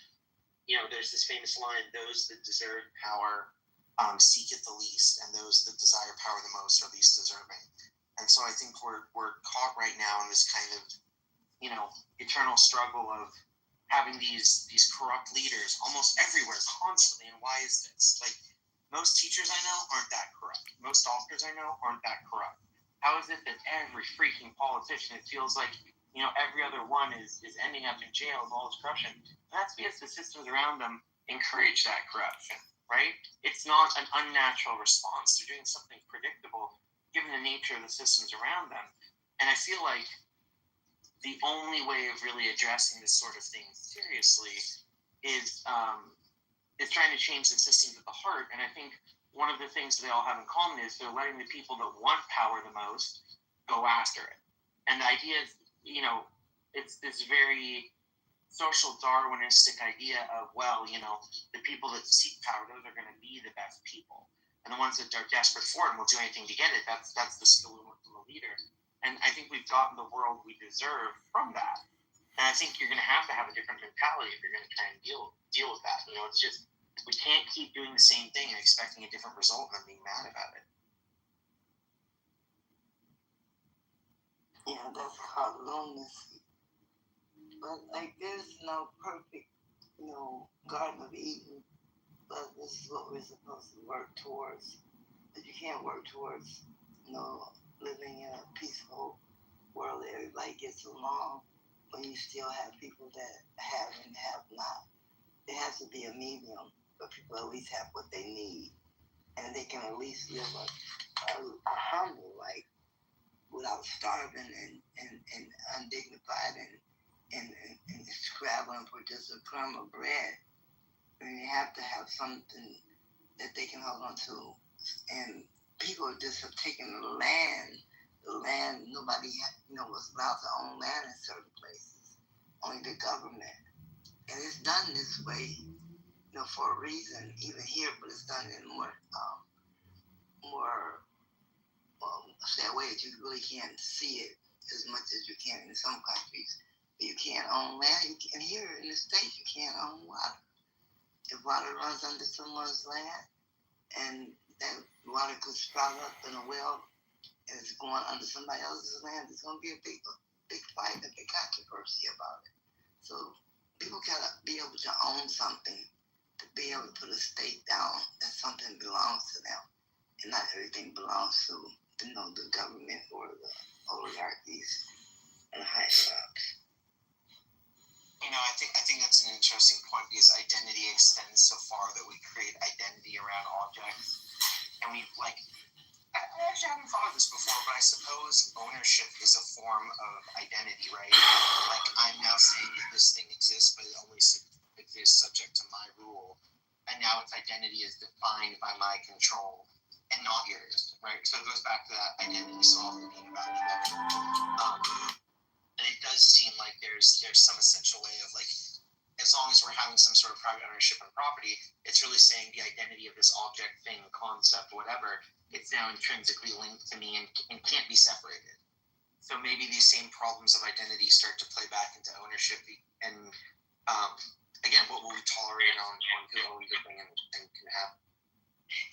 there's this famous line, those that deserve power seek it the least, and those that desire power the most are least deserving. And so I think we're caught right now in this kind of, eternal struggle of having these corrupt leaders almost everywhere, constantly. And why is this? Like, most teachers I know aren't that corrupt. Most doctors I know aren't that corrupt. How is it that every freaking politician, it feels like, every other one is ending up in jail with all this corruption? And that's because the systems around them encourage that corruption, right? It's not an unnatural response. They're doing something predictable given the nature of the systems around them. And I feel like the only way of really addressing this sort of thing seriously is trying to change the systems at the heart. And I think one of the things they all have in common is they're letting the people that want power the most go after it. And the idea is, it's this very social Darwinistic idea of, the people that seek power, those are going to be the best people. And the ones that are desperate for it and will do anything to get it, that's the skill we want from a leader. And I think we've gotten the world we deserve from that. And I think you're going to have a different mentality if you're going to try and deal with that. It's just, we can't keep doing the same thing and expecting a different result and then being mad about it. Yeah, that's called lunacy. But like, there's no perfect, Garden of Eden. But this is what we're supposed to work towards. But you can't work towards, living in a peaceful world that everybody gets along when you still have people that have and have not. There has to be a medium where people at least have what they need, and they can at least live a humble life without starving and undignified and scrabbling for just a crumb of bread. I mean, you have to have something that they can hold on to. And people just have taken the land. Nobody, was allowed to own land in certain places. Only the government. And it's done this way, for a reason, even here, but it's done in more that way that you really can't see it as much as you can in some countries. But you can't own land. And here in the States, you can't own water. If water runs under someone's land, and that water could sprout up in a well, and it's going under somebody else's land, there's going to be a big fight, a big controversy about it. So people gotta be able to own something, to be able to put a stake down that something belongs to them, and not everything belongs to the government or the oligarchies and higher ups. I think that's an interesting point because identity extends so far that we create identity around objects, and we I actually haven't thought of this before, but I suppose ownership is a form of identity, right? Like, I'm now saying that this thing exists, but it only exists subject to my rule, and now its identity is defined by my control and not yours, right? So it goes back to that identity so often being about another. And it does seem like there's some essential way of as long as we're having some sort of private ownership on property, it's really saying the identity of this object, thing, concept, whatever, it's now intrinsically linked to me and can't be separated. So maybe these same problems of identity start to play back into ownership. And again, what will we tolerate on who owns the thing and can have?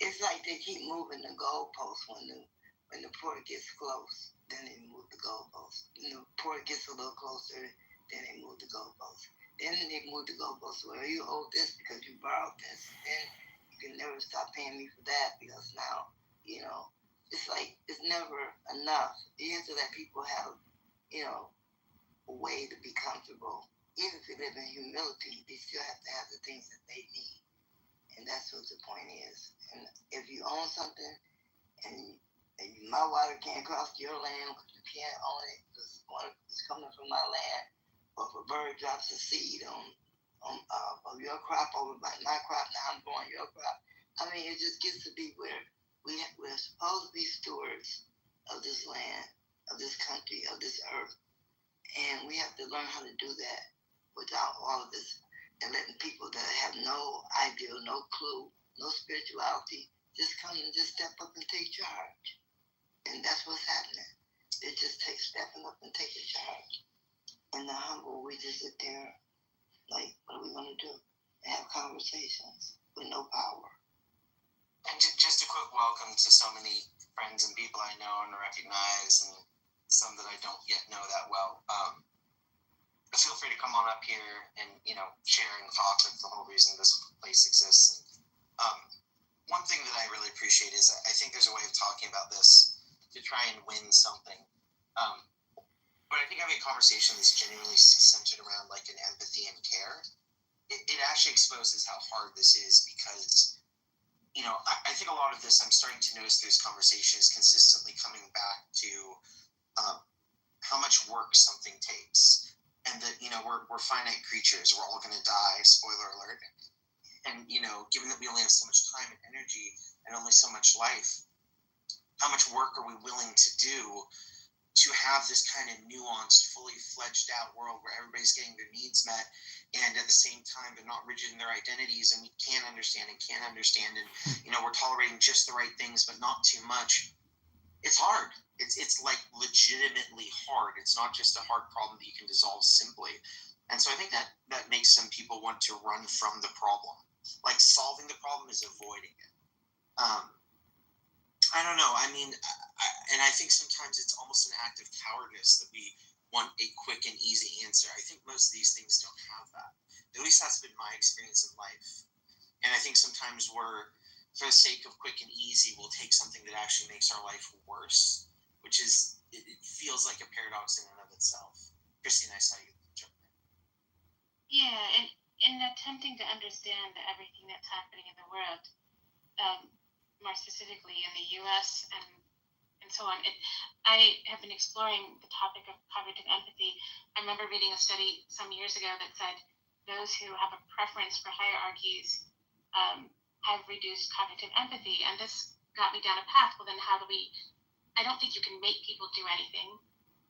It's like they keep moving the goalposts when the port gets close, then they move the goalposts. When the port gets a little closer, then they move the goalposts. Then they move the goalposts. Well, you owe this because you borrowed this. Then you can never stop paying me for that because now, it's like it's never enough. You have to let people have a way to be comfortable. Even if you live in humility, they still have to have the things that they need. And that's what the point is. And if you own something and my water can't cross your land because you can't own it because water is coming from my land, or if a bird drops a seed of your crop over my crop, now I'm growing your crop. I mean, it just gets to be where we're supposed to be stewards of this land, of this country, of this earth. And we have to learn how to do that without all of this and letting people that have no idea, no clue, no spirituality, just come and just step up and take charge. And that's what's happening. They just stepping up and taking charge. And the humble, we just sit there like, what are we going to do? And have conversations with no power. And just a quick welcome to so many friends and people I know and recognize, and some that I don't yet know that well. Feel free to come on up here and, share and talk. That's the whole reason this place exists. And, one thing that I really appreciate is I think there's a way of talking about this to try and win something. But I think having a conversation that's genuinely centered around like an empathy and care, it actually exposes how hard this is because, I think a lot of this I'm starting to notice through this conversation is consistently coming back to how much work something takes. And that, we're finite creatures. We're all going to die, spoiler alert. And, given that we only have so much time and energy and only so much life, how much work are we willing to do to have this kind of nuanced, fully fledged out world where everybody's getting their needs met and at the same time they're not rigid in their identities and we can understand and we're tolerating just the right things but not too much. It's hard. It's like legitimately hard. It's not just a hard problem that you can dissolve simply. And so I think that makes some people want to run from the problem. Like solving the problem is avoiding it. I don't know. I mean, I think sometimes it's almost an act of cowardice that we want a quick and easy answer. I think most of these things don't have that. At least that's been my experience in life. And I think sometimes we're, for the sake of quick and easy, we'll take something that actually makes our life worse, which is, it feels like a paradox in and of itself. Christine, I saw you jump in. Yeah, and in attempting to understand everything that's happening in the world, more specifically in the U.S. and so on, I have been exploring the topic of cognitive empathy. I remember reading a study some years ago that said those who have a preference for hierarchies have reduced cognitive empathy, and this got me down a path. Well, then how do we? I don't think you can make people do anything,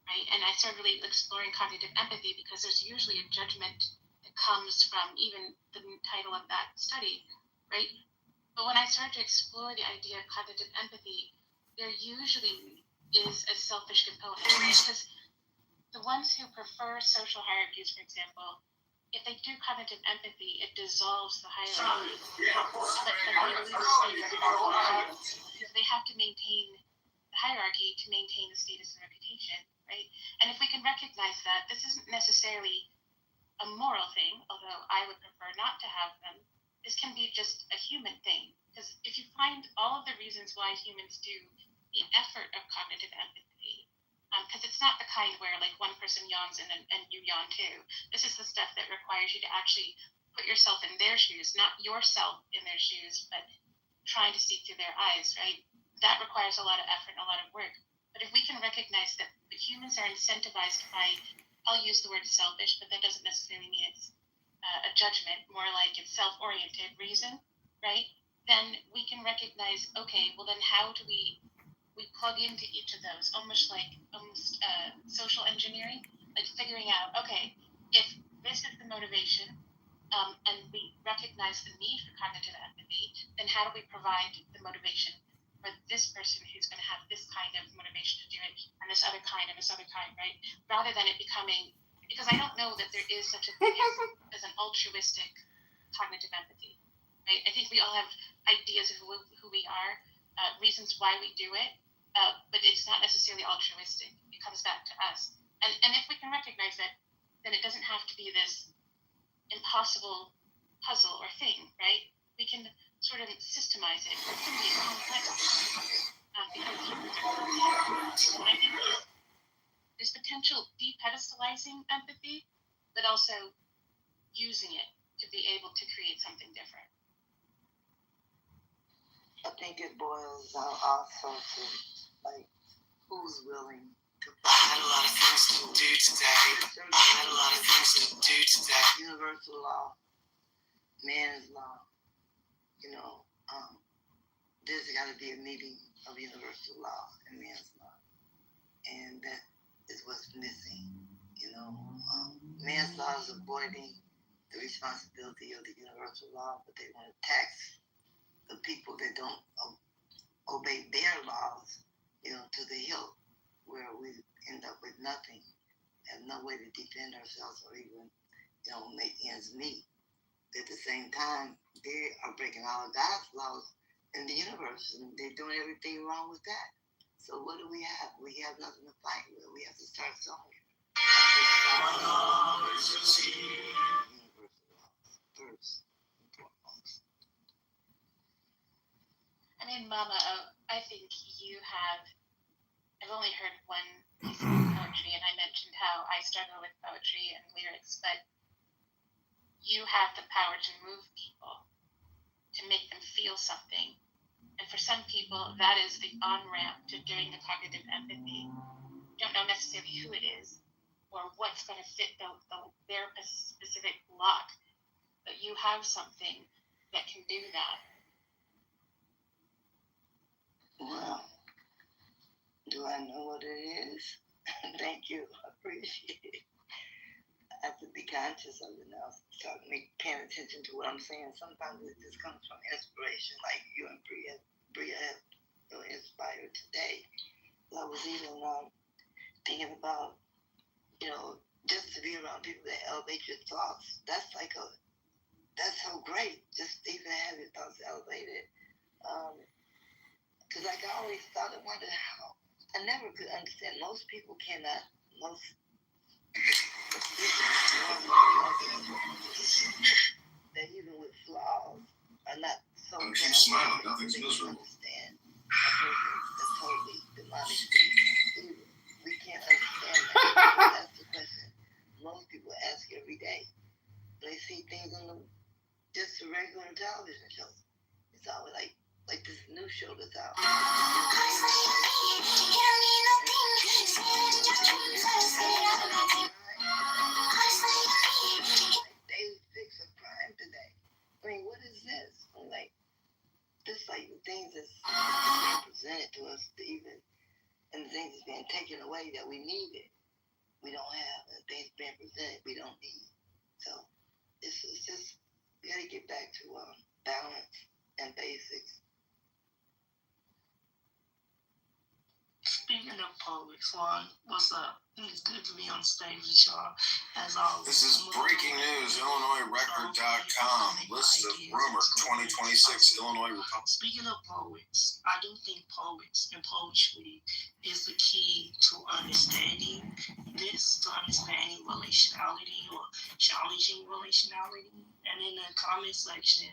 right? And I started really exploring cognitive empathy because there's usually a judgment that comes from even the title of that study, right? But when I started to explore the idea of cognitive empathy, there usually is a selfish component, because the ones who prefer social hierarchies, for example, if they do cognitive empathy, it dissolves the hierarchy. Because they have to maintain the hierarchy to maintain the status and reputation, right? And if we can recognize that, this isn't necessarily a moral thing, although I would prefer not to have them. This can be just a human thing. Because if you find all of the reasons why humans do the effort of cognitive empathy, because it's not the kind where like one person yawns and you yawn too. This is the stuff that requires you to actually put yourself in their shoes, not yourself in their shoes, but trying to see through their eyes, right? That requires a lot of effort and a lot of work. But if we can recognize that the humans are incentivized by, I'll use the word selfish, but that doesn't necessarily mean it's a judgment, more like it's self-oriented reason, right? Then we can recognize, okay, well then how do we plug into each of those, almost social engineering, like figuring out, okay, if this is the motivation, and we recognize the need for cognitive empathy, then how do we provide the motivation for this person who's going to have this kind of motivation to do it, and this other kind, right? Rather than it becoming, because I don't know that there is such a thing as an altruistic cognitive empathy, right? I think we all have ideas of who we are, reasons why we do it, but it's not necessarily altruistic. It comes back to us. And if we can recognize that, then it doesn't have to be this impossible puzzle or thing, right? We can sort of systemize it. It's going to be complex because humans are complex. And I think there's potential depedestalizing empathy, but also using it to be able to create something different. I think it boils down also to like who's willing to. I had a lot of things to do today. Universal law, man's law. There's got to be a meeting of universal law and man's law, and that is what's missing. Man's law is avoiding the responsibility of the universal law, but they want to tax the people that don't obey their laws, to the hilt, where we end up with nothing, have no way to defend ourselves or even, make ends meet. At the same time, they are breaking all of God's laws in the universe, and they're doing everything wrong with that. So what do we have? We have nothing to fight with. We have to start somewhere. Universal laws first and foremost. I mean, Mama, I think I've only heard one piece of poetry, and I mentioned how I struggle with poetry and lyrics, but you have the power to move people, to make them feel something. And for some people, that is the on-ramp to doing the cognitive empathy. You don't know necessarily who it is or what's going to fit their specific lock, but you have something that can do that. Well, do I know what it is? Thank you. I appreciate it. I have to be conscious of it now. Start paying attention to what I'm saying. Sometimes it just comes from inspiration, like you and Bria have inspired today. I was even thinking about, just to be around people that elevate your thoughts. That's so great. Just even have your thoughts elevated. Because I always thought and wondered how. I never could understand. Most people cannot. That even with flaws are not so bad. Keep smiling. Nothing's miserable. Understand a person that's totally demonically evil. We can't understand that. That's the question most people ask every day. They see things on just the regular television shows. It's always like this new show that's out. Daily fix of crime today. I mean, what is this? I'm like, just like the things that's being presented to us, and the things that's being taken away that we needed, we don't have. The things being presented, we don't need. So it's just, we got to get back to balance and basics. Speaking of poets, Juan, what's up? It's good to be on stage with y'all, as always. This is breaking news, IllinoisRecord.com. List of rumored 2026 Illinois Republican. Speaking of poets, I do think poets and poetry is the key to understanding relationality or challenging relationality. And in the comment section,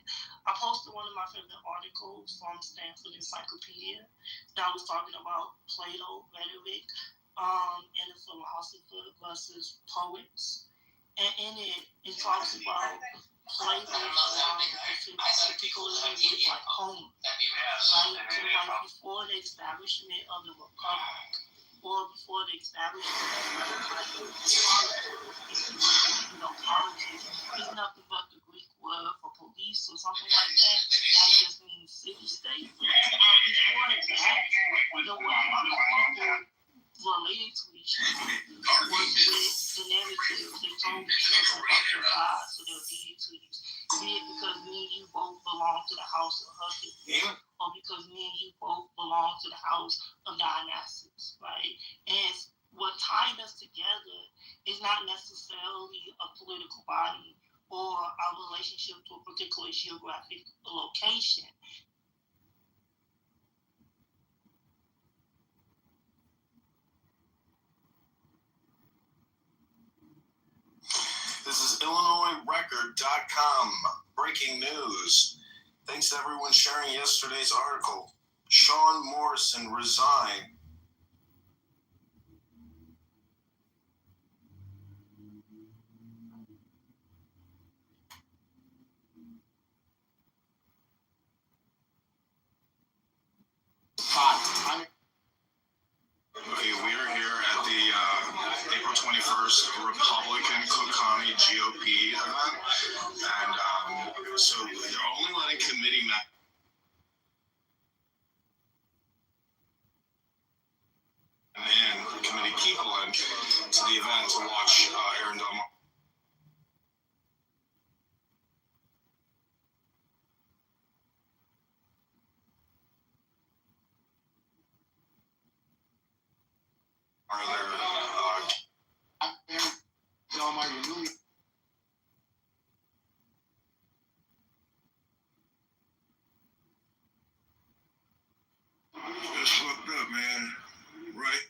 I posted one of my favorite articles from Stanford Encyclopedia that was talking about Plato, rhetoric, and the philosopher versus poets. And in it talks about Plato, particularly with like Homer, right? So like before the establishment of the Republic, or before the establishment of politics, is nothing but the Greek word for police or something like that. That just means city-state. Before that, the way people related to each other was with the narrative they told each other about their gods or their deities. Be it because me and you both belong to the house of Hercules, or because me and you both belong to the house of Dionysus, right? And what tied us together is not necessarily a political body or our relationship to a particular geographic location. This is IllinoisRecord.com. Breaking news. Thanks to everyone sharing yesterday's article. Sean Morrison resigned people in to the event to watch Aaron Del Mar. It's fucked up, man. Right?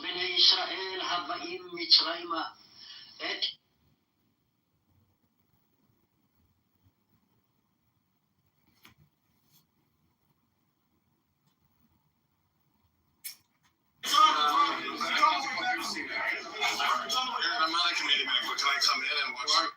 בני ישראל הבאים מצרימה את I'm not a committee member, but can I come in and watch it?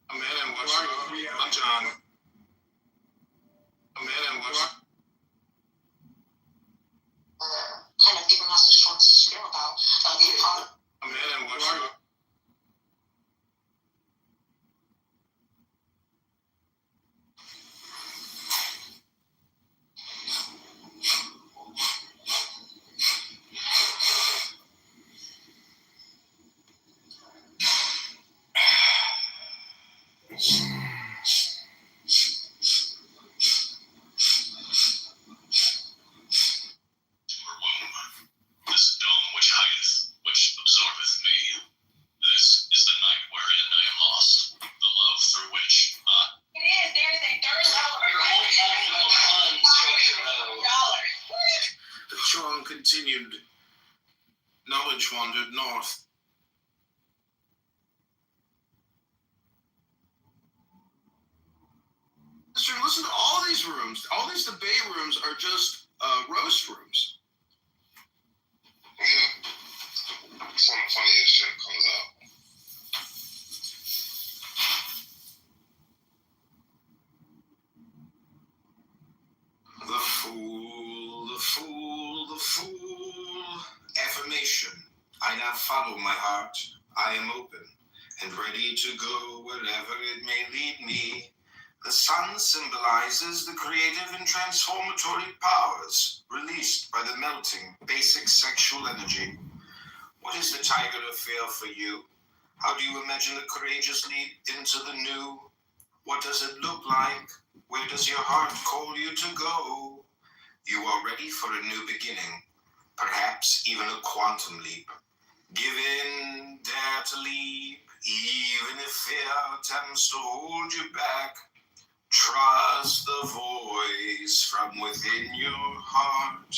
I'm in and watch it. I'm John. I'm in and watch it. Kind of giving us a short spiel about the economy. I'm in and watch it. This dome which hideth, which absorbeth me. This is the night wherein I am lost. The love through which It is. There's a The charm continued. Knowledge wandered north. Listen to all these rooms. All these debate rooms are just roast rooms. Yeah. Some of the funniest shit comes out. The fool, the fool, the fool. Affirmation. I now follow my heart. I am open and ready to go wherever it may lead me. The sun symbolizes the creative and transformatory powers released by the melting basic sexual energy. What is the tiger of fear for you? How do you imagine the courageous leap into the new? What does it look like? Where does your heart call you to go? You are ready for a new beginning, perhaps even a quantum leap. Give in, dare to leap, even if fear attempts to hold you back. Trust the voice from within your heart.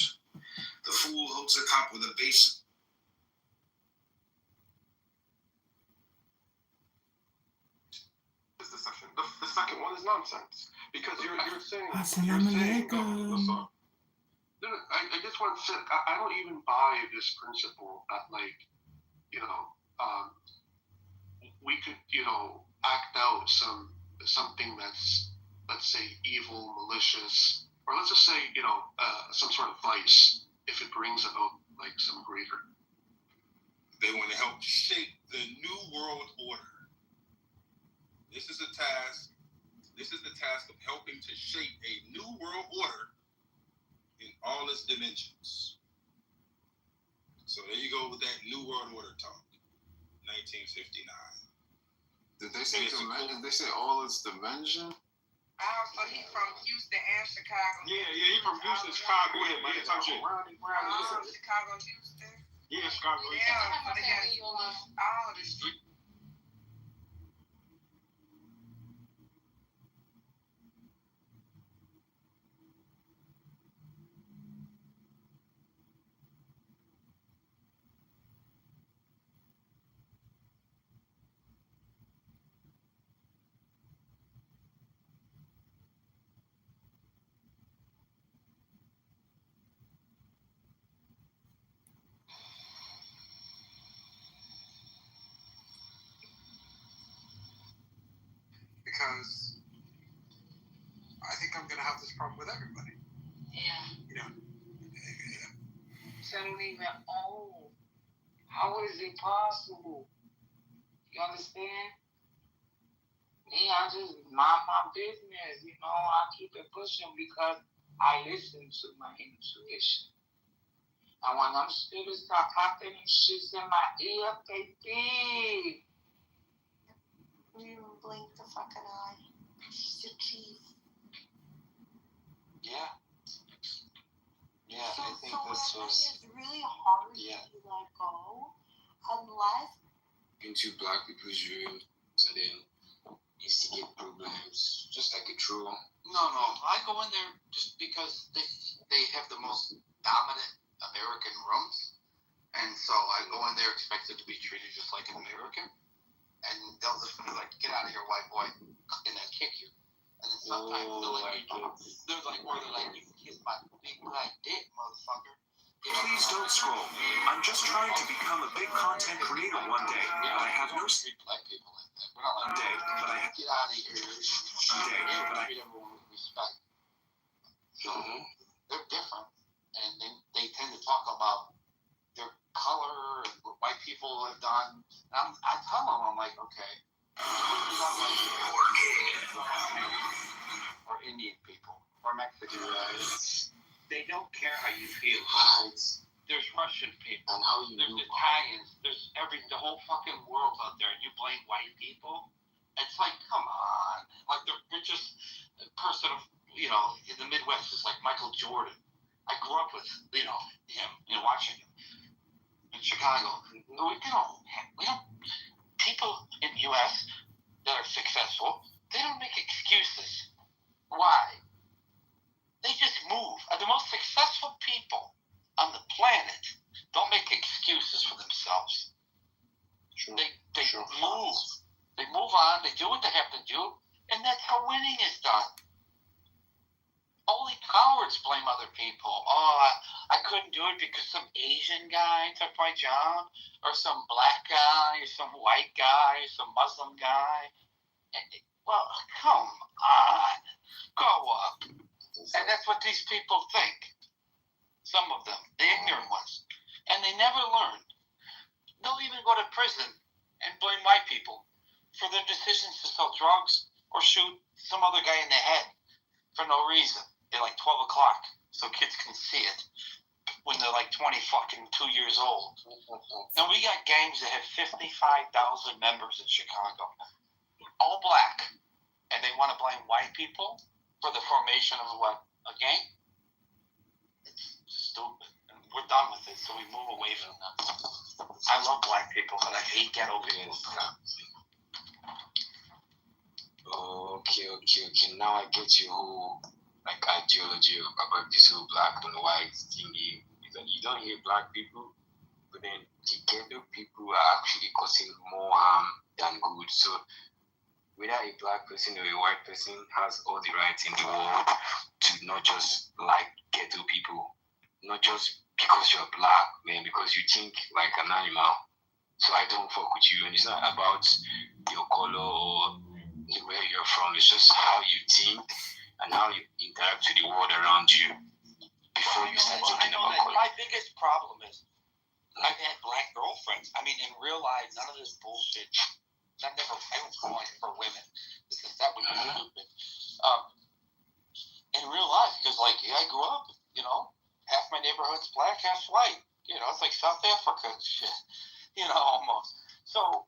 The fool holds a cup with a basic. Is the section. The second one is nonsense because you're saying. Assalamu alaikum. I just want to say I don't even buy this principle that we could act out something that's, let's say, evil, malicious, or let's just say some sort of vice if it brings about some greater. They want to help shape the new world order. This is a task world order in all its dimensions. So there you go with that New World Order talk, 1959. Did they say Did they say all its dimension? So he's from Houston and Chicago. Yeah, he's from Houston, Chicago. Yeah, man, talk shit. Chicago, Houston. Yeah, Chicago. Yeah, so they got all the street. Because I think I'm gonna have this problem with everybody. Yeah. You know. I don't even own. How is it possible? You understand? Me, I just mind my business. You know, I keep it pushing because I listen to my intuition. And when them spirits start popping them shits in my ear, baby. You even blink the fucking eye. She's a chief. Yeah. Yeah, So, I think so this what I'm was. saying is really hard Yeah. to let go unless Into black people's dreams and then instigate problems, just like a true. No. I go in there just because they have the most dominant American rooms. And so I go in there expected to be treated just like an American. And they'll just be like, get out of here, white boy, and then kick you. And then sometimes they're like, you can kiss my big black dick, motherfucker. You know, Please don't scroll. I'm just trying to become a big content creator one day, but I have no treat black people like that. We're not like day, but I have get out of here. day, but I Treat everyone with respect. So they're different, and then they tend to talk about their color and what white people have done. And I tell them, I'm like, okay, or Indian people, or Mexican guys. They don't care how you feel. There's Russian people, and how you there's Italians, there's the whole fucking world out there, and you blame white people. It's like, come on. Like the richest person of, in the Midwest is like Michael Jordan. I grew up with, him, watching him in Chicago. We don't, people in the U.S. that are successful, they don't make excuses. Why? They just move. The most successful people on the planet don't make excuses for themselves. True. They move. They move on. They do what they have to do, and that's how winning is done. Only cowards blame other people. Oh, I couldn't do it because some Asian guy took my job, or some black guy, or some white guy, or some Muslim guy. Well, come on. Grow up. And that's what these people think. Some of them, the ignorant ones. And they never learn. They'll even go to prison and blame white people for their decisions to sell drugs or shoot some other guy in the head for no reason. They're like 12 o'clock so kids can see it when they're like 2 years old. And we got gangs that have 55,000 members in Chicago. All black. And they want to blame white people for the formation of what? A gang? It's stupid. And we're done with it, so we move away from them. I love black people, but I hate ghetto people. Okay. Now I get your whole ideology about this whole black and white thingy. You don't hear black people, but then the ghetto people are actually causing more harm than good. So whether a black person or a white person has all the rights in the world to not just like ghetto people, not just because you're black, man, because you think like an animal. So I don't fuck with you, and it's not about your color or where you're from. It's just how you think and how you interact with the world around you before you start thinking about color. My biggest problem is I've had black girlfriends. I mean, in real life, none of this bullshit. I don't call it for women. That would be stupid. in real life, because like I grew up, you know, half my neighborhood's black, half white. You know, it's like South Africa shit. You know, almost. So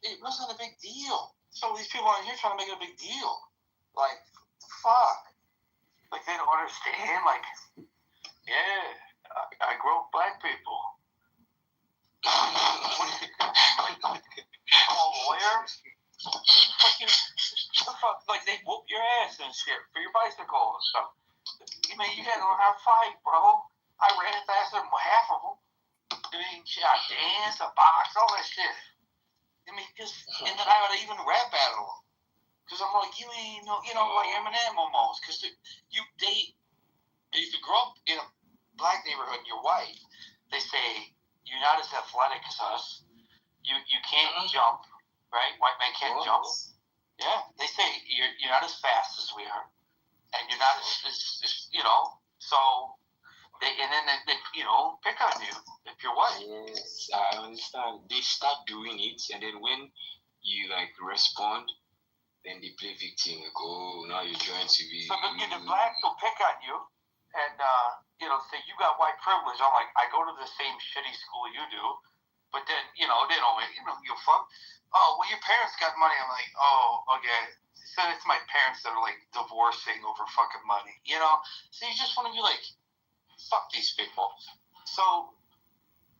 it wasn't a big deal. So these people out here trying to make it a big deal. Like, fuck. Like they don't understand. Like, yeah, I grew up black people. I'm a lawyer. Fucking, the fuck, like they whoop your ass and shit for your bicycle and stuff. I mean, you had to learn how to fight, bro. I ran faster than half of them. I mean, shit, I danced, I boxed, all that shit. I mean, just, and then I would even rap battle them. Because I'm like, you ain't, you know, like Eminem almost. Because if you grow up in a black neighborhood and you're white, they say, you're not as athletic as us. You can't jump, right? White men can't jump. Yeah, they say you're not as fast as we are. And you're not as you know, so... They you know, pick on you if you're white. Yes, I understand. They start doing it, and then when you like respond, then they play victim. Like, oh, now you're trying to be. So the blacks will pick on you, and you know, say you got white privilege. I'm like, I go to the same shitty school you do, but then you know, they don't. You know, you fuck. Oh, well, your parents got money. I'm like, oh, okay. So it's my parents that are like divorcing over fucking money. You know, so you just want to be like. Fuck these people. So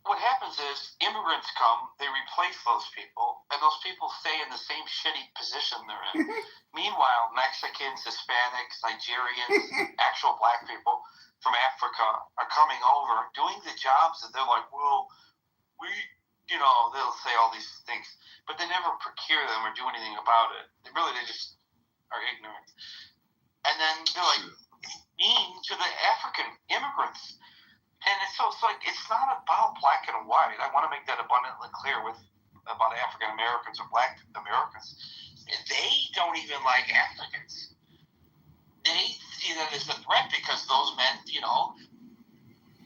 what happens is immigrants come, they replace those people, and those people stay in the same shitty position they're in. Meanwhile, Mexicans, Hispanics, Nigerians, actual black people from Africa are coming over, doing the jobs that they're like, well, we, you know, they'll say all these things, but they never procure them or do anything about it. They just are ignorant. And then they're like, mean to the African immigrants. And it's like, it's not about black and white. I want to make that abundantly clear about African Americans or black Americans. They don't even like Africans. They see that as a threat because those men, you know,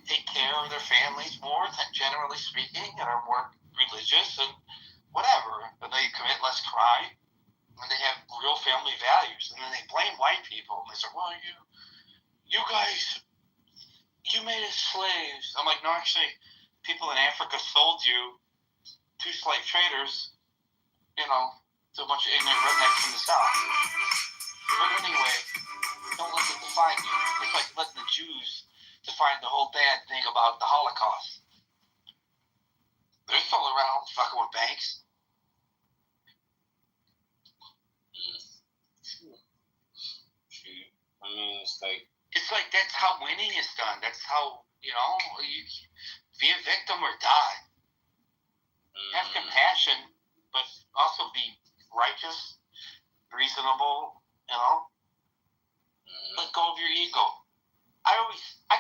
take care of their families more, generally speaking, and are more religious and whatever. And they commit less crime. And they have real family values. And then they blame white people. And they say, well, you guys, you made us slaves. I'm like, no, actually, people in Africa sold you to slave traders, you know, to a bunch of ignorant rednecks from the South. But anyway, don't let them define you. It's like letting the Jews define the whole bad thing about the Holocaust. They're still around fucking with banks. I mean, it's like that's how winning is done. That's how, you know, you be a victim or die. Have compassion, but also be righteous, reasonable, you know. Let go of your ego. I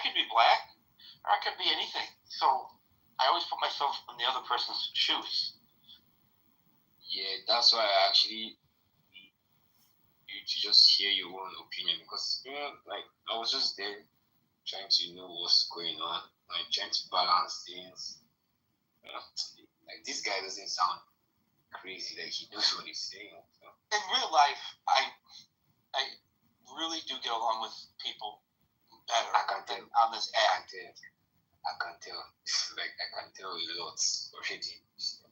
could be black, or I could be anything. So I always put myself in the other person's shoes. Yeah, that's why I actually to just hear your own opinion, because, you know, like, I was just there trying to know what's going on, like trying to balance things. You know, like this guy doesn't sound crazy, like he knows what he's saying. So. In real life, I really do get along with people better than on this app. I can tell. Like, I can tell a lot already. So,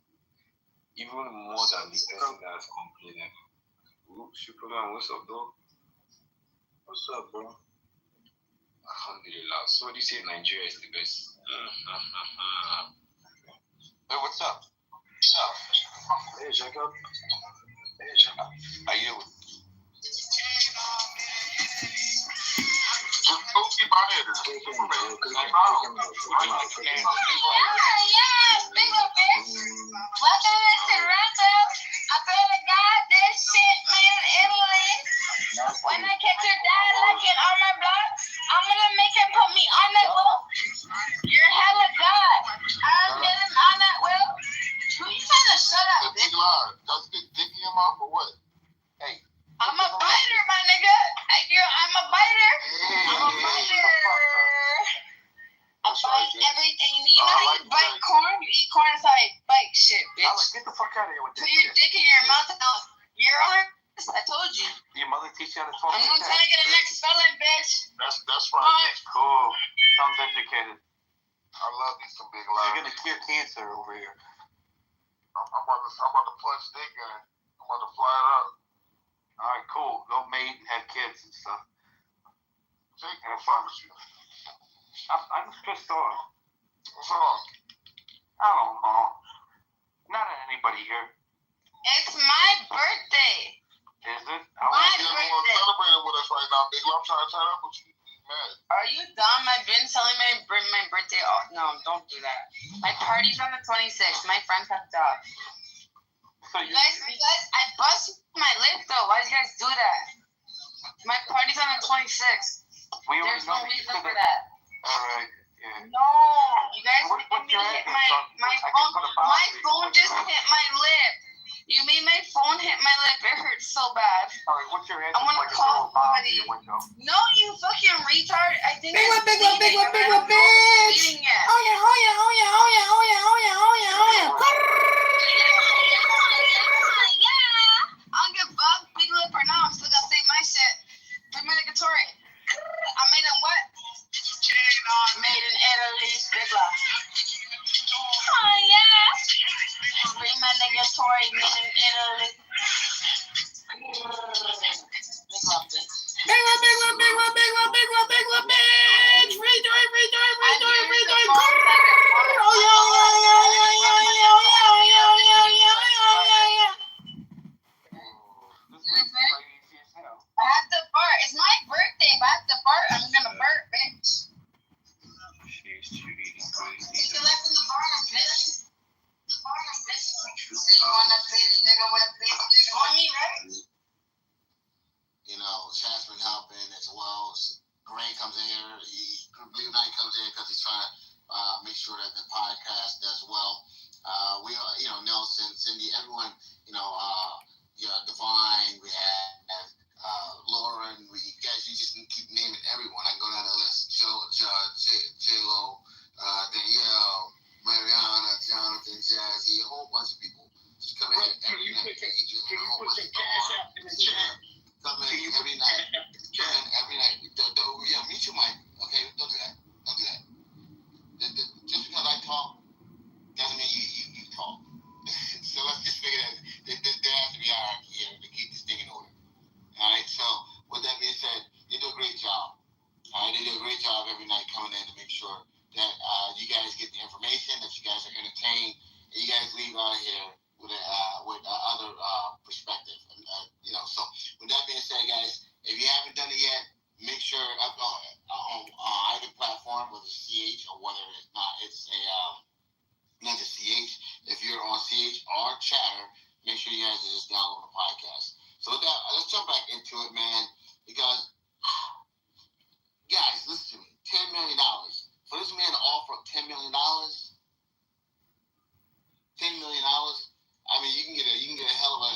even more than the person that's complaining. Ooh, Superman, what's up, dog? What's up, bro? Alhamdulillah. So, they say Nigeria is the best. Hey, what's up? Hey, Jacob. How you? When I catch her dad looking on my block, I'm gonna make her put me on that wheel. You're hella god. I'm getting on that wheel. Who you trying to shut up, bitch? Does it dick in your mouth or what? Hey. I'm a biter, my nigga. I'm a biter. I'm a biter. I bite everything. You know how you bite corn? You eat corn, that's how I bite shit, bitch. Get the fuck out of here with this shit. Put your dick in your mouth and you're on I told you. Your mother teach you how to talk I'm like not that? trying to get a next spelling, bitch. That's right. Alright. Cool. Sounds educated. I love me some big You're lies. gonna cure cancer over here. I'm about to punch dick in. I'm about to fly it up. All right, cool. Go mate and have kids and stuff. Jake, what's wrong with you? I'm just pissed off. What's wrong? I don't know. Not at anybody here. It's my birthday. Is it? My You're the one birthday. celebrating with us right now, big. I'm trying to turn up with you. Man. Are you dumb? I've been telling my birthday off. No, don't do that. My party's on the 26th. My friends have jobs. So You guys, I bust my lip though. Why do you guys do that? My party's on the 26th. There's no reason for that. All right. Yeah. No, you guys making me hit my phone. My phone just hit my lip. You made my phone hit my lip. It hurts so bad. All right, what's your I answer? want to call somebody. No, you fucking retard. I think Big one, it's big one, big one, big one, bitch. bleeding yet. Oh yeah, oh yeah, oh yeah, oh yeah, oh yeah, oh yeah, oh yeah, oh yeah. I don't give a fuck, big lip or not. I'm still gonna say my shit. Premedicatory. I made in what? Made in Italy, big love. Oh yeah. Premedicatory, made in Italy. Big love, bitch. Big one, big one, big one, big one, big one, big one, bitch. Rejoy, rejoy, rejoy, rejoy. Oh yeah, oh yeah, oh yeah, oh yeah, oh yeah, oh yeah, oh yeah, oh yeah, oh yeah, yeah. I have to fart. It's my birthday. If I have to fart, I'm gonna fart, bitch. Take the left in the bar, bitch. Say you want a bitch, nigga with a bitch, nigga. On me, right? You know, Chad's been helping as well. Gray comes in here. Blue Knight comes in because he's trying to make sure that the podcast does well. We are, you know, Nelson, Cindy, everyone, you know, Divine, we have Lauren, you just keep naming everyone. I can go down the list. J-Lo, Danielle, Mariana, Jonathan, Jazzy, a whole bunch of people. Just come in every night. A whole bunch of come in every night. Come in every night. Yeah, mute your mic. Okay, don't do that. Don't do that. Just because I talk doesn't mean you talk. So let's just figure that there has to be hierarchy here to keep this thing in order. All right. So with that being said, they do a great job. All right, they do a great job every night coming in to make sure that you guys get the information, that you guys are entertained, and you guys leave out of here with other perspective. You know. So with that being said, guys, if you haven't done it yet, make sure up on either platform, whether it's CH or whether it's not, it's not just CH. If you're on CH or Chatter, make sure you guys just download the podcast. So with that, let's jump back into it, man. Because, guys, listen to me. $10 million. For this man to offer $10 million, $10 million. I mean, you can get a hell of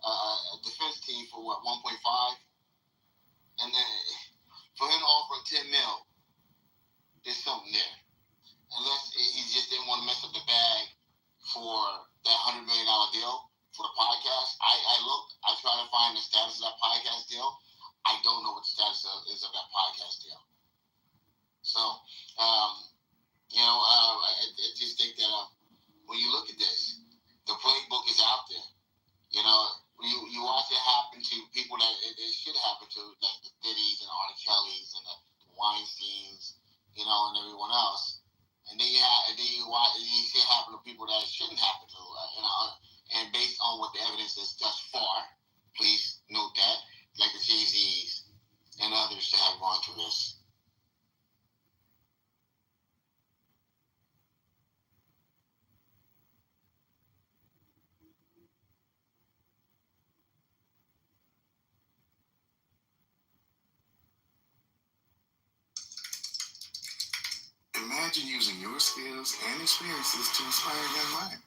a defense team for what, 1.5, and then for him to offer 10 mil, there's something there. Unless he just didn't want to mess up the bag for that $100 million deal for the podcast. I try to find the status of that podcast deal. I don't know what the status is of that podcast deal. So, you know, I just think that when you look at this, the playbook is out there. You know, you watch it happen to people that it should happen to, like the Diddy's and R. Kelly's and the Weinsteins, you know, and everyone else. And then you see it happen to people that it shouldn't happen to, you know. And based on what the evidence is thus far, please note that, like the Jay-Z's and others that have gone through this. Imagine using your skills and experiences to inspire young minds.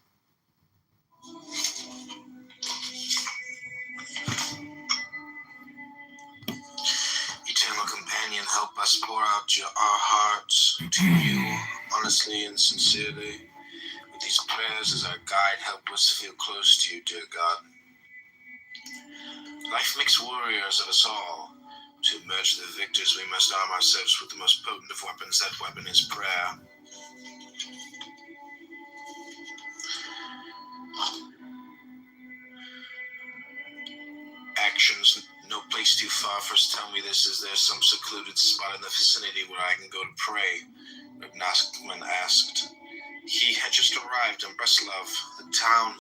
Eternal companion, help us pour out our hearts to you, honestly and sincerely. With these prayers as our guide, help us feel close to you, dear God. Life makes warriors of us all. To emerge the victors, we must arm ourselves with the most potent of weapons. That weapon is prayer. Actions, no place too far. First tell me this, is there some secluded spot in the vicinity where I can go to pray? Congressman asked. He had just arrived in Breslov, the town